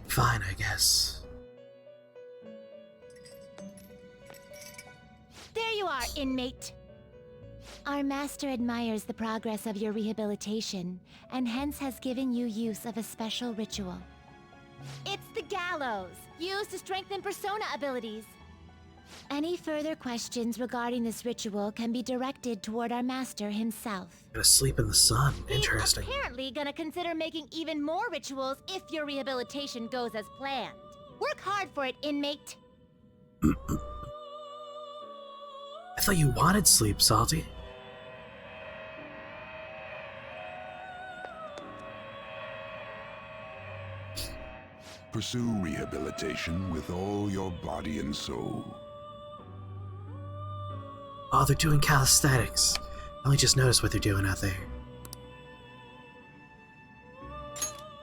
Fine, I guess. There you are, inmate. Our master admires the progress of your rehabilitation, and hence has given you use of a special ritual. It's the gallows, used to strengthen persona abilities. Any further questions regarding this ritual can be directed toward our master himself. Gonna sleep in the sun. Interesting. He's apparently gonna consider making even more rituals if your rehabilitation goes as planned. Work hard for it, inmate. I thought you wanted sleep, Salty. Pursue rehabilitation with all your body and soul. Oh, they're doing calisthenics. I only just noticed what they're doing out there.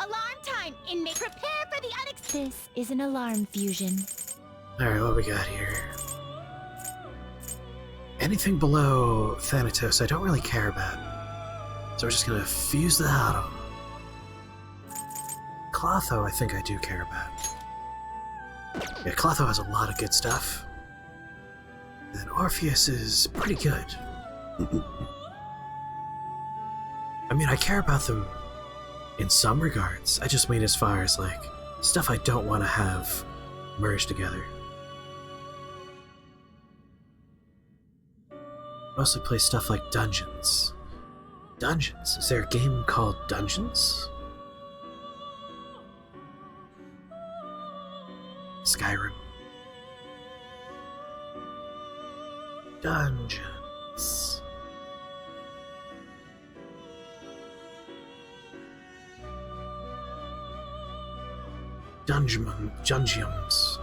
Alarm time, inmate. Prepare for the unexpected. This is an alarm fusion. Alright, what we got here? Anything below Thanatos I don't really care about. So we're just gonna fuse that out. Clotho I think I do care about. Yeah, Clotho has a lot of good stuff. And Orpheus is pretty good. I mean, I care about them in some regards. I just mean as far as, like, stuff I don't want to have merged together. Mostly play stuff like Dungeons. Dungeons? Is there a game called Dungeons? Skyrim. Dungeons. Dungeons.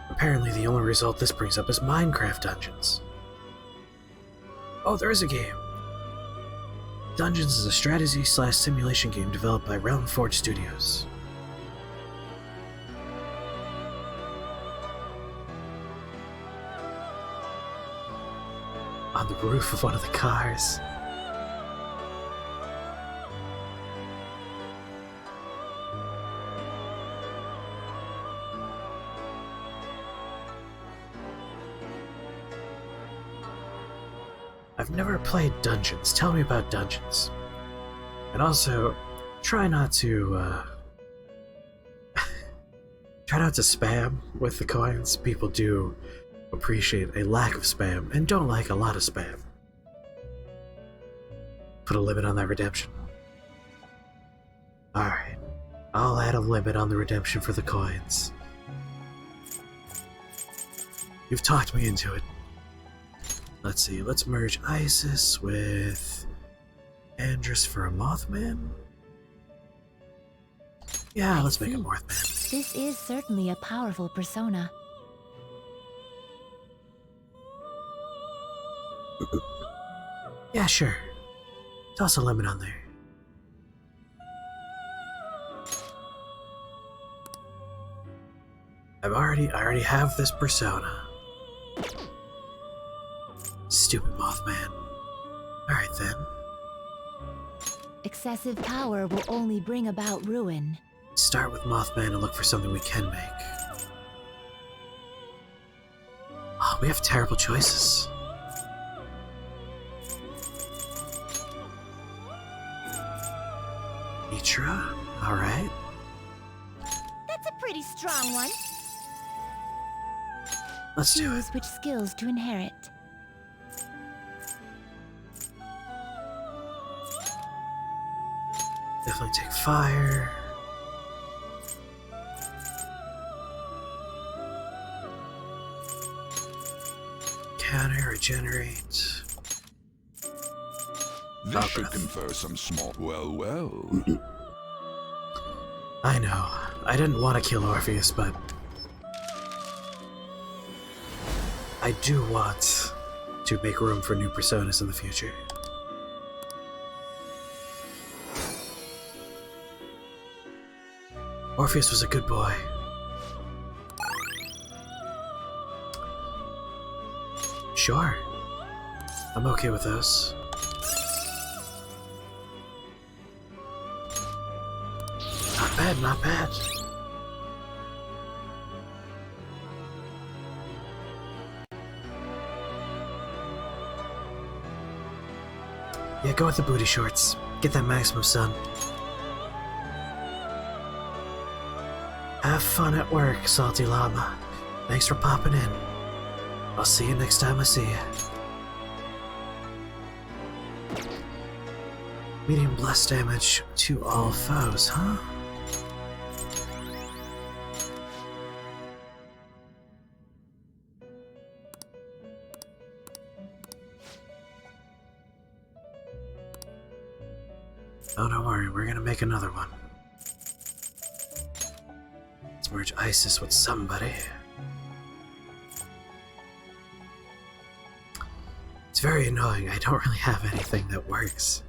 Apparently the only result this brings up is Minecraft Dungeons. Oh, there is a game. Dungeons is a strategy/simulation game developed by Realm Forge Studios. On the roof of one of the cars. I've never played Dungeons. Tell me about Dungeons. And also, try not to spam with the coins. People do appreciate a lack of spam and don't like a lot of spam. Put a limit on that redemption. Alright, I'll add a limit on the redemption for the coins. You've talked me into it. Let's see, let's merge Isis with Andrus for a Mothman? Yeah, let's make a Mothman. This is certainly a powerful persona. Yeah, sure. Toss a limit on there. I already have this persona. Stupid Mothman. Alright then. Excessive power will only bring about ruin. Start with Mothman and look for something we can make. Oh, we have terrible choices. Mitra? Alright. That's a pretty strong one. Let's do it. Choose which skills to inherit. Definitely take fire. Counter, regenerate. This should confer some small... Well. I know. I didn't want to kill Orpheus, but... I do want to make room for new personas in the future. Orpheus was a good boy. Sure. I'm okay with those. Not bad, not bad. Yeah, go with the booty shorts. Get that maximum sun. Have fun at work, Salty Llama. Thanks for popping in. I'll see you next time I see you. Medium blast damage to all foes, huh? Oh, don't worry, we're gonna make another one. Let's merge Isis with somebody. It's very annoying, I don't really have anything that works.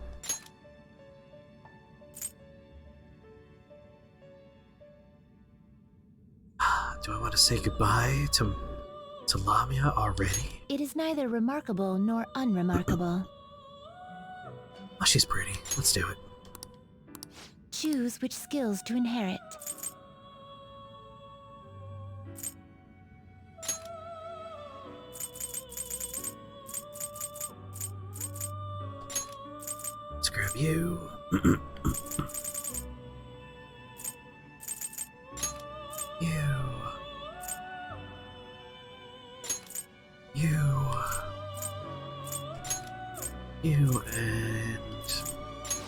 Do I want to say goodbye to Lamia already? It is neither remarkable nor unremarkable. Oh, she's pretty. Let's do it. Choose which skills to inherit. Let's grab you. You and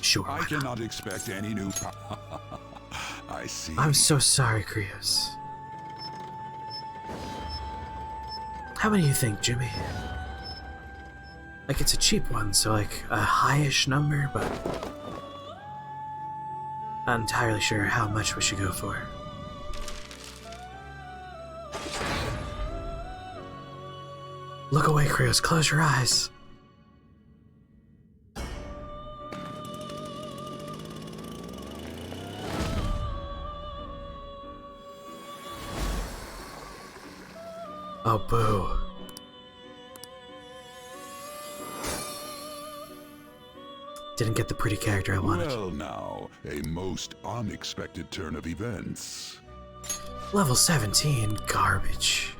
sure. I cannot expect any new I see. I'm so sorry, Krios. How many do you think, Jimmy? Like, it's a cheap one, so like a high-ish number, but not entirely sure how much we should go for. Look away, Krios. Close your eyes. Oh, boo. Didn't get the pretty character I wanted. Well now, a most unexpected turn of events. Level 17, garbage.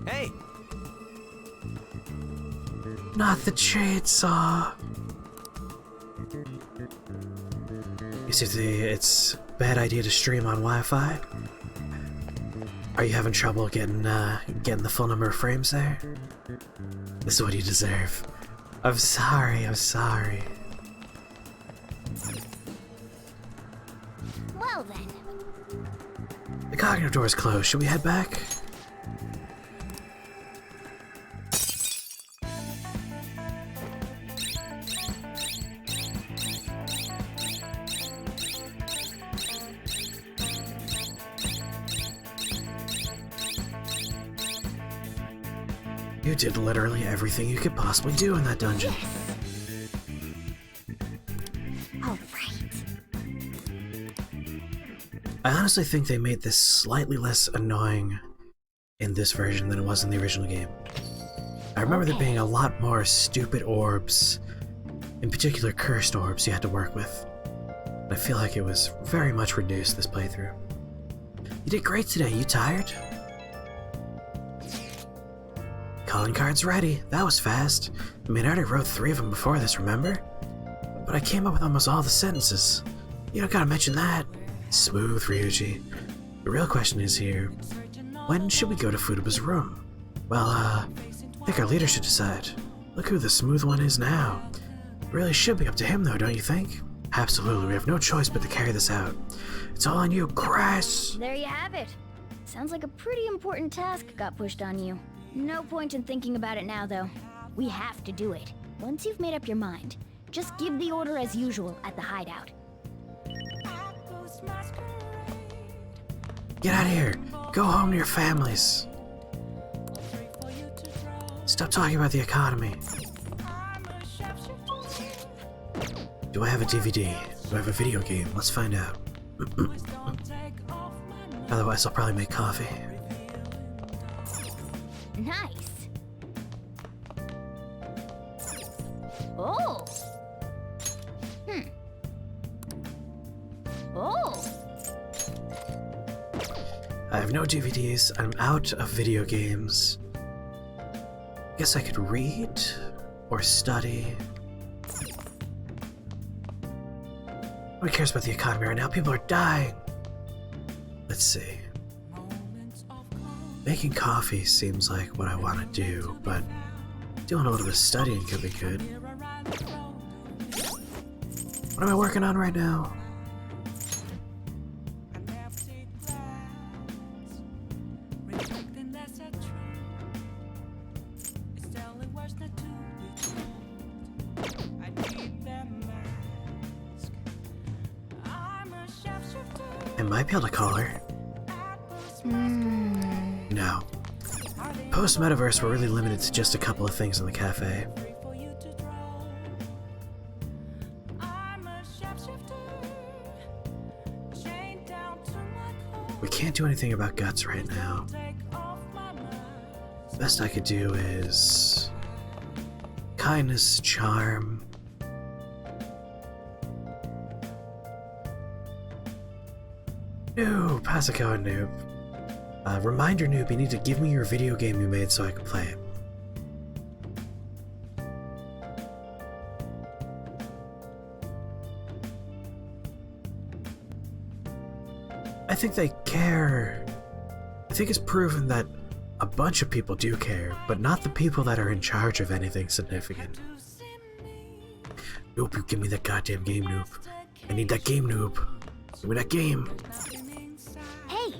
Hey! Not the chainsaw. You see, it's a bad idea to stream on Wi-Fi. Are you having trouble getting the full number of frames there? This is what you deserve. I'm sorry, I'm sorry. Well then. The cognitive door is closed. Should we head back? You did literally everything you could possibly do in that dungeon. All right. I honestly think they made this slightly less annoying in this version than it was in the original game. I remember there being a lot more stupid orbs, in particular cursed orbs, you had to work with. I feel like it was very much reduced this playthrough. You did great today. You tired? Calling cards ready. That was fast. I mean, I already wrote 3 of them before this, remember? But I came up with almost all the sentences. You don't gotta mention that. Smooth, Ryuji. The real question is here, when should we go to Futaba's room? Well, I think our leader should decide. Look who the smooth one is now. It really should be up to him though, don't you think? Absolutely, we have no choice but to carry this out. It's all on you, Crass! There you have it. Sounds like a pretty important task got pushed on you. No point in thinking about it now, though. We have to do it. Once you've made up your mind, just give the order as usual at the hideout. Get out of here. Go home to your families. Stop talking about the economy. Do I have a DVD? Do I have a video game? Let's find out. Otherwise, I'll probably make coffee. Nice. Oh. Oh. I have no DVDs. I'm out of video games. Guess I could read or study. Nobody cares about the economy right now. People are dying. Let's see. Making coffee seems like what I want to do, but doing a little bit of studying could be good. What am I working on right now? I might be able to call her. No. Post-metaverse, we're really limited to just a couple of things in the cafe. We can't do anything about guts right now. Best I could do is kindness, charm. Noob, how's it going, Noob? Reminder, Noob, you need to give me your video game you made so I can play it. I think they care. I think it's proven that a bunch of people do care, but not the people that are in charge of anything significant. Noob, you give me that goddamn game, Noob. I need that game, Noob. Give me that game. Hey.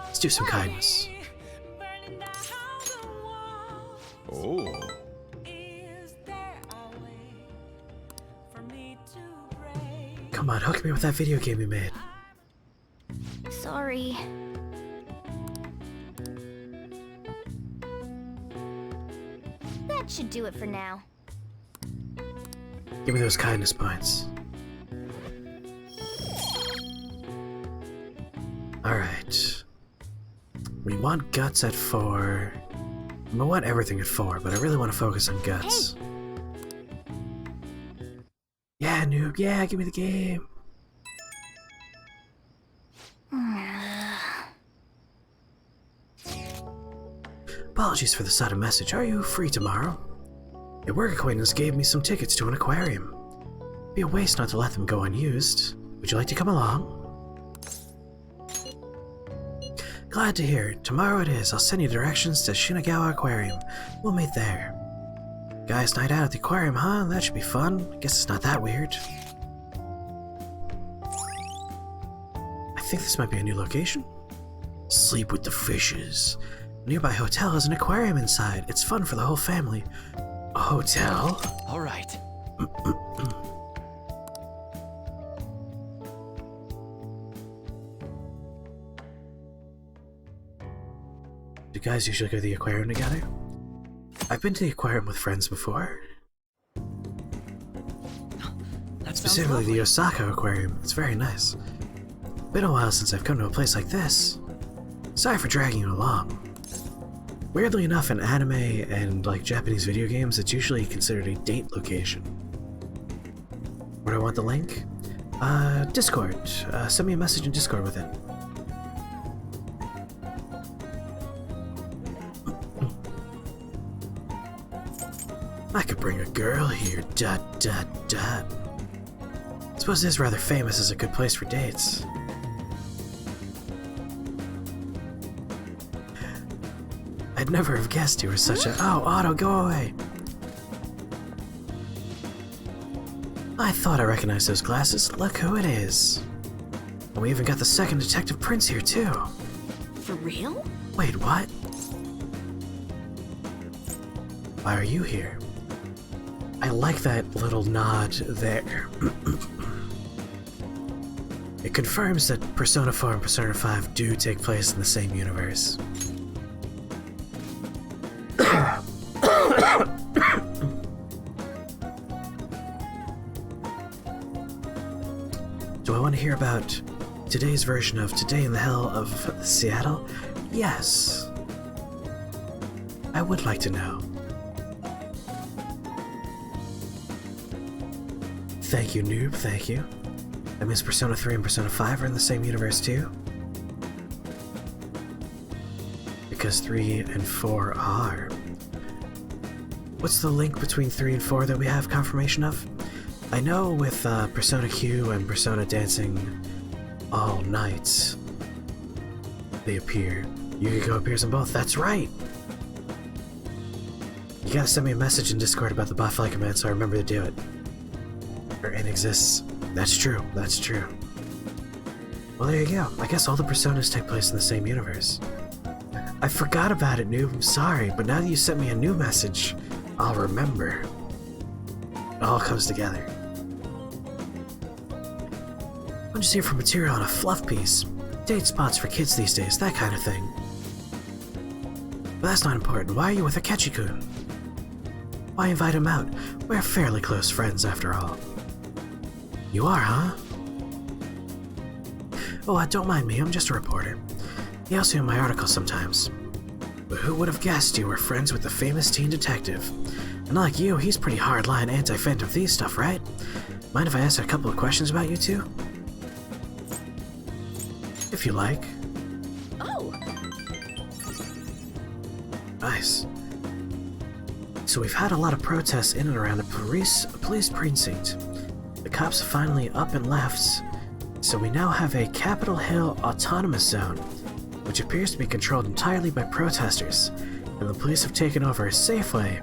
Let's do some kindness. Oh. Come on, hook me with that video game you made. Sorry. That should do it for now. Give me those kindness points. Alright. We want guts at 4. We want everything at 4, but I really want to focus on guts. Hey. Yeah, Noob, yeah, give me the game. Apologies for the sudden message. Are you free tomorrow? A work acquaintance gave me some tickets to an aquarium. It'd be a waste not to let them go unused. Would you like to come along? Glad to hear it. Tomorrow it is. I'll send you directions to Shinagawa Aquarium. We'll meet there. Guys' night out at the aquarium, huh? That should be fun. I guess it's not that weird. I think this might be a new location. Sleep with the fishes. A nearby hotel has an aquarium inside. It's fun for the whole family. A hotel? All right. Do guys usually go to the aquarium together? I've been to the aquarium with friends before. Specifically the Osaka Aquarium. It's very nice. Been a while since I've come to a place like this. Sorry for dragging you along. Weirdly enough, in anime and like Japanese video games, it's usually considered a date location. Where do I want the link? Discord. Send me a message in Discord with it. I could bring a girl here, ... Suppose it is rather famous as a good place for dates. I'd never have guessed you were such a— Oh, Otto, go away! I thought I recognized those glasses. Look who it is. And we even got the second Detective Prince here, too. For real? Wait, what? Why are you here? I like that little nod there. It confirms that Persona 4 and Persona 5 do take place in the same universe. Do I want to hear about today's version of Today in the Hell of Seattle? Yes. I would like to know. Thank you, noob, thank you. That means Persona 3 and Persona 5 are in the same universe too? Because 3 and 4 are. What's the link between 3 and 4 that we have confirmation of? I know with Persona Q and Persona Dancing All Night, they appear. Yukiko appears in both, that's right! You gotta send me a message in Discord about the botfly command so I remember to do it. Or it exists. That's true, that's true. Well, there you go. I guess all the Personas take place in the same universe. I forgot about it, noob, I'm sorry, but now that you sent me a new message, I'll remember. It all comes together. I'm just here for material on a fluff piece. Date spots for kids these days, that kind of thing. But that's not important. Why are you with Akechi-kun? Why invite him out? We're fairly close friends, after all. You are, huh? Oh, don't mind me, I'm just a reporter. You also in my articles sometimes. But who would have guessed you were friends with the famous teen detective? And like you, he's pretty hardline anti-Phantom Thieves stuff, right? Mind if I ask a couple of questions about you two? If you like. Oh! Nice. So we've had a lot of protests in and around the police precinct. The cops finally up and left, so we now have a Capitol Hill Autonomous Zone, which appears to be controlled entirely by protesters, and the police have taken over a Safeway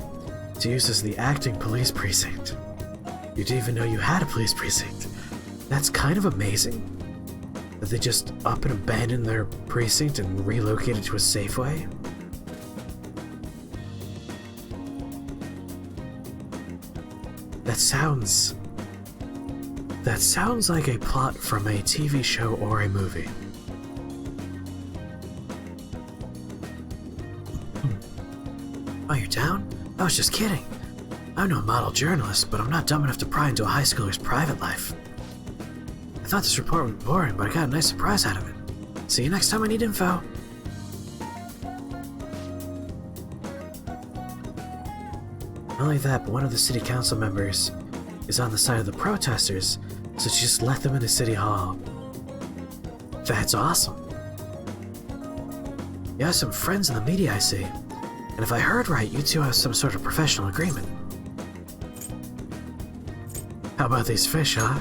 to use as the acting police precinct. You didn't even know you had a police precinct. That's kind of amazing. That they just up and abandoned their precinct and relocated to a Safeway? That sounds like a plot from a TV show or a movie. Oh, you're down? I was just kidding. I'm no model journalist, but I'm not dumb enough to pry into a high schooler's private life. I thought this report would be boring, but I got a nice surprise out of it. See you next time I need info. Not only that, but one of the city council members is on the side of the protesters, so she just let them into City Hall. That's awesome. You have some friends in the media, I see. And if I heard right, you two have some sort of professional agreement. How about these fish, huh?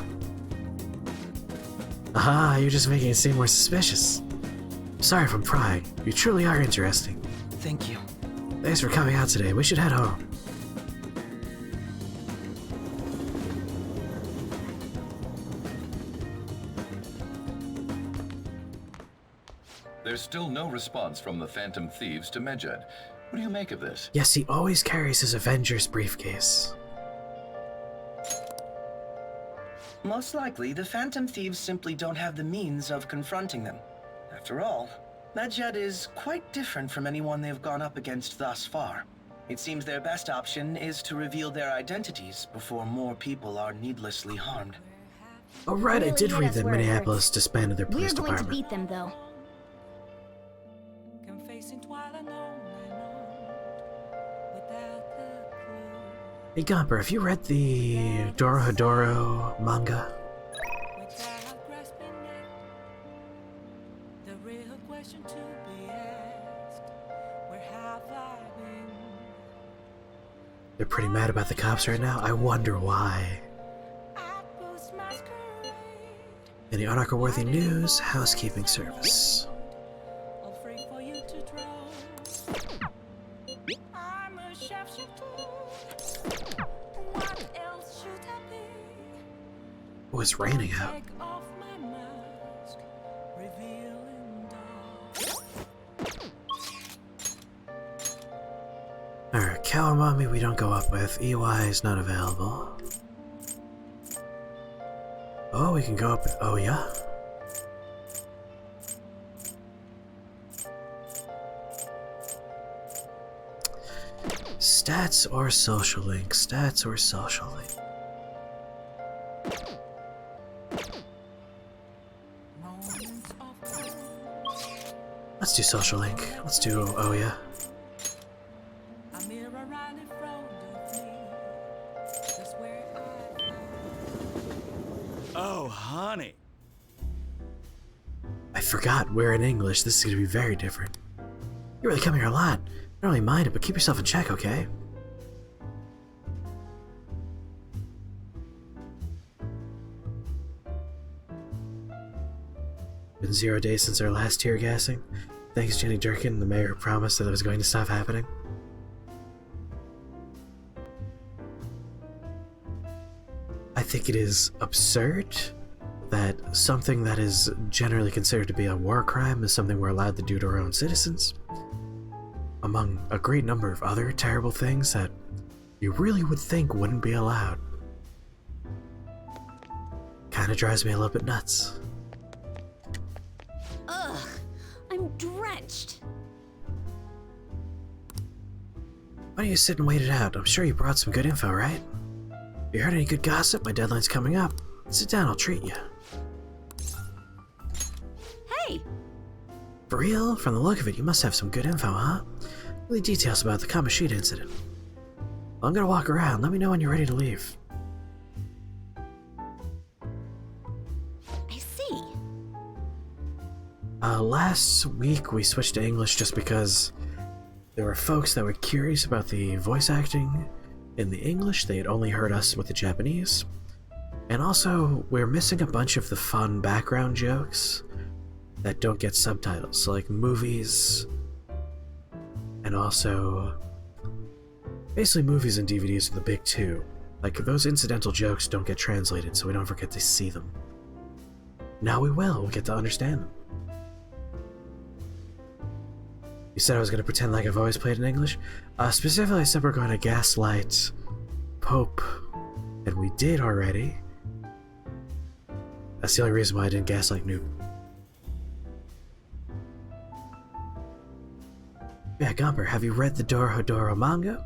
Aha, you're just making it seem more suspicious. Sorry if I'm prying. You truly are interesting. Thank you. Thanks for coming out today. We should head home. There's still no response from the Phantom Thieves to Medjed. What do you make of this? Yes, he always carries his Avengers briefcase. Most likely, the Phantom Thieves simply don't have the means of confronting them. After all, Medjed is quite different from anyone they've gone up against thus far. It seems their best option is to reveal their identities before more people are needlessly harmed. Oh right, I did read that Minneapolis disbanded their police department. We're going to beat them, though. Hey Gumper, have you read the Dorohedoro manga? They're pretty mad about the cops right now. I wonder why. Any unarcher-worthy news? Housekeeping service. Oh, it's raining out. Alright, Kawamami we don't go up with. EY is not available. Oh, we can go up with Oya. Stats or social link? Stats or social link? Let's do social link. Let's do Oya. Oh, honey. I forgot we're in English. This is going to be very different. You really come here a lot. I don't really mind it, but keep yourself in check, okay? Been 0 days since our last tear gassing. Thanks, Jenny Durkin. The mayor promised that it was going to stop happening. I think it is absurd that something that is generally considered to be a war crime is something we're allowed to do to our own citizens, among a great number of other terrible things that you really would think wouldn't be allowed. Kinda drives me a little bit nuts. Ugh, I'm drenched. Why don't you sit and wait it out? I'm sure you brought some good info, right? You heard any good gossip? My deadline's coming up. Sit down, I'll treat you. Hey! For real? From the look of it, you must have some good info, huh? Really details about the Kamashita incident. Well, I'm gonna walk around. Let me know when you're ready to leave. I see. Last week we switched to English just because there were folks that were curious about the voice acting in the English. They had only heard us with the Japanese. And also, we're missing a bunch of the fun background jokes that don't get subtitles, so like movies, and also basically movies and DVDs are the big two. Like, those incidental jokes don't get translated, so we don't forget to see them. Now we will. We'll get to understand them. You said I was going to pretend like I've always played in English? Specifically, I said we're going to gaslight Pope, and we did already. That's the only reason why I didn't gaslight Noob. Yeah, Gumper, have you read the Dorohedoro manga?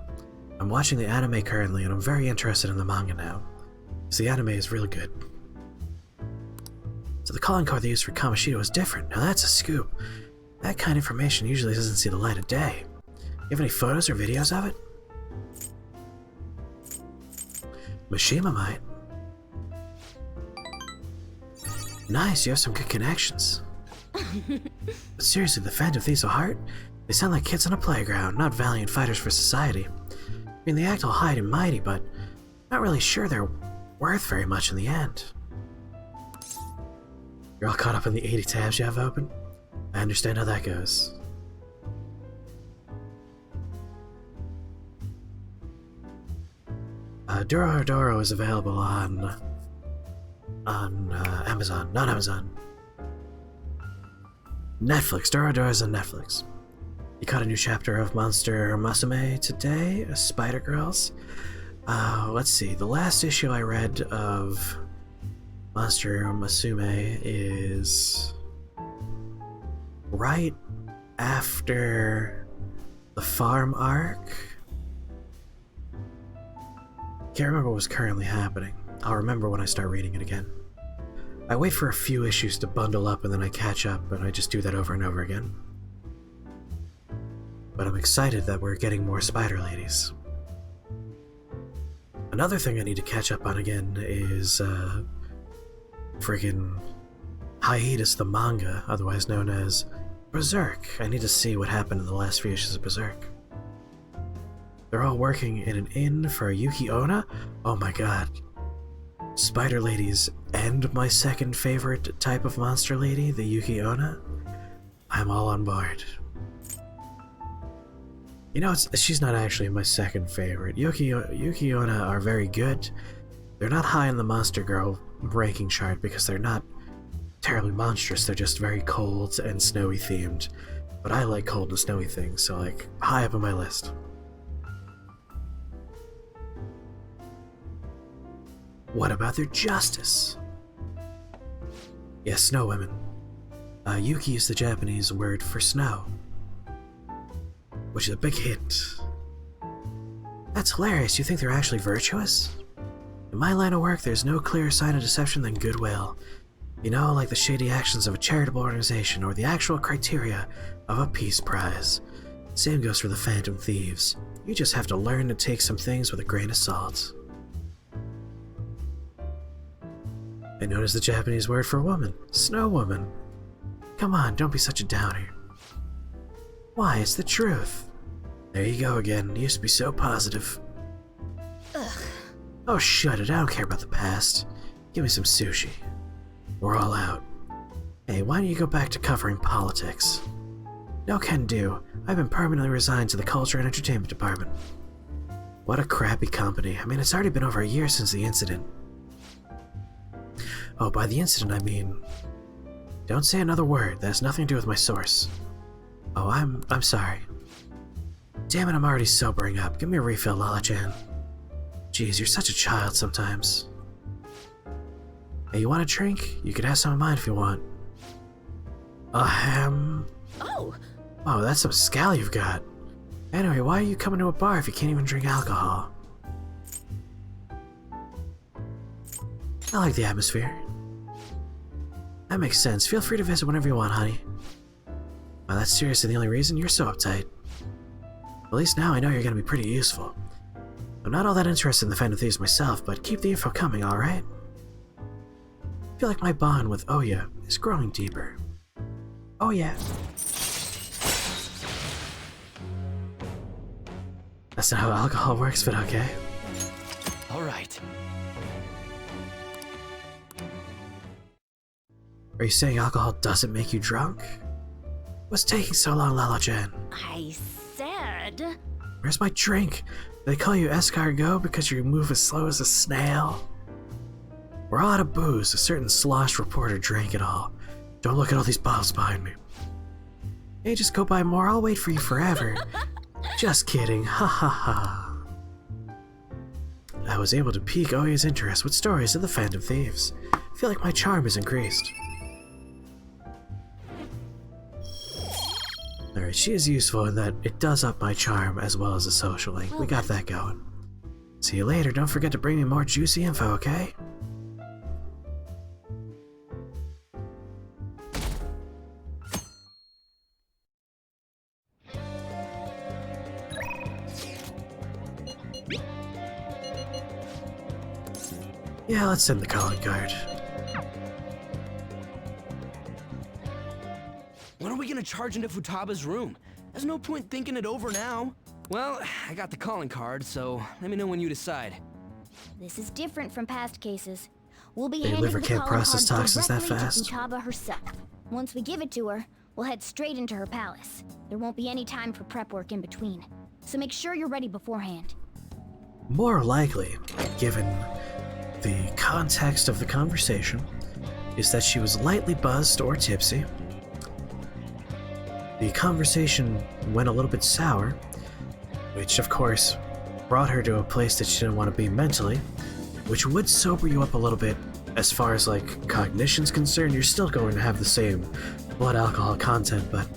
I'm watching the anime currently, and I'm very interested in the manga now. So the anime is really good. So the calling card they used for Kamoshida was different. Now that's a scoop. That kind of information usually doesn't see the light of day. You have any photos or videos of it? Mishima might. Nice, you have some good connections. But seriously, the Phantom Thieves of Heart? They sound like kids on a playground, not valiant fighters for society. I mean, they act all high and mighty, but not really sure they're worth very much in the end. You're all caught up in the 80 tabs you have open? I understand how that goes. Dorohedoro is available on Amazon, not Amazon. Netflix. Dorohedoro is on Netflix. You caught a new chapter of Monster Musume today, Spider Girls. Let's see. The last issue I read of Monster Musume is right after the farm arc. Can't remember what was currently happening. I'll remember when I start reading it again. I wait for a few issues to bundle up and then I catch up, and I just do that over and over again. But I'm excited that we're getting more Spider Ladies. Another thing I need to catch up on again is friggin' Hiatus the manga, otherwise known as Berserk. I need to see what happened in the last few issues of Berserk. They're all working in an inn for Yuki Onna? Oh my god. Spider Ladies and my second favorite type of monster lady, the Yuki Onna? I'm all on board. You know, she's not actually my second favorite. Yuki Onna are very good. They're not high in the Monster Girl ranking chart because they're not terribly monstrous. They're just very cold and snowy themed. But I like cold and snowy things, so like, high up on my list. What about their justice? Yes, snow women. Yuki is the Japanese word for snow, which is a big hint. That's hilarious. You think they're actually virtuous? In my line of work, there's no clearer sign of deception than goodwill. You know, like the shady actions of a charitable organization or the actual criteria of a peace prize. Same goes for the Phantom Thieves. You just have to learn to take some things with a grain of salt. I noticed the Japanese word for woman. Snow woman. Come on, don't be such a downer. Why, it's the truth. There you go again. You used to be so positive. Ugh. Oh, shut it. I don't care about the past. Give me some sushi. We're all out. Hey, why don't you go back to covering politics? No can do. I've been permanently resigned to the culture and entertainment department. What a crappy company. I mean, it's already been over a year since the incident. Oh, by the incident, I mean... Don't say another word. That has nothing to do with my source. Oh, I'm sorry. Damn it, I'm already sobering up. Give me a refill, Lala-chan. Jeez, you're such a child sometimes. Hey, you want a drink? You can have some of mine if you want. Oh! Oh, that's some scal you've got. Anyway, why are you coming to a bar if you can't even drink alcohol? I like the atmosphere. That makes sense. Feel free to visit whenever you want, honey. Well, that's seriously the only reason you're so uptight. At least now I know you're gonna be pretty useful. I'm not all that interested in the Phantom Thieves myself, but keep the info coming, alright? I feel like my bond with Oya is growing deeper. Oh yeah. That's not how alcohol works, but okay. Alright. Are you saying alcohol doesn't make you drunk? What's taking so long, Lala-chan? I said... Where's my drink? They call you escargot because you move as slow as a snail? We're all out of booze. A certain sloshed reporter drank it all. Don't look at all these bottles behind me. Hey, just go buy more. I'll wait for you forever. Just kidding. Ha ha ha. I was able to pique Oya's interest with stories of the Phantom Thieves. I feel like my charm has increased. Alright, she is useful in that it does up my charm as well as a social link. We got that going. See you later. Don't forget to bring me more juicy info, okay? Yeah, let's send the calling card. When are we gonna charge into Futaba's room? There's no point thinking it over now. Well, I got the calling card, so let me know when you decide. This is different from past cases. We'll be Hey, handing liver the can't calling process card toxins that directly fast. to Futaba herself. Once we give it to her, we'll head straight into her palace. There won't be any time for prep work in between. So make sure you're ready beforehand. More likely, given the context of the conversation, is that she was lightly buzzed or tipsy. The conversation went a little bit sour, which of course brought her to a place that she didn't want to be mentally, which would sober you up a little bit as far as like cognition's concerned. You're still going to have the same blood alcohol content, but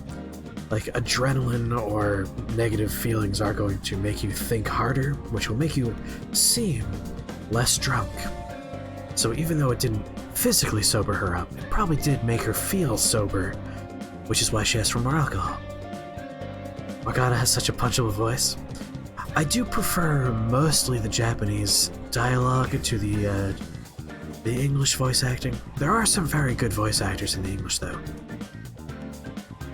like adrenaline or negative feelings are going to make you think harder, which will make you seem less drunk. So even though it didn't physically sober her up, it probably did make her feel sober, which is why she asked for more alcohol. Morgana has such a punchable voice. I do prefer mostly the Japanese dialogue to the English voice acting. There are some very good voice actors in the English though.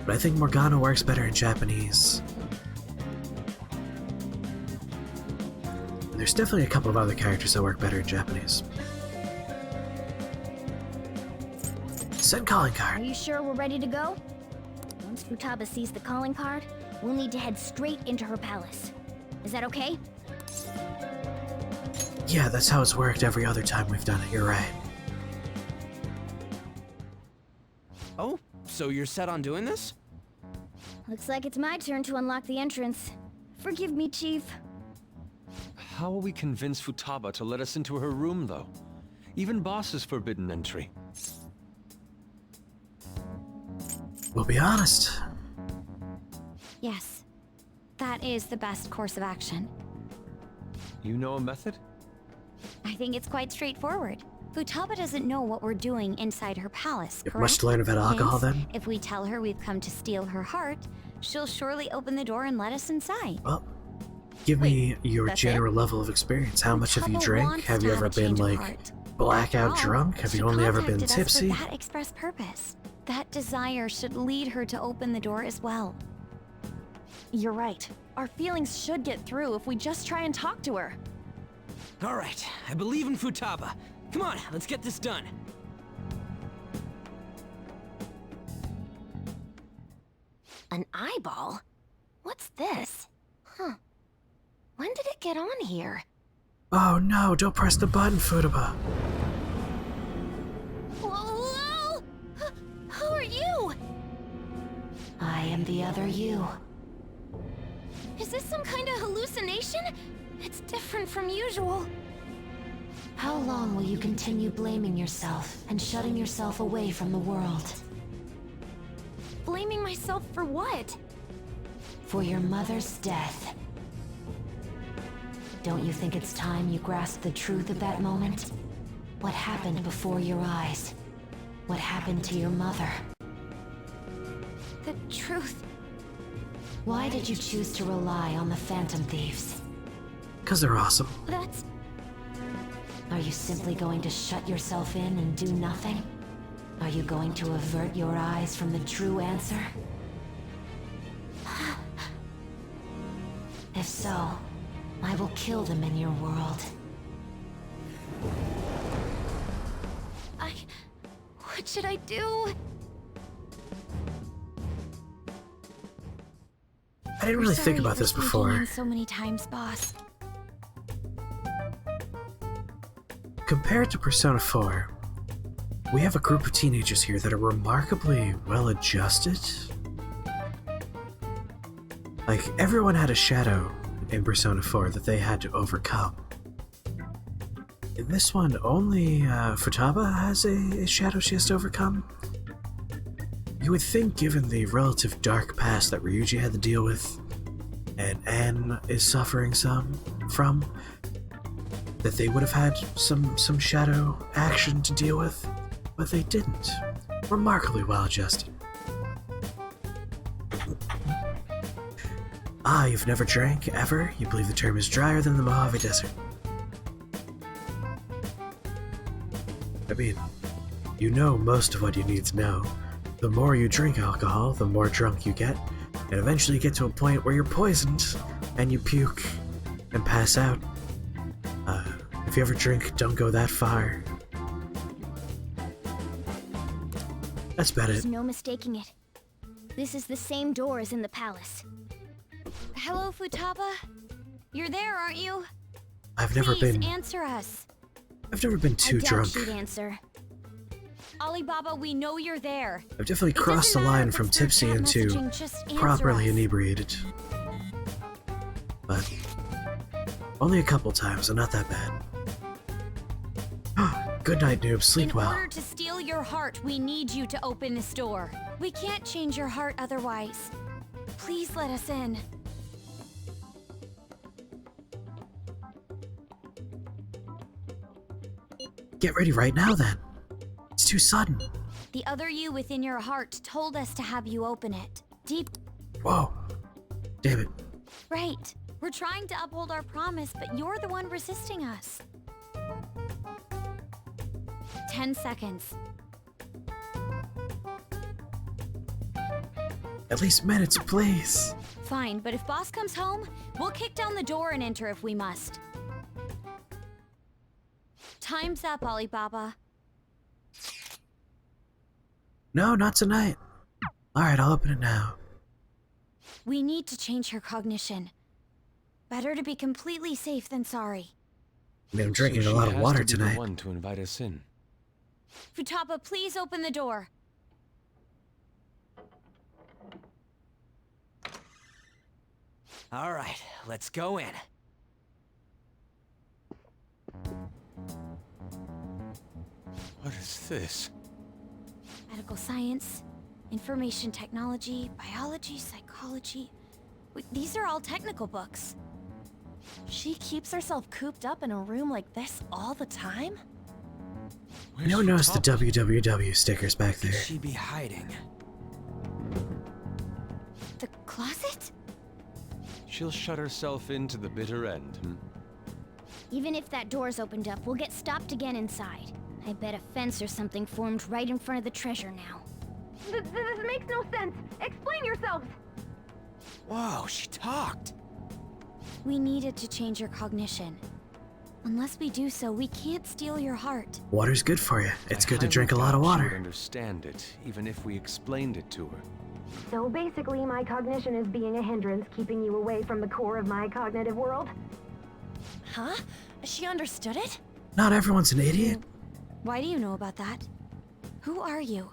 But I think Morgana works better in Japanese. There's definitely a couple of other characters that work better in Japanese. Send calling card. Are you sure we're ready to go? Once Futaba sees the calling card, we'll need to head straight into her palace. Is that okay? Yeah, that's how it's worked every other time we've done it, you're right. Oh, so you're set on doing this? Looks like it's my turn to unlock the entrance. Forgive me, Chief. How will we convince Futaba to let us into her room, though? Even Boss is forbidden entry. We'll be honest. Yes, that is the best course of action. You know a method? I think it's quite straightforward. Futaba doesn't know what we're doing inside her palace, You have correct? much to learn about alcohol, Hence, then? if we tell her we've come to steal her heart, she'll surely open the door and let us inside. Well, give me your that's general level of experience. How much have you Futaba drank? wants Have to you have ever a been, change of like, heart. blackout After all, drunk? Have she you only ever been contacted us tipsy? for that express purpose. That desire should lead her to open the door as well. You're right. Our feelings should get through if we just try and talk to her. All right, I believe in Futaba. Come on, let's get this done. An eyeball? What's this? Huh. When did it get on here? Oh no, don't press the button, Futaba. Whoa! Who are you? I am the other you. Is this some kind of hallucination? It's different from usual. How long will you continue blaming yourself and shutting yourself away from the world? Blaming myself for what? For your mother's death. Don't you think it's time you grasp the truth of that moment? What happened before your eyes? What happened to your mother? The truth. Why did you choose to rely on the Phantom Thieves? Because they're awesome. That's... Are you simply going to shut yourself in and do nothing? Are you going to avert your eyes from the true answer? If so, I will kill them in your world. What should I do? I didn't really think about this before. So many times, boss. Compared to Persona 4, we have a group of teenagers here that are remarkably well-adjusted. Like, everyone had a shadow in Persona 4 that they had to overcome. In this one, only Futaba has a shadow she has to overcome. You would think, given the relative dark past that Ryuji had to deal with, and Anne is suffering from, that they would have had some shadow action to deal with, but they didn't. Remarkably well adjusted. Ah, you've never drank, ever? You believe the term is drier than the Mojave Desert. I mean, you know most of what you need to know. The more you drink alcohol, the more drunk you get, and eventually you get to a point where you're poisoned, and you puke, and pass out. If you ever drink, don't go that far. That's about There's it. no mistaking it. This is the same door as in the palace. Hello, Futaba? You're there, aren't you? I've never Please been answer us. I've never been too I doubt drunk. she'd answer. Alibaba, we know you're there. I've definitely crossed the doesn't matter line if from it's through tipsy chat into messaging, just answer properly us. inebriated. But only a couple times, so not that bad. Good night, noob. Sleep well. In order to steal your heart, we need you to open this door. We can't change your heart otherwise. Please let us in. Get ready right now, then. It's too sudden. The other you within your heart told us to have you open it. Deep... Whoa. Damn it. Right. We're trying to uphold our promise, but you're the one resisting us. 10 seconds. At least minutes, please. Fine, but if boss comes home, we'll kick down the door and enter if we must. Time's up, Alibaba. No, not tonight. Alright, I'll open it now. We need to change her cognition. Better to be completely safe than sorry. I mean, I'm drinking So a lot of she has water to be the tonight. one to invite us in. Futaba, please open the door. All right, let's go in. What is this? Medical science, information technology, biology, psychology. These are all technical books. She keeps herself cooped up in a room like this all the time? No one knows the www stickers back there. Could she be hiding? The closet? She'll shut herself into the bitter end, Even if that door's opened up, we'll get stopped again inside. I bet a fence or something formed right in front of the treasure now. This makes no sense. Explain yourselves. Whoa, she talked. We needed to change your cognition. Unless we do so, we can't steal your heart. Water's good for you. It's good to highly drink a lot of doubt she would water. understand it, even if we explained it to her. So basically, my cognition is being a hindrance, keeping you away from the core of my cognitive world? Huh? She understood it? Not everyone's an idiot. Why do you know about that? Who are you?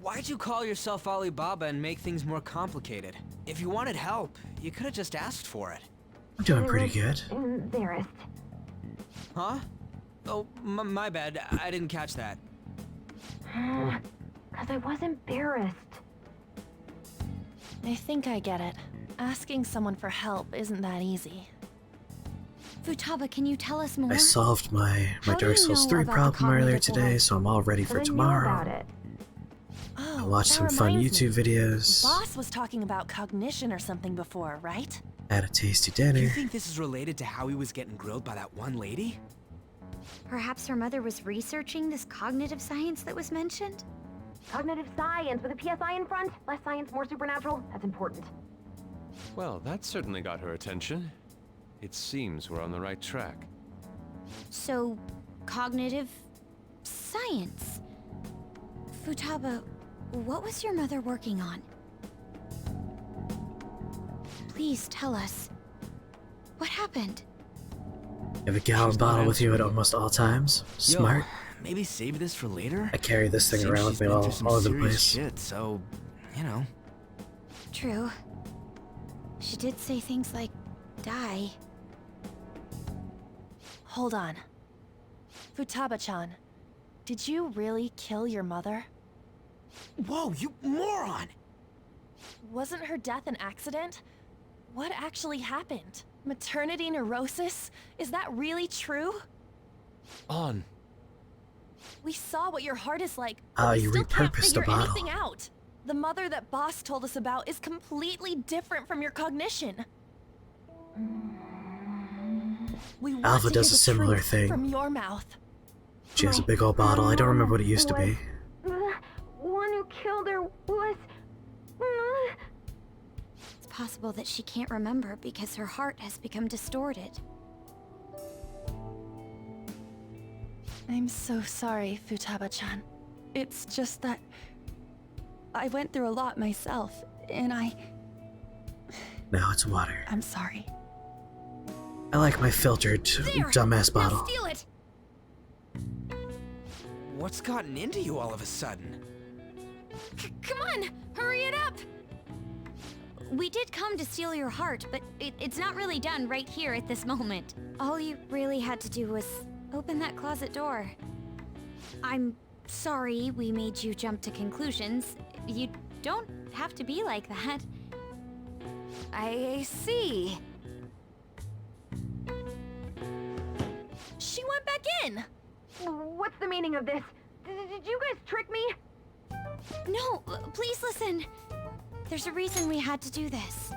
Why'd you call yourself Alibaba and make things more complicated? If you wanted help, you could have just asked for it. I'm doing pretty good. Embarrassed. Huh? Oh, my bad. I didn't catch that. Because I was embarrassed. I think I get it. Asking someone for help isn't that easy. Futaba, can you tell us more? I solved my Dark Souls 3 problem earlier today, so I'm all ready for tomorrow. I watched some fun YouTube videos. Boss was talking about cognition or something before, right? Had a tasty Do dinner. you think this is related to how he was getting grilled by that one lady? Perhaps her mother was researching this cognitive science that was mentioned? Cognitive science with a PSI in front? Less science, more supernatural? That's important. Well, that certainly got her attention. It seems we're on the right track. So, cognitive science. Futaba, what was your mother working on? Please tell us. What happened? You have a gallon bottle with you at almost all times. Smart. Yo, maybe save this for later? I carry this thing Seems around she's with me been all through some over the serious place. Shit, so, you know. True. She did say things like, die. Hold on. Futaba-chan, did you really kill your mother? Whoa, you moron! Wasn't her death an accident? What actually happened? Maternity neurosis? Is that really true? On. We saw what your heart is like, Ah, but we you still can't repurposed the figure bottle. anything out. The mother that Boss told us about is completely different from your cognition. We want Alpha to does hear a the similar truth thing. from your mouth. She has a big old bottle. I don't remember what it used to be. The one who killed her was... It's possible that she can't remember because her heart has become distorted. I'm so sorry, Futaba-chan. It's just that... I went through a lot myself, and Now it's water. I'm sorry. I like my filtered, dumbass bottle. Steal it! What's gotten into you all of a sudden? Come on! Hurry it up! We did come to steal your heart, but it's not really done right here at this moment. All you really had to do was open that closet door. I'm sorry we made you jump to conclusions. You don't have to be like that. I see. She went back in! What's the meaning of this? Did you guys trick me? No, please listen. There's a reason we had to do this.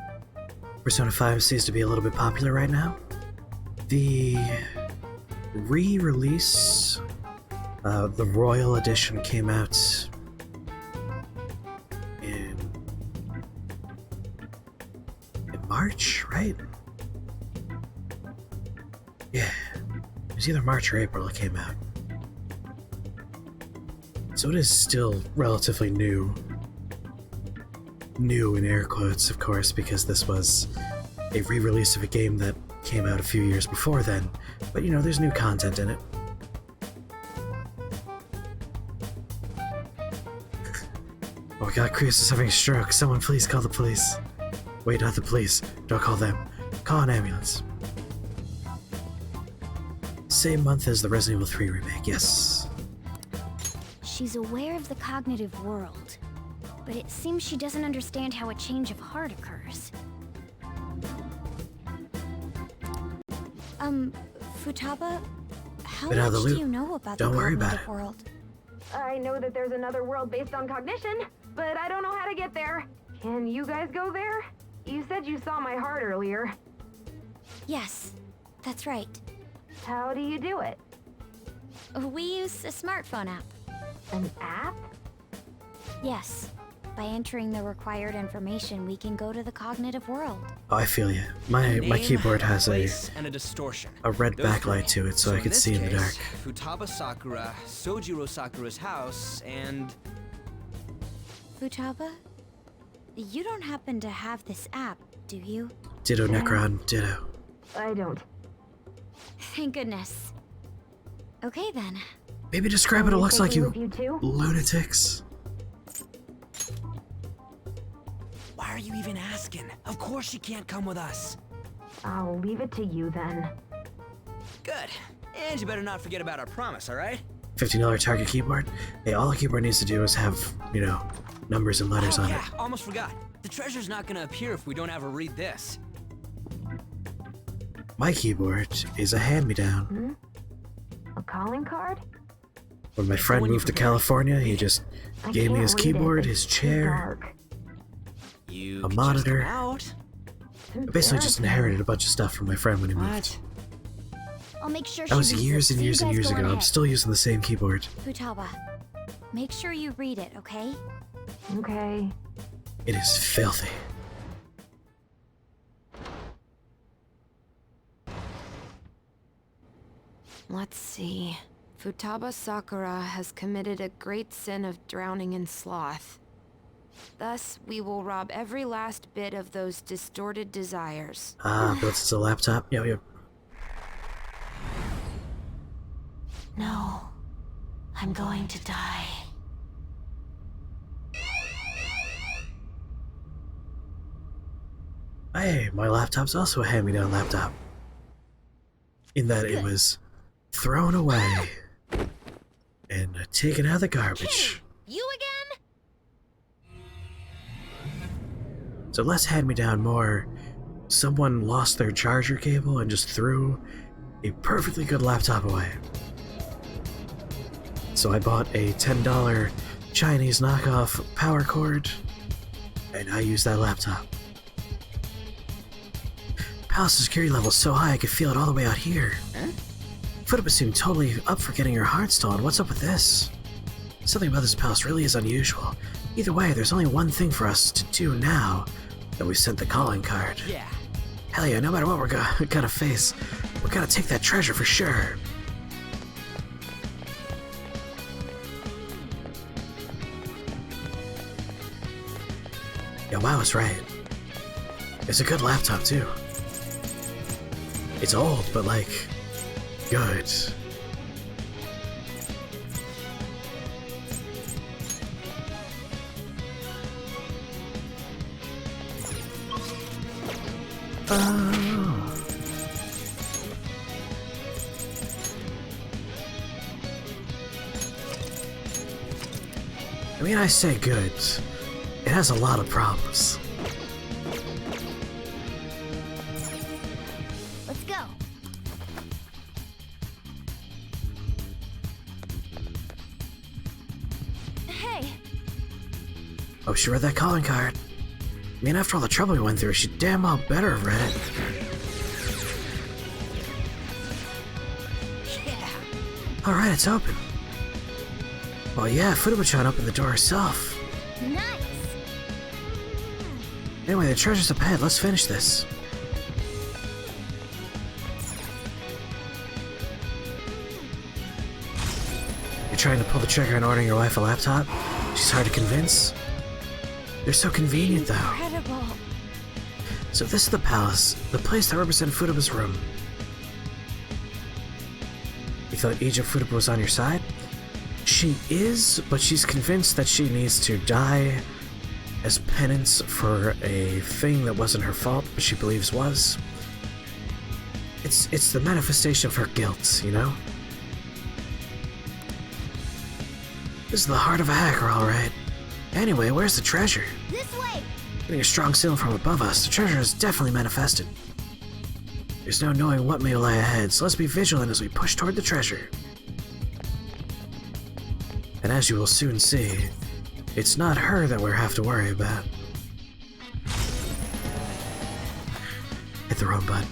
Persona 5 seems to be a little bit popular right now. The re-release, the Royal Edition came out in March, right? Yeah, it was either March or April it came out. So it is still relatively new. New in air quotes, of course, because this was a re-release of a game that came out a few years before then. But you know, there's new content in it. Oh my god, Chris is having a stroke. Someone please call the police. Wait, not the police. Don't call them. Call an ambulance. Same month as the Resident Evil 3 remake, yes. She's aware of the cognitive world, but it seems she doesn't understand how a change of heart occurs. Futaba, how Been out of the much do loop. you know about Don't the worry about cognitive it. world? I know that there's another world based on cognition, but I don't know how to get there. Can you guys go there? You said you saw my heart earlier. Yes, that's right. How do you do it? We use a smartphone app. An app? Yes. By entering the required information, we can go to the cognitive world. Oh, I feel you. My keyboard has and a distortion. a red Those backlight three. to it, so I in could this see in the dark. case, Futaba Sakura, Sojiro Sakura's house, and Futaba? You don't happen to have this app, do you? Ditto Necron, ditto. I don't. Thank goodness. Okay then. Maybe describe what it looks like, With you you too? lunatics. why are you even asking? Of course she can't come with us. I'll leave it to you then. Good. And you better not forget about our promise, all right? $15 Target keyboard. Hey, all a keyboard needs to do is have, you know, numbers and letters Oh on yeah, it. almost forgot. The treasure's not gonna appear if we don't have her read this. My keyboard is a hand-me-down. A calling card? When my friend moved to California, he just I gave me can't his read it. keyboard, It's his too chair, dark. You a could monitor. Just come out. I basically just inherited a bunch of stuff from my friend when he moved. I'll make sure That was she reads years it, and so you years and guys years go on ago. I'm ahead. still using the same keyboard. Futaba, make sure you read it, okay? Okay. It is filthy. Let's see. Futaba Sakura has committed a great sin of drowning in sloth. Thus, we will rob every last bit of those distorted desires. Ah, built it's a laptop. Yep. No. I'm going to die. Hey, my laptop's also a hand-me-down laptop. In that it was thrown away and taken out of the garbage. You again? So less hand-me-down, more someone lost their charger cable and just threw a perfectly good laptop away. So I bought a $10 Chinese knockoff power cord, and I used that laptop. Palace security level's so high I could feel it all the way out here. Futaba seemed totally up for getting her heart stolen. What's up with this? Something about this palace really is unusual. Either way, there's only one thing for us to do now that we sent the calling card. Yeah. Hell yeah, no matter what we're gonna face, we're gonna take that treasure for sure. Yeah, wow, I was right. It's a good laptop, too. It's old, but, like, good. Oh. I mean, I say good. It has a lot of problems. Let's go. Hey, Oh, she read that calling card. I mean, after all the trouble we went through, she damn well better have read it. Yeah. Alright, it's open. Well, yeah, Futaba-chan opened the door herself. nice. Anyway, the treasure's up ahead. Let's finish this. You're trying to pull the trigger on ordering your wife a laptop? She's hard to convince. They're so convenient, though. Incredible. So this is the palace, the place that represents Futaba's room. You thought Egypt Futaba was on your side? She is, but she's convinced that she needs to die as penance for a thing that wasn't her fault, but she believes was. It's the manifestation of her guilt, you know? This is the heart of a hacker, alright. Anyway, where's the treasure? This way! Getting a strong signal from above us, the treasure is definitely manifested. There's no knowing what may lie ahead, so let's be vigilant as we push toward the treasure. And as you will soon see, it's not her that we'll have to worry about. Hit the road, bud.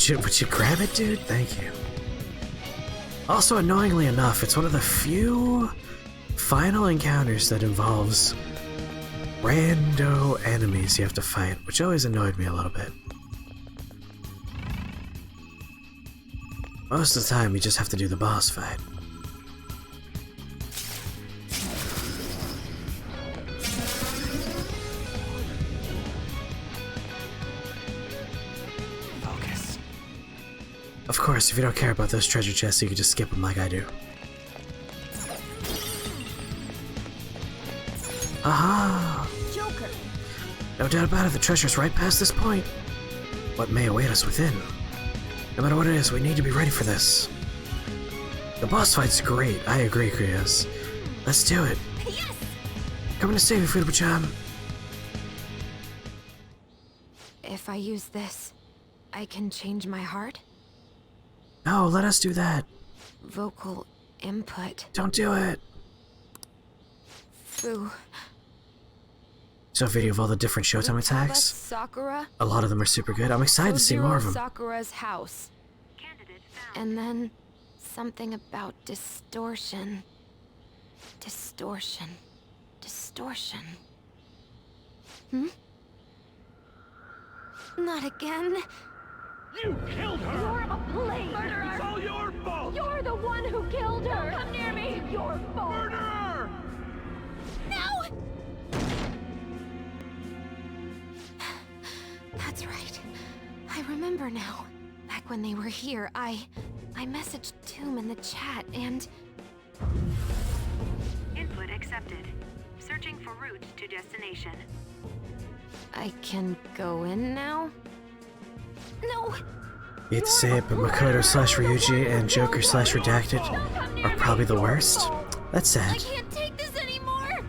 Would you grab it, dude? Thank you. Also, annoyingly enough, it's one of the few final encounters that involves rando enemies you have to fight, which always annoyed me a little bit. Most of the time, you just have to do the boss fight. Of course, if you don't care about those treasure chests, you can just skip them like I do. Aha! Joker! No doubt about it, the treasure's right past this point. What may await us within? No matter what it is, we need to be ready for this. The boss fight's great, I agree, Krios. Let's do it. Yes! Coming to save you, Futaba-chan. If I use this, I can change my heart? No, let us do that. Vocal input. Don't do it. Fu. So a video of all the different Showtime attacks. Sakura. A lot of them are super good. I'm excited to see more of them. Sakura's house. And then something about distortion. Distortion. Distortion. Hmm? Not again. You killed her! You're a blade murderer! It's all your fault! You're the one who killed her! Don't come near me! Your fault! Murderer! No! That's right. I remember now. Back when they were here, I messaged Tomb in the chat and... Input accepted. Searching for route to destination. I can go in now? No! It's sad, but Makoto / Ryuji and Joker / Redacted are probably the worst. That's sad. I can't take this anymore!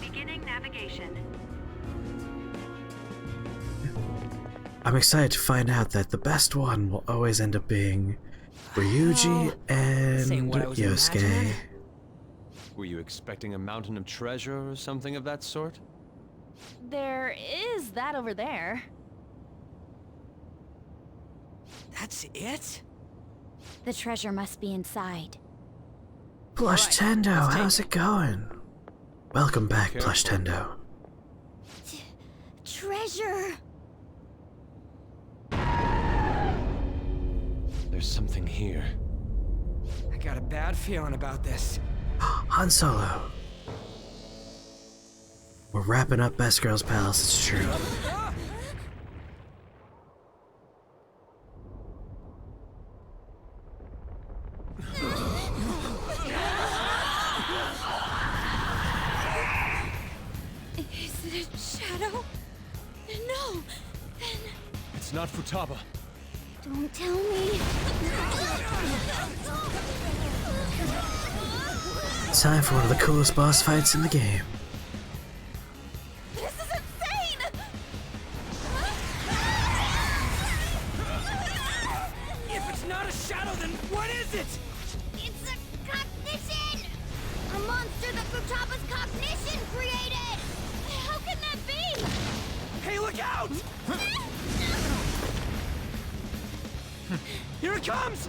Beginning navigation. I'm excited to find out that the best one will always end up being Ryuji and Yosuke. Were you expecting a mountain of treasure or something of that sort? There is that over there. That's it? The treasure must be inside. Plush Tendo, how's it going? Welcome back, Plush Tendo. Treasure! There's something here. I got a bad feeling about this. Han Solo. We're wrapping up Best Girls Palace, it's true. Is it a shadow? No! Then... It's not Futaba. Don't tell me. Time for one of the coolest boss fights in the game. This is insane! If it's not a shadow, then what is it? It's a cognition! A monster that Futaba's cognition created! How can that be? Hey, look out! Here it comes!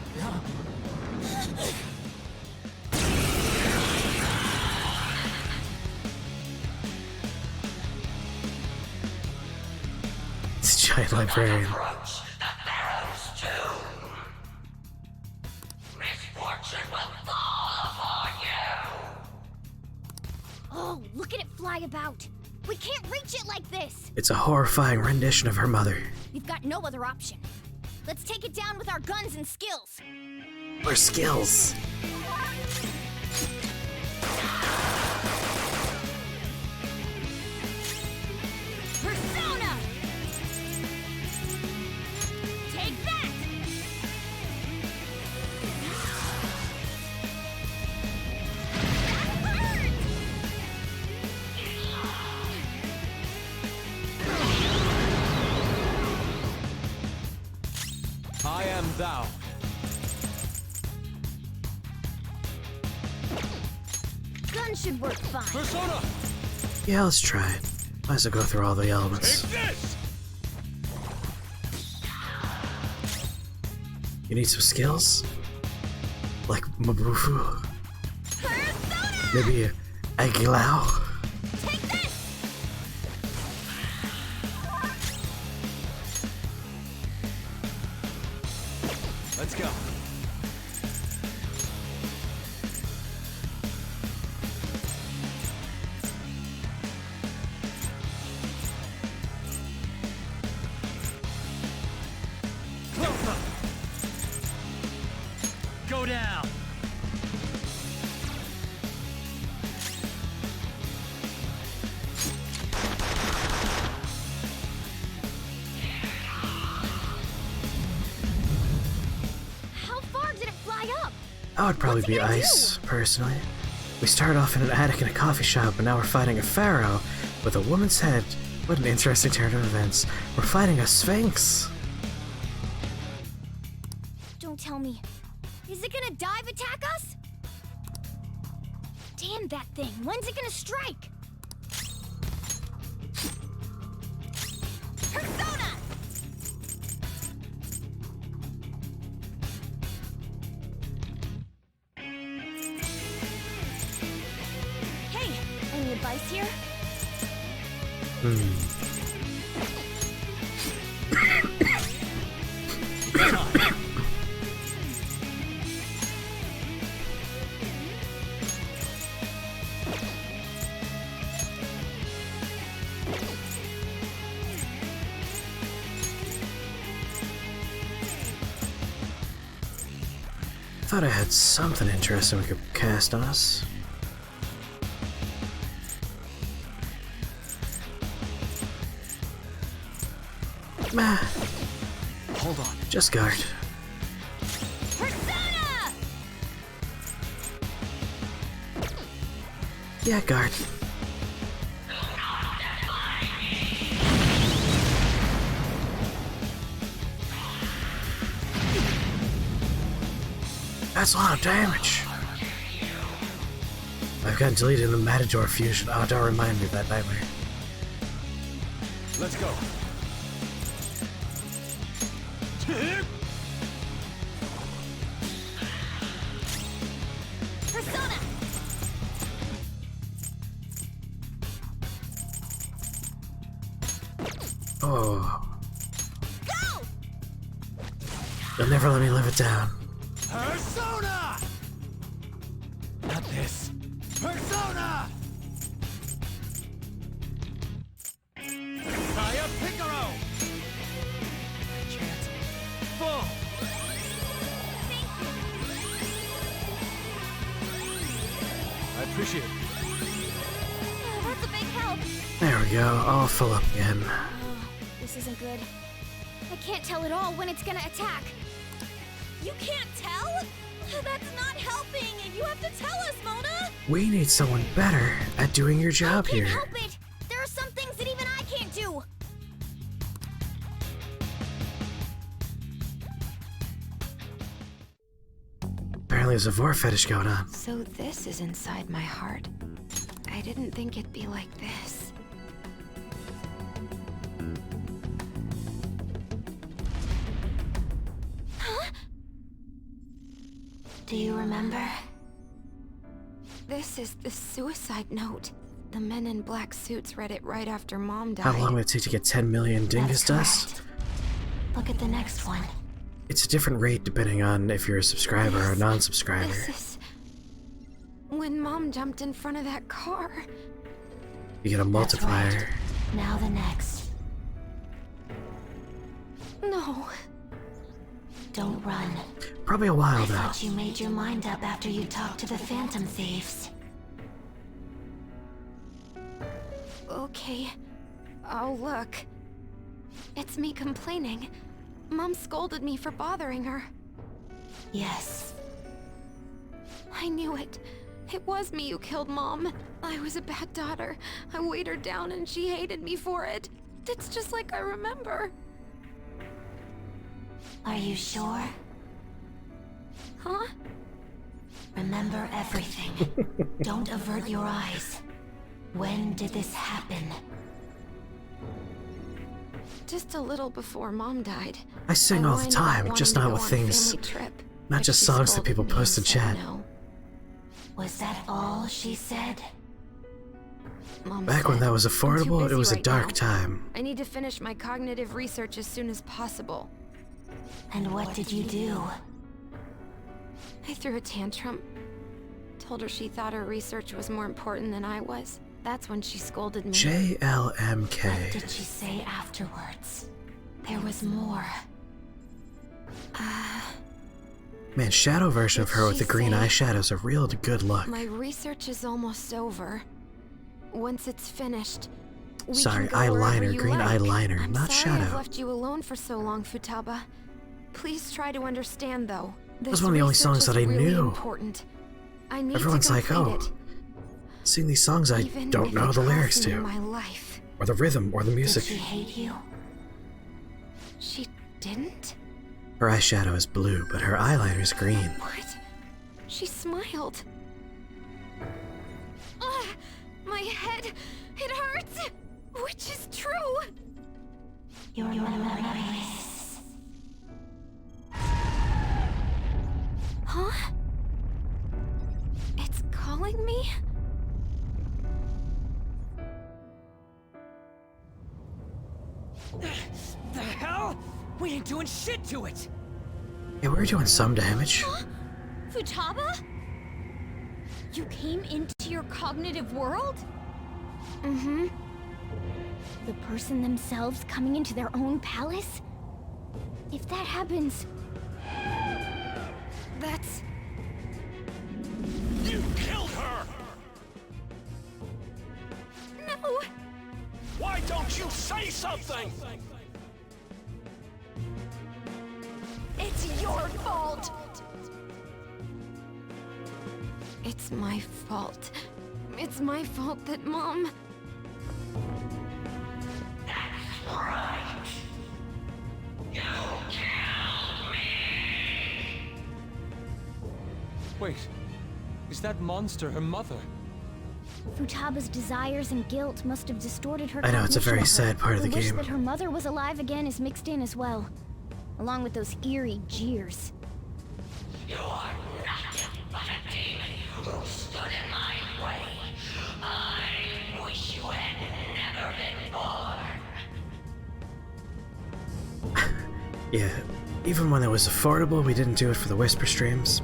It's a giant librarian. Oh Whoa, look at it fly about. We can't reach it like this. It's a horrifying rendition of her mother. We've got no other option. Let's take it down with our guns and skills. Or skills. Persona! Take that! I am thou. Gun should work fine. Persona! Yeah, let's try it. Might as well go through all the elements. Take this! You need some skills? Like Mabufu? Maybe Aguilao? Take this! Let's go. Close up. Go down. How far did it fly up? I would probably be ice, personally. We started off in an attic in a coffee shop, and now we're fighting a pharaoh with a woman's head. What an interesting turn of events. We're fighting a sphinx. Don't tell me. Is it gonna dive attack us? Damn that thing. When's it gonna strike? Persona! Hey, any advice here? Thought I had something interesting we could cast on us. Meh. Hold on. Just guard. Persona! Yeah, guard. That's a lot of damage. I've got deleted the Matador fusion. Oh, don't remind me of that nightmare. Let's go. Persona! Oh. Go! You'll never let me live it down. Persona! Not this. Persona! Fire Picaro! Chance. Full! I appreciate it. Oh, that's a big help. There we go. All full up again. Oh, this isn't good. I can't tell at all when it's gonna attack. You can't tell? That's not helping! You have to tell us, Mona! We need someone better at doing your job here. I can't help it! There are some things that even I can't do! Apparently there's a vor fetish going on. So this is inside my heart. I didn't think it'd be like this. Huh? Do you remember? This is the suicide note. The men in black suits read it right after Mom died. How long would it take to get 10 million dingus dust? Look at the next one. It's a different rate depending on if you're a subscriber or a non-subscriber. This is when Mom jumped in front of that car. You get a multiplier. Right. Now the next. No. Don't run. Probably a while I though. thought you made your mind up after you talked to the Phantom Thieves. Okay. I'll look. It's me complaining. Mom scolded me for bothering her. Yes. I knew it. It was me who killed Mom. I was a bad daughter. I weighed her down and she hated me for it. It's just like I remember. Are you sure? Huh? Remember everything. Don't avert your eyes. When did this happen? Just a little before Mom died. I sing all the time, just not with things, not just songs that people post in chat. Was that all she said? Mom Back when that was affordable, it was a dark time. I need to finish my cognitive research as soon as possible. And what did you do? I threw a tantrum. Told her she thought her research was more important than I was. That's when she scolded me. JLMK. What did she say afterwards? There was more. Man, shadow version of her with the green eyeshadow's a real good look. My research is almost over. Once it's finished, we Sorry, can go wherever eyeliner, you green like. eyeliner, I'm not sorry shadow. I've left you alone for so long, Futaba. Please try to understand, though. That was one of the only songs that I knew. Important. I need Everyone's to like, complete oh, it. sing these songs I Even don't if know it the lyrics costs me to. my life. Or the rhythm, or the music. Did she hate you? She didn't? Her eyeshadow is blue, but her eyeliner's green. What? She smiled. Ugh, my head, it hurts. Which is true? Your memories. Huh? It's calling me? The hell? We ain't doing shit to it! Yeah, we were doing some damage. Huh? Futaba? You came into your cognitive world? Mm-hmm. The person themselves coming into their own palace? If that happens... That's... You killed her! No! Why don't you say something? It's your fault! It's my fault. It's my fault that Mom... That's right. You killed me. Wait, is that monster her mother? Futaba's desires and guilt must have distorted her I know, it's a very cognition of her. sad part of the wish game. That her mother was alive again is mixed in as well, along with those eerie jeers. You are nothing but a demon who stood in my way. I wish you had never been born. Yeah, even when it was affordable, we didn't do it for the Whisper streams.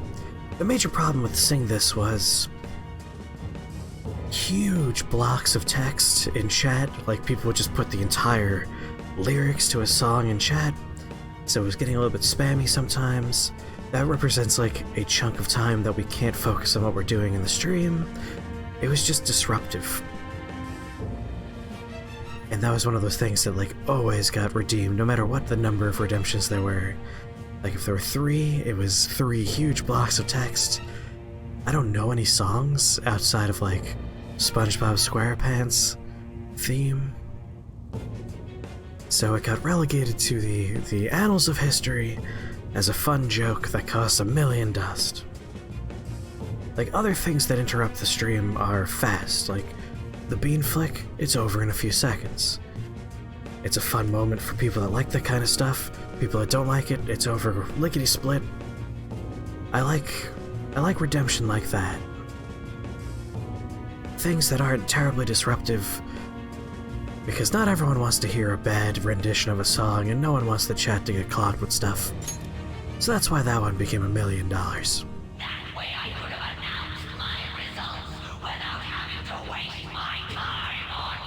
The major problem with Sing This was huge blocks of text in chat, like people would just put the entire lyrics to a song in chat, so it was getting a little bit spammy sometimes. That represents like a chunk of time that we can't focus on what we're doing in the stream. It was just disruptive. And that was one of those things that like always got redeemed, no matter what the number of redemptions there were. Like if there were 3, it was 3 huge blocks of text. I don't know any songs outside of like SpongeBob SquarePants theme. So it got relegated to the annals of history as a fun joke that costs $1 million dust. Like other things that interrupt the stream are fast, like the bean flick, it's over in a few seconds. It's a fun moment for people that like that kind of stuff. People that don't like it, it's over lickety-split. I like redemption like that. Things that aren't terribly disruptive, because not everyone wants to hear a bad rendition of a song, and no one wants the chat to get clogged with stuff. So that's why that one became $1 million. That way I could have announced my results without having to waste my time on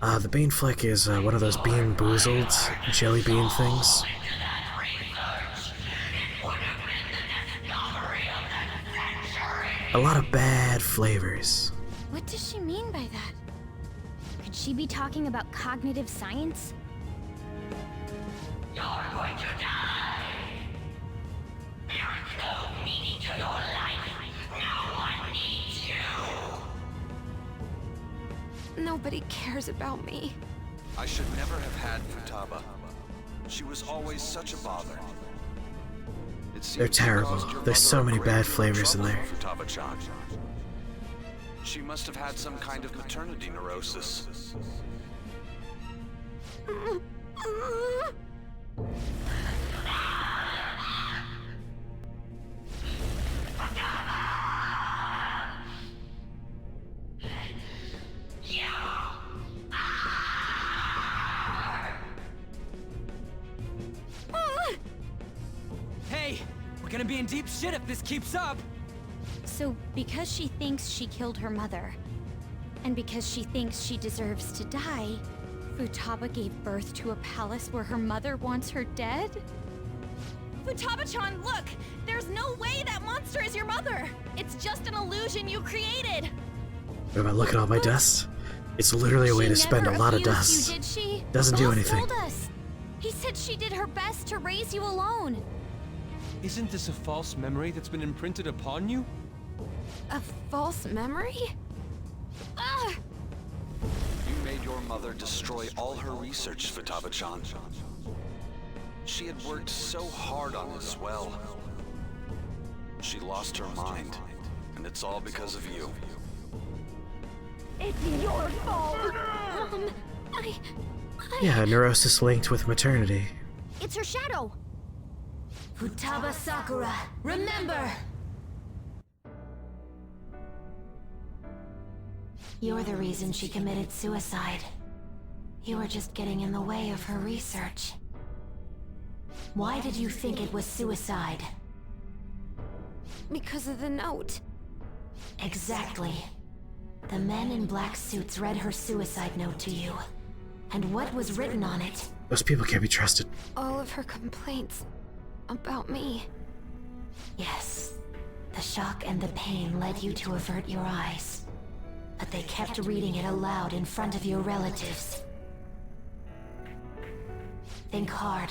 The bean flick is one of those bean boozled jelly bean things. A lot of bad flavors. What does she mean by that? Could she be talking about cognitive science? You're going to die. There is no meaning to your life. No one needs you. Nobody cares about me. I should never have had Futaba. She was always such a bother. They're terrible. There's so many bad flavors in there. Futaba-chan. She must have had some kind of maternity neurosis. Hey, we're gonna be in deep shit if this keeps up. So, because she thinks she killed her mother, and because she thinks she deserves to die, Futaba gave birth to a palace where her mother wants her dead? Futaba-chan, look! There's no way that monster is your mother! It's just an illusion you created! What about look at all my dust? It's literally a way to spend a lot of dust. You, did she? Doesn't do Boss anything. Told us. He said she did her best to raise you alone. Isn't this a false memory that's been imprinted upon you? A false memory? Ugh! You made your mother destroy all her research, Futaba-chan. She had worked so hard on this well. She lost her mind, and it's all because of you. It's your fault! Mom, Yeah, neurosis linked with maternity. It's her shadow! Futaba Sakura, remember! You're the reason she committed suicide. You were just getting in the way of her research. Why did you think it was suicide? Because of the note. Exactly. The men in black suits read her suicide note to you. And what was written on it? Those people can't be trusted. All of her complaints about me. Yes. The shock and the pain led you to avert your eyes. But they kept reading it aloud in front of your relatives. Think hard.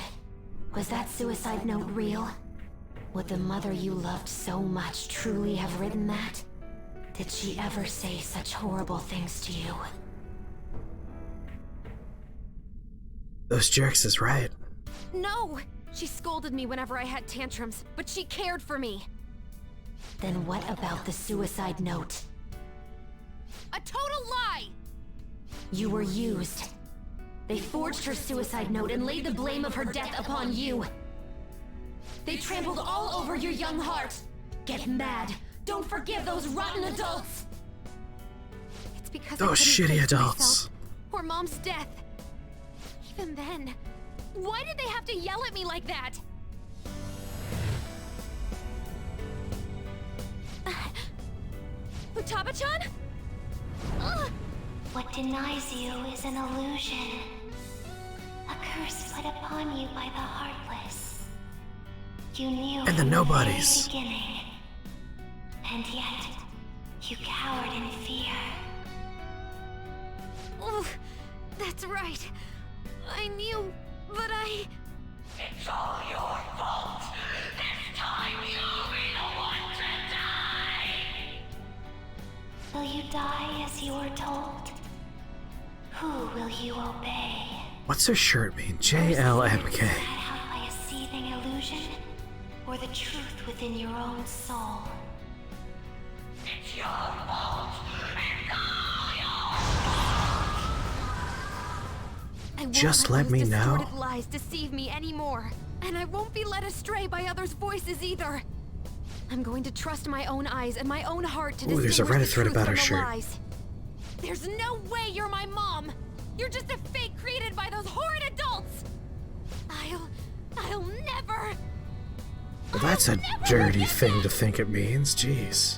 Was that suicide note real? Would the mother you loved so much truly have written that? Did she ever say such horrible things to you? Those jerks is right. No! She scolded me whenever I had tantrums, but she cared for me. Then what about the suicide note? A total lie! You were used. They forged her suicide note and laid the blame of her death upon you. They trampled all over your young heart. Get mad. Don't forgive those rotten adults. It's because Those shitty adults. Or Mom's death. Even then, why did they have to yell at me like that? Futaba-chan? What denies you is an illusion. A curse put upon you by the heartless. You knew And the from nobodies. the very beginning. And yet, you cowered in fear. Oh, that's right. I knew, but I... It's all your fault. This time you'll be the one to die. Will you die as you were told? Who will you obey? What's her shirt mean? JLMK. Out by a seething illusion? Or the truth within your own soul? It's your fault. I won't Just let let me those know. distorted lies deceive me anymore. And I won't be led astray by others' voices either. I'm going to trust my own eyes and my own heart to Ooh, there's a distinguish Reddit the thread truth about from her the shirt. lies. There's no way you're my mom. You're just a fake created by those horrid adults. I'll never. Well, that's a dirty thing to think it means. Jeez.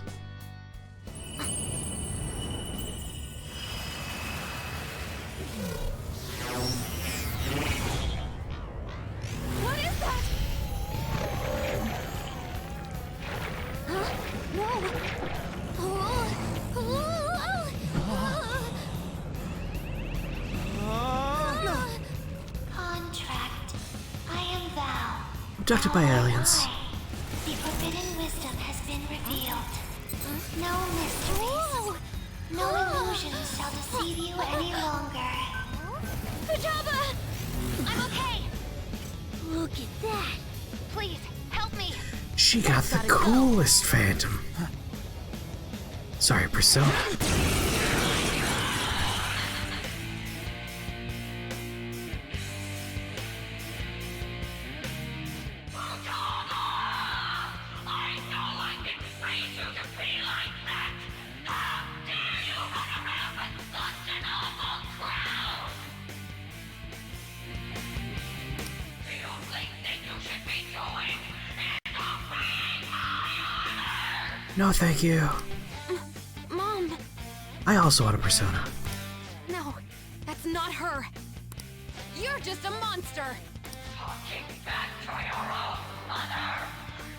abducted by aliens. The forbidden wisdom has been revealed. No mysteries. No illusions shall deceive you any longer. Futaba! I'm okay! Look at that! Please, help me! She got the coolest Phantom. Sorry, Persona. No, thank you. Mom! I also want a Persona. No, that's not her. You're just a monster! Talking back to your own mother.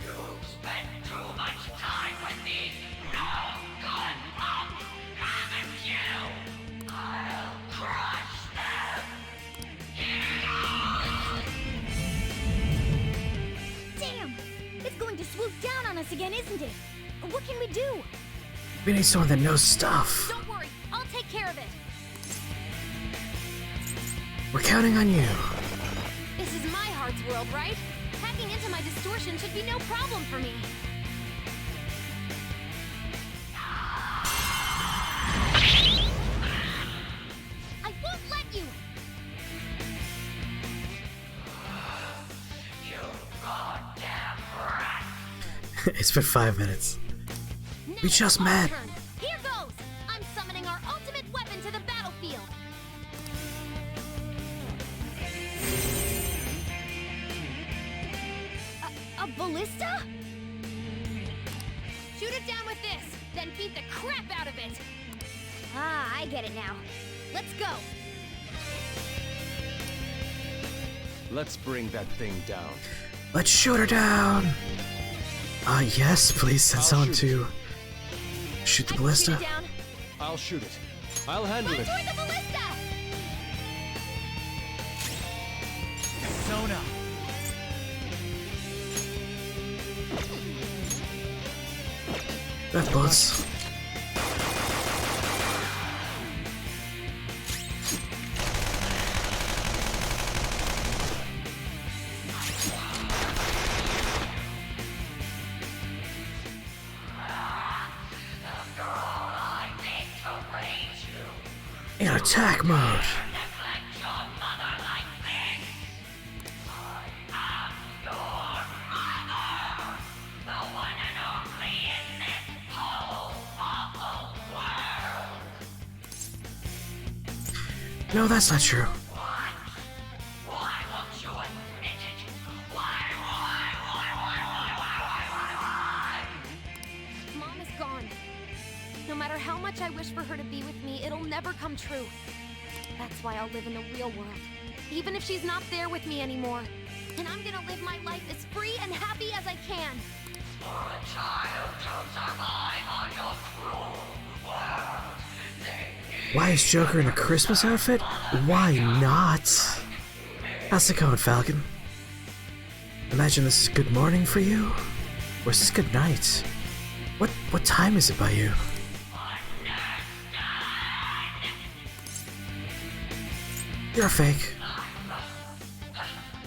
You've spent too much time with me. No good mom, haven't you? I'll crush them. Damn! It's going to swoop down on us again, isn't it? What can we do? We need someone that knows stuff. Don't worry, I'll take care of it. We're counting on you. This is my heart's world, right? Hacking into my distortion should be no problem for me. I won't let you! You goddamn rat. It's been 5 minutes. We just met. Turn. Here goes! I'm summoning our ultimate weapon to the battlefield! A ballista? Shoot it down with this, then beat the crap out of it! Ah, I get it now. Let's go! Let's bring that thing down. Let's shoot her down. Yes, please send someone to shoot the ballista. I'll shoot it. I'll handle it. Toward the ballista! Persona! That bullets. In attack mode. No, that's not true. Mom is gone. No matter how much I wish for her to be with me, it'll never come true. That's why I'll live in the real world, even if she's not there with me anymore. And I'm gonna live my life as free and happy as I can. For a child to survive on your cruel world, Why is Joker in a Christmas outfit? Why not? How's it going, Falcon? Imagine this is good morning for you? Or is this good night? What time is it by you? You're a fake.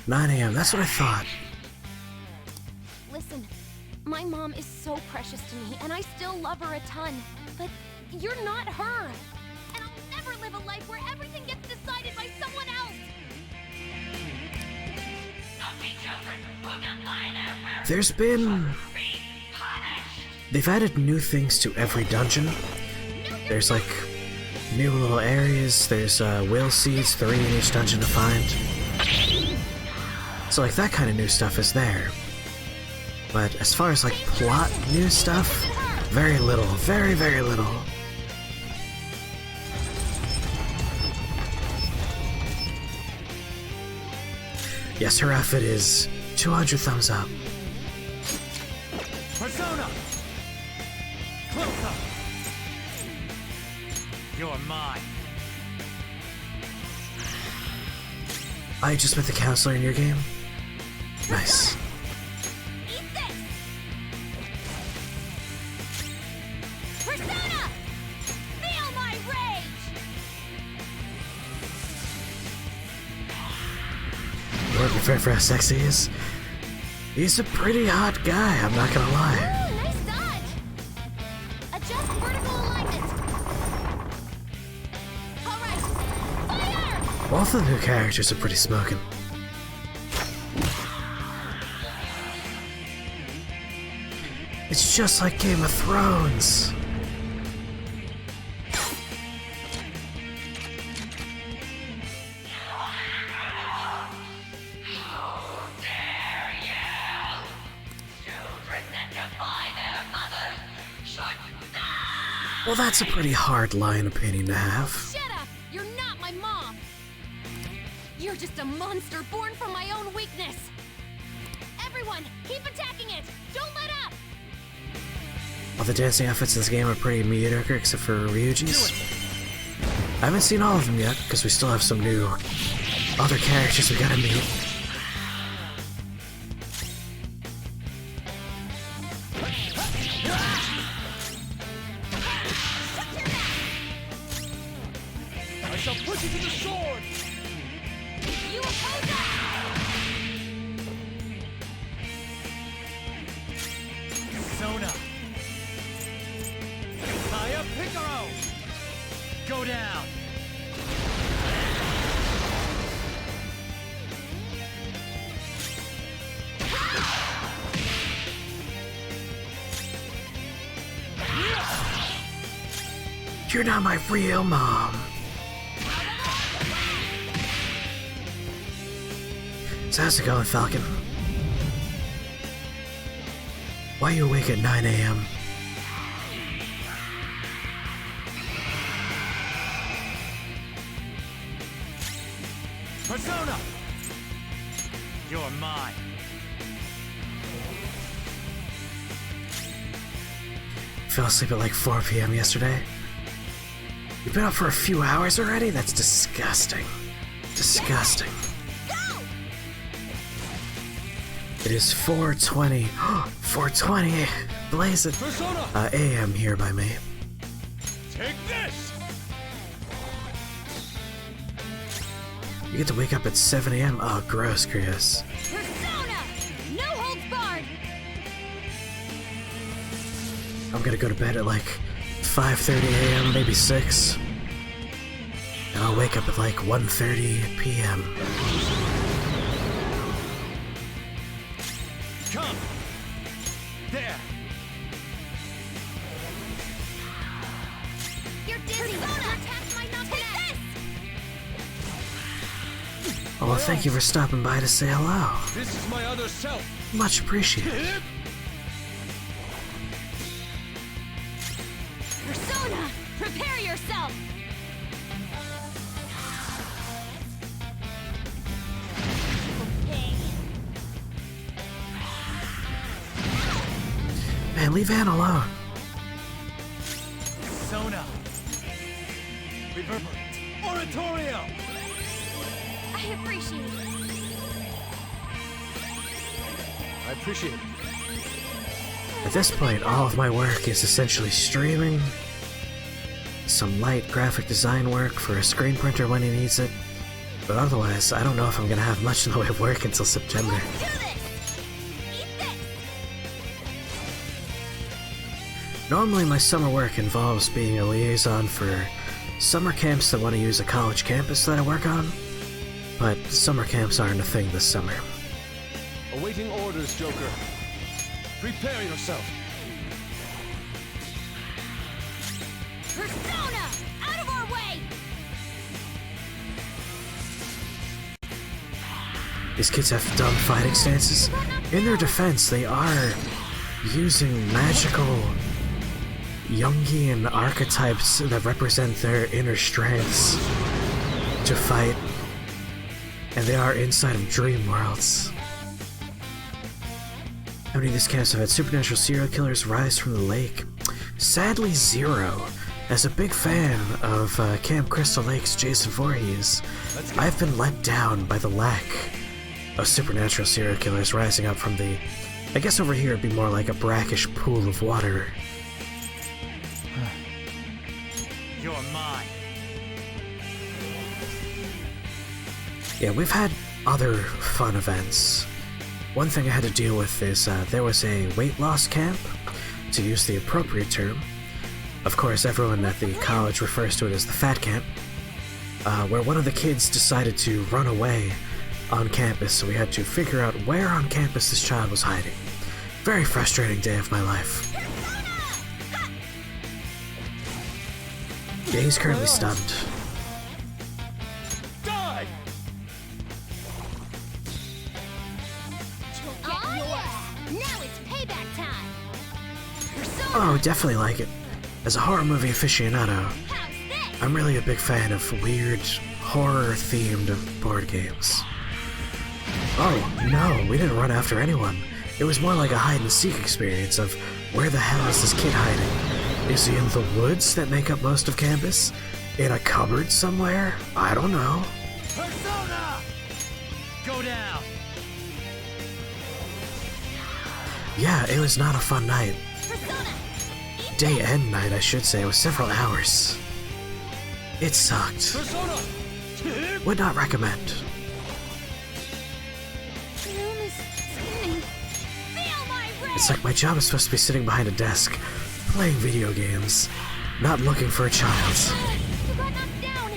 9 a.m., that's what I thought. Listen, my mom is so precious to me, and I still love her a ton. But you're not her. And I'll never live a life where everything gets decided by someone else. There's been... They've added new things to every dungeon. There's like new little areas, there's will seeds, 3 in each dungeon to find. So like that kind of new stuff is there. But as far as like plot new stuff, very little, very, very little. Yes, her outfit is 200 thumbs up. Persona! Close up! You're mine. I just met the counselor in your game. Nice. fair for how sexy he is, he's a pretty hot guy, I'm not gonna lie. Ooh, nice dodge! Adjust vertical alignment. Alright, fire! Both of the new characters are pretty smoking. It's just like Game of Thrones. Well, that's a pretty hard line of opinion to have. Shut up! You're not my mom! You're just a monster born from my own weakness! Everyone, keep attacking it! Don't let up! All the dancing outfits in this game are pretty mediocre except for Ryuji's. I haven't seen all of them yet, because we still have some new other characters we gotta meet. I shall put you to the sword! You oppose us! Sona! Kaya Picaro! Go down! You're not my real mom. So how's it going, Falcon? Why are you awake at 9 a.m.? Persona! You're mine. Fell asleep at like 4 p.m. yesterday. You've been up for a few hours already? That's disgusting. Disgusting. It is 4:20. 4:20. Blaze it. A.m. here by me. Take this! You get to wake up at 7 a.m. Oh, gross, Chris. Persona! No holds barred! I'm gonna go to bed at like 5:30 a.m., maybe 6. And I'll wake up at like 1:30 p.m. Come! There! You're dizzy! Persona! Attack my knucklehead! Oh, well, thank you for stopping by to say hello. This is my other self! Much appreciated. Persona! Prepare yourself! Man, leave Anne alone. Sona! Reverberate! Oratorio! I appreciate it. I appreciate it. At this point, all of my work is essentially streaming, some light graphic design work for a screen printer when he needs it, but otherwise, I don't know if I'm gonna have much in the way of work until September. Normally, my summer work involves being a liaison for summer camps that want to use a college campus that I work on, but summer camps aren't a thing this summer. Awaiting orders, Joker. Prepare yourself. Persona! Out of our way! These kids have dumb fighting stances. In their defense, they are using magical Jungian archetypes that represent their inner strengths to fight, and they are inside of dream worlds. How many of these camps have had supernatural serial killers rise from the lake? Sadly, 0. As a big fan of Camp Crystal Lake's Jason Voorhees, I've been let down by the lack of supernatural serial killers rising up from the... I guess over here it'd be more like a brackish pool of water. You're mine. Yeah, we've had other fun events. One thing I had to deal with is there was a weight loss camp, to use the appropriate term. Of course, everyone at the college refers to it as the fat camp, where one of the kids decided to run away on campus, so we had to figure out where on campus this child was hiding. Very frustrating day of my life. Yeah, he's currently stunned. Die! Oh yeah! Now it's payback time! Oh, definitely like it. As a horror movie aficionado, I'm really a big fan of weird, horror-themed board games. Oh, no, we didn't run after anyone. It was more like a hide-and-seek experience of where the hell is this kid hiding? Is he in the woods that make up most of campus? In a cupboard somewhere? I don't know. Persona! Go down! Yeah, it was not a fun night. Day and night, I should say. It was several hours. It sucked. Persona! Would not recommend. It's like my job is supposed to be sitting behind a desk, playing video games, not looking for a child. You got knocked down!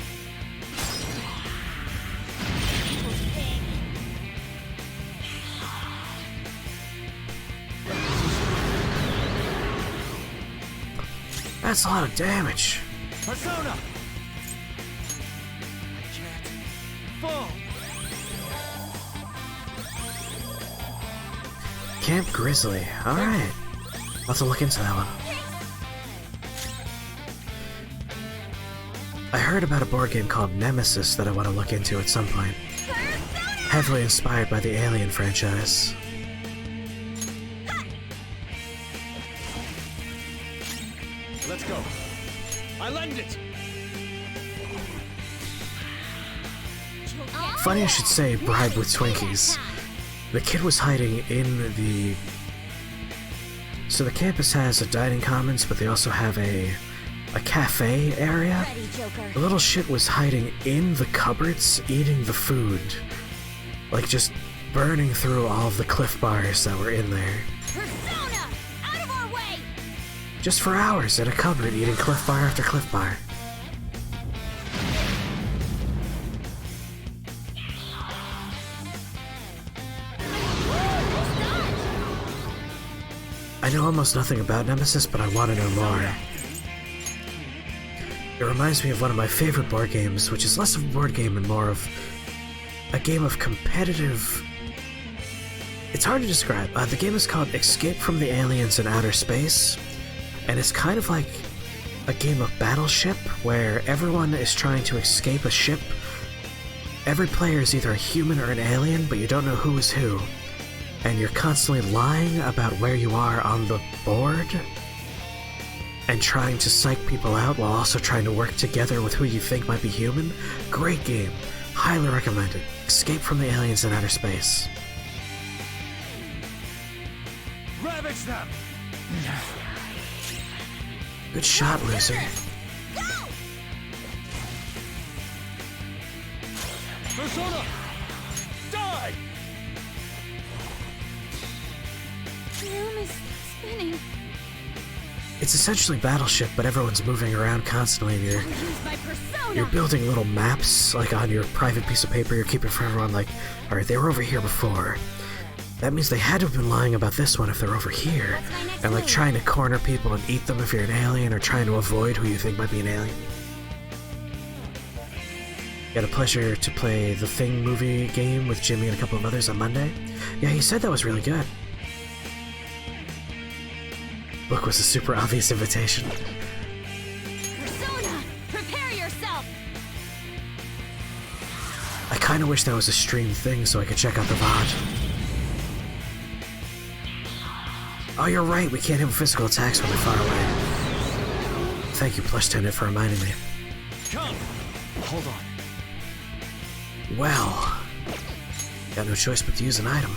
That's a lot of damage. Persona! I can't fall! Camp Grizzly. Alright. I'll have to look into that one. I heard about a board game called Nemesis that I want to look into at some point. Heavily inspired by the Alien franchise. Let's go. I lend it! Funny I should say bribe with Twinkies. The kid was hiding in the... So the campus has a dining commons, but they also have a cafe area. The little shit was hiding in the cupboards, eating the food. Like just burning through all of the Cliff Bars that were in there. Persona! Out of our way! Just for hours in a cupboard eating Cliff Bar after Cliff Bar. I know almost nothing about Nemesis, but I want to know more. It reminds me of one of my favorite board games, which is less of a board game and more of a game of competitive... It's hard to describe. The game is called Escape from the Aliens in Outer Space, and it's kind of like a game of Battleship, where everyone is trying to escape a ship. Every player is either a human or an alien, but you don't know who is who. And you're constantly lying about where you are on the board and trying to psych people out while also trying to work together with who you think might be human. Great game. Highly recommended. Escape from the Aliens in Outer Space. Ravage them! Good shot, loser. Persona! Die! The room is spinning. It's essentially Battleship, but everyone's moving around constantly, and Use my persona! you're building little maps, like on your private piece of paper you're keeping for everyone, like, alright, they were over here before. That means they had to have been lying about this one if they're over here. And like trying to corner people and eat them if you're an alien, or trying to avoid who you think might be an alien. Got a pleasure to play the Thing movie game with Jimmy and a couple of others on Monday. Yeah, he said that was really good. Book was a super obvious invitation. Persona! Prepare yourself! I kinda wish that was a stream thing so I could check out the VOD. Oh, you're right, we can't have physical attacks when they're far away. Thank you, Plush Tenant, for reminding me. Come! Hold on. Well, got no choice but to use an item.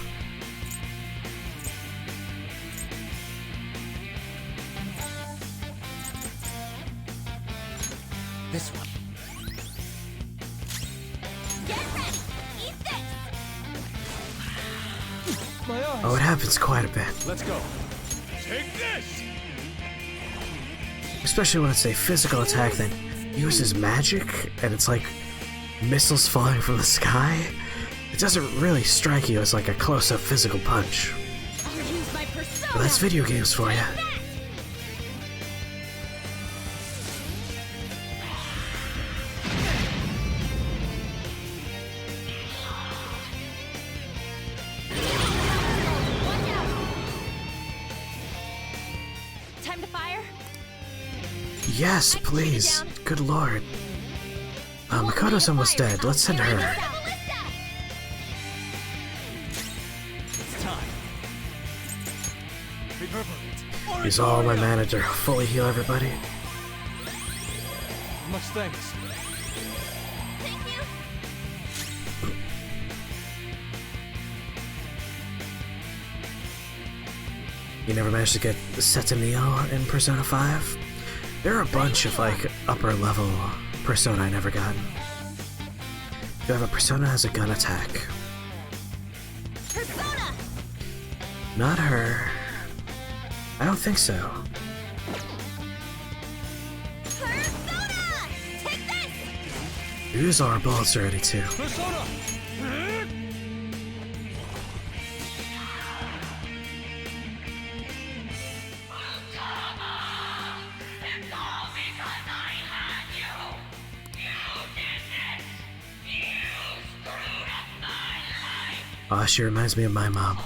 This one. Get ready! Eat this! my eyes. Oh, it happens quite a bit. Let's go. Take this! Especially when it's a physical attack that uses magic, and it's like missiles falling from the sky. It doesn't really strike you as like a close-up physical punch. But that's video games for you. Time to fire? Yes, please. Good lord. Makoto's almost dead. Let's send her. It's time. Reverberate. Use all my mana to fully heal everybody. Much thanks. Thank you. You never managed to get set to Neo in Persona 5? There are a bunch of like upper level Persona I never gotten. You have a Persona has a gun attack. Persona! Not her. I don't think so. Persona! Take this! Use all our bullets already too. Persona! Aw, she reminds me of my mom.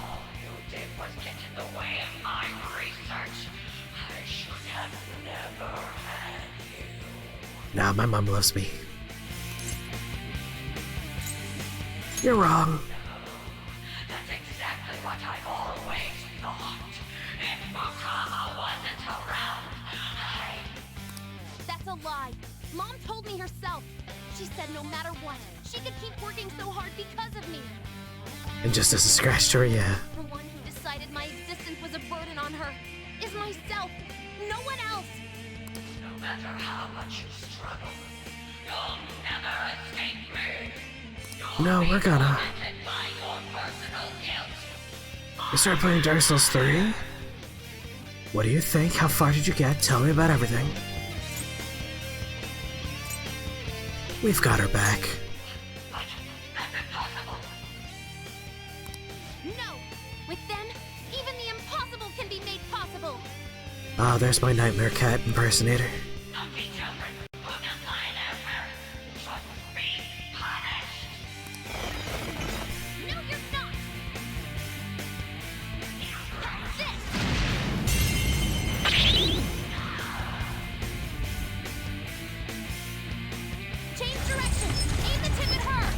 Nah, my mom loves me. You're wrong. That's exactly what I've always thought. If Futaba wasn't around, That's a lie. Mom told me herself. She said no matter what, she could keep working so hard because of me. And just as a scratch to her, yeah. The one who decided my existence was a burden on her is myself, no one else. no matter how much you struggle, you'll never escape me. No, we're gonna. By your personal guilt. You start playing Dark Souls 3? What do you think? How far did you get? Tell me about everything. We've got her back. No! With them, even the impossible can be made possible! Ah, there's my Nightmare Cat impersonator. No, you're not! Change direction! Aim the tip at her!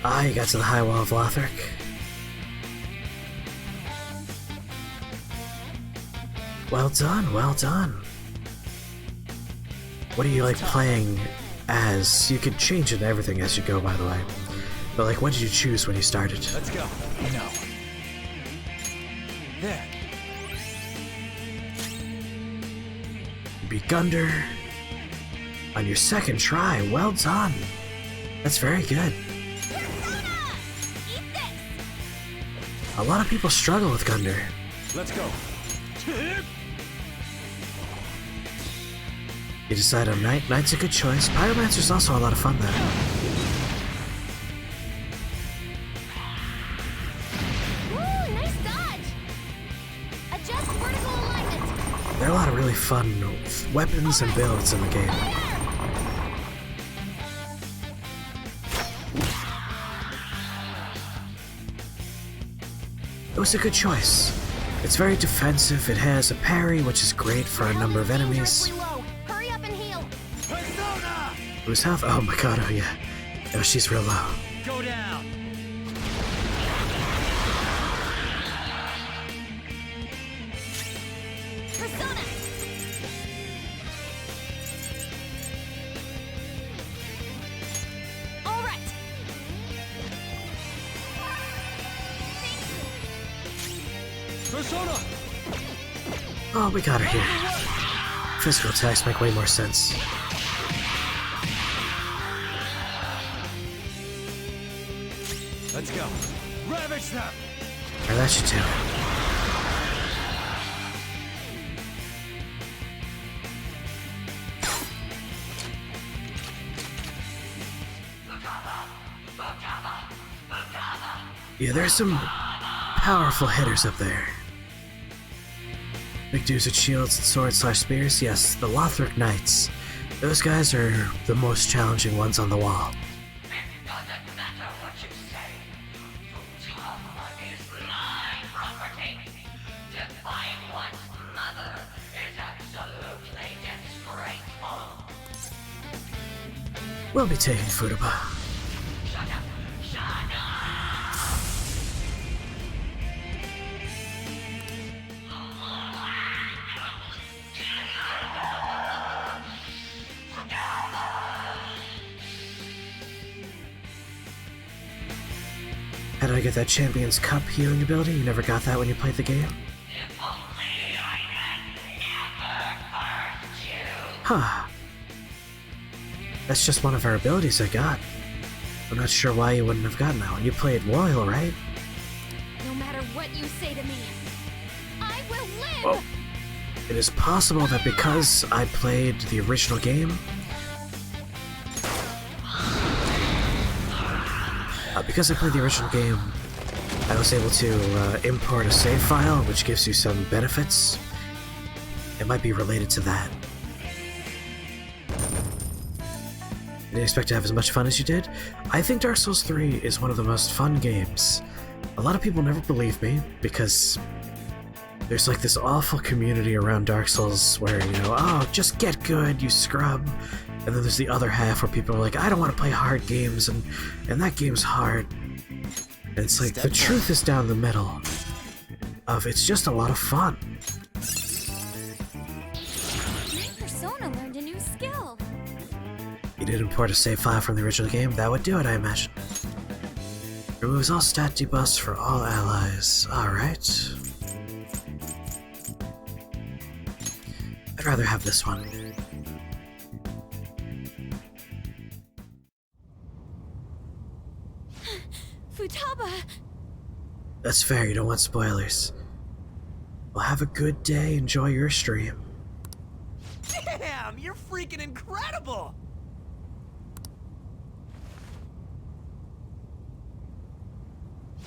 Ah, you got to the high wall of Lothric. Well done, well done. What do you like playing as? You could change it and everything as you go, by the way. But like, what did you choose when you started? Let's go. No. There. You beat Gunder. On your second try, well done. That's very good. A lot of people struggle with Gunder. Let's go. You decide on Knight. Knight's a good choice. Pyromancer's also a lot of fun though. Ooh, nice dodge! Adjust vertical alignment! There are a lot of really fun weapons and builds in the game. It was a good choice. It's very defensive. It has a parry, which is great for a number of enemies. Hurry up and heal! Whose health? Oh my god, oh yeah. Oh, she's real low. Go down. Persona! All right. Persona! Oh, we got her here. Physical attacks make way more sense. Let's go. Ravage them! Or that should do it. Yeah, there's some powerful hitters up there. Big dudes with shields and swords/spears. Yes, the Lothric Knights. Those guys are the most challenging ones on the wall. It doesn't matter what you say. Futaba is my property. Defying one's mother is absolutely disgraceful. We'll be taking Futaba. Shut up! Shut up! How did I get that Champion's Cup healing ability? You never got that when you played the game? Huh. That's just one of our abilities I got. I'm not sure why you wouldn't have gotten that one. You played Royal, right? No matter what you say to me, I will live! Oh. It is possible that because I played the original game, I was able to import a save file, which gives you some benefits. It might be related to that. Didn't expect to have as much fun as you did. I think Dark Souls 3 is one of the most fun games. A lot of people never believe me, because there's like this awful community around Dark Souls where, you know, oh, just get good, you scrub. And then there's the other half where people are like, I don't want to play hard games, and that game's hard. And it's like, the truth is down the middle of it's just a lot of fun. My persona learned a new skill. You did import a save file from the original game, that would do it, I imagine. Removes all stat debuffs for all allies. Alright. I'd rather have this one. Futaba! That's fair, you don't want spoilers. Well, have a good day, enjoy your stream. Damn, you're freaking incredible!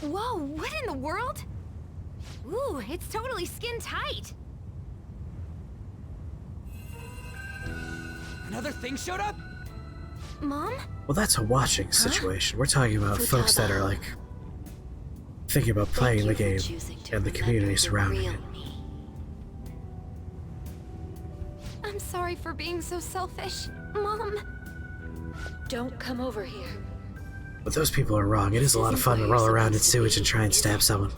Whoa, what in the world? Ooh, it's totally skin tight. Another thing showed up? Mom? Well, that's a watching situation. We're talking about folks that are, like, thinking about playing the game and the community surrounding it. I'm sorry for being so selfish. Mom! Don't come over here. But those people are wrong. It is a lot of fun to roll around in sewage and try and stab someone.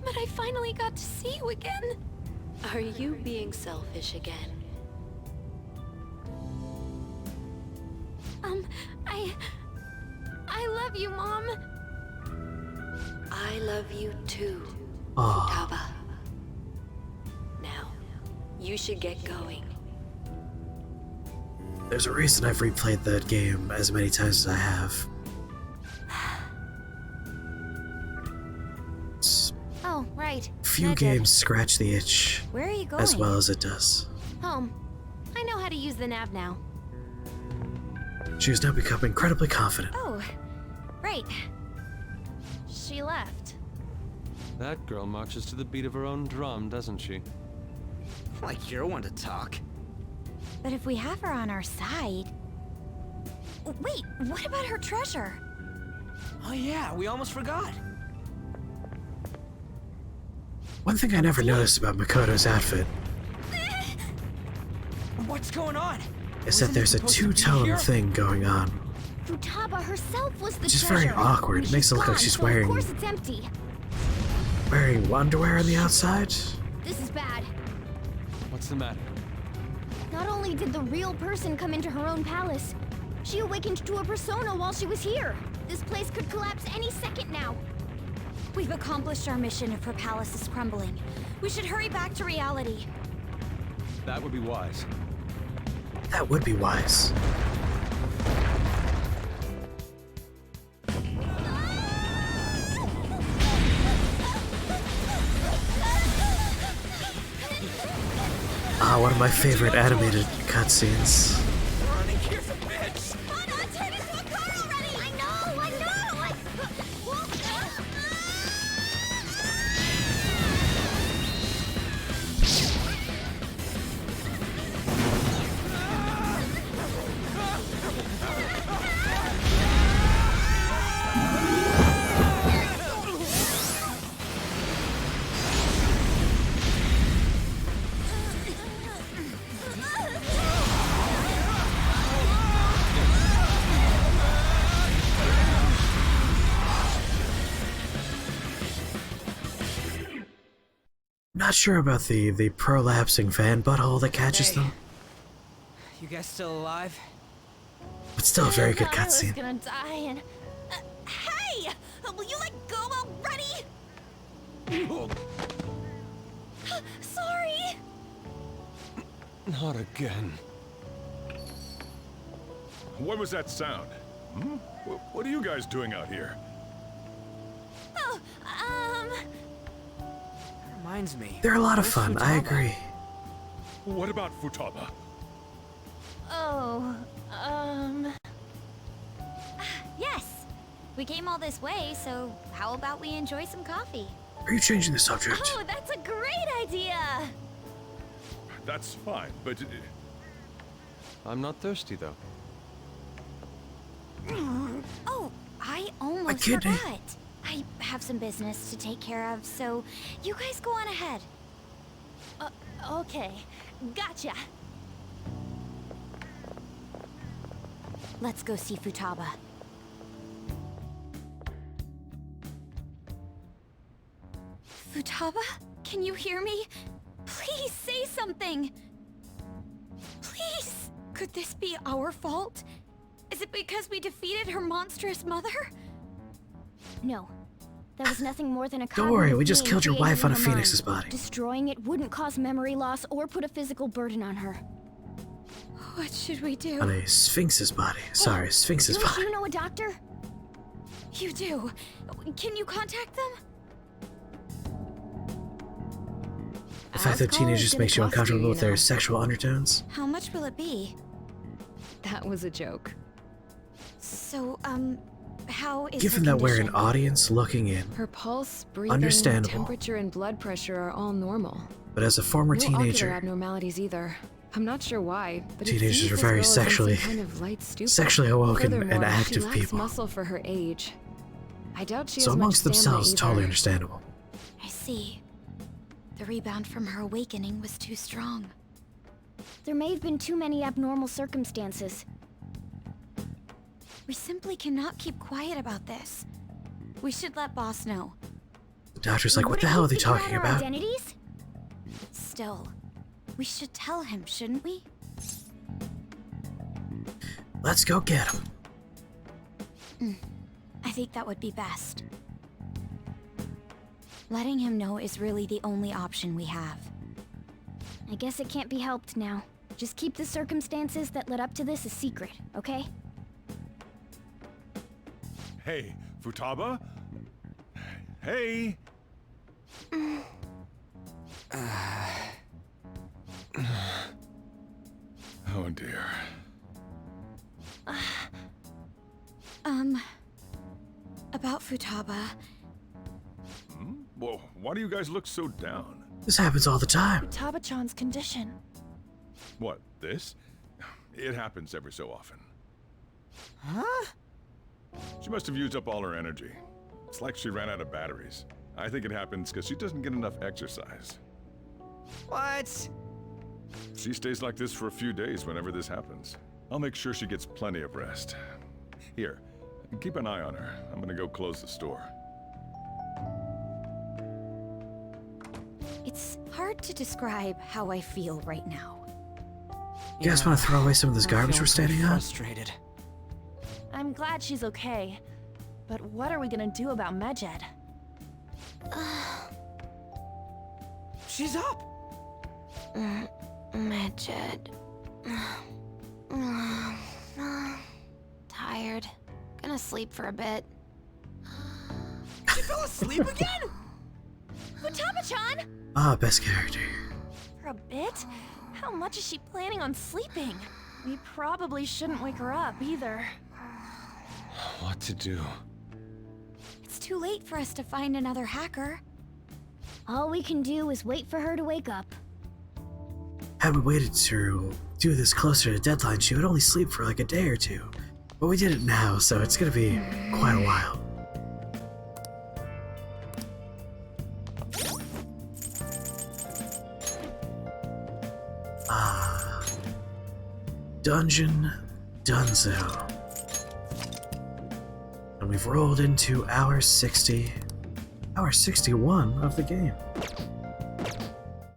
But I finally got to see you again. Are you being selfish again? I love you, Mom. I love you too, Aww. Futaba. Now, you should get going. There's a reason I've replayed that game as many times as I have. Oh, right. Few games scratch the itch Where are you going? as well as it does. Home. I know how to use the nav now. She has now become incredibly confident. Oh, right. She left. That girl marches to the beat of her own drum, doesn't she? Like you're one to talk. But if we have her on our side... Wait, what about her treasure? Oh yeah, we almost forgot. One thing I never noticed about Makoto's outfit What's going on? is that there's a two-tone thing going on. Futaba herself was the Which is treasure. very awkward. It makes it look like she's wearing... Of course it's empty. Wearing underwear on the outside? This is bad. What's the matter? Not only did the real person come into her own palace, she awakened to a persona while she was here. This place could collapse any second now. We've accomplished our mission if her palace is crumbling. We should hurry back to reality. That would be wise. That would be wise. Ah, one of my favorite animated cutscenes. Running here's a bitch! Turn into a car already! I know! Not sure about the prolapsing fan butthole that catches them, You guys still alive? but still a very good I was cutscene. gonna die and... hey! Will you let go already? Sorry! Not again. What was that sound? Hmm? What are you guys doing out here? Oh, Reminds me. They're a lot of where's fun, I Futaba? agree. What about Futaba? Oh, yes. We came all this way, so how about we enjoy some coffee? Are you changing the subject? Oh, that's a great idea! That's fine, but... I'm not thirsty, though. Oh, I almost kidney. forgot. I have some business to take care of, so you guys go on ahead. Okay. Gotcha. Let's go see Futaba. Futaba? Can you hear me? Please say something! Please! Could this be our fault? Is it because we defeated her monstrous mother? No. That was nothing more than a Don't worry, we cognitive just game killed your created wife on in a her phoenix's mind. body. Destroying it wouldn't cause memory loss or put a physical burden on her. What should we do? On a sphinx's body. Sorry, sphinx's Don't body. you know a doctor? You do. Can you contact them? The fact that teenagers makes you uncomfortable with their sexual undertones. How much will it be? That was a joke. So, how is Given her that we're an condition? audience looking in, Her pulse, breathing, Understandable. temperature, and blood pressure are all normal. but as a former No ocular teenager, abnormalities either. I'm not sure why, but it Teenagers seems are this very girl is in some sexually- kind of light stupor. sexually awoken and Furthermore, active she lacks people. muscle for her age. I doubt she so has amongst much stamina themselves, either. totally understandable. I see. The rebound from her awakening was too strong. There may have been too many abnormal circumstances. We simply cannot keep quiet about this. We should let Boss know. The doctor's like, what the Wouldn't hell he are they figure out talking our about? Identities? Still, we should tell him, shouldn't we? Let's go get him. I think that would be best. Letting him know is really the only option we have. I guess it can't be helped now. Just keep the circumstances that led up to this a secret, okay? Hey, Futaba? Hey! Oh dear. About Futaba. Well, why do you guys look so down? This happens all the time. Futaba-chan's condition. What, this? It happens every so often. Huh? She must have used up all her energy. It's like she ran out of batteries. I think it happens because she doesn't get enough exercise. What? She stays like this for a few days whenever this happens. I'll make sure she gets plenty of rest. Here, keep an eye on her. I'm gonna go close the store. It's hard to describe how I feel right now. You guys want to throw away some of this garbage we're standing on? Frustrated. I'm glad she's okay. But what are we gonna do about Medjed? She's up. Medjed. Tired. Gonna sleep for a bit. She fell asleep again? Futaba-chan! Ah, best character. For a bit? How much is she planning on sleeping? We probably shouldn't wake her up either. What to do? It's too late for us to find another hacker. All we can do is wait for her to wake up. Had we waited to do this closer to deadline, she would only sleep for like a day or two. But we did it now, so it's gonna be quite a while. Dungeon Dunzo. And we've rolled into hour 61 of the game.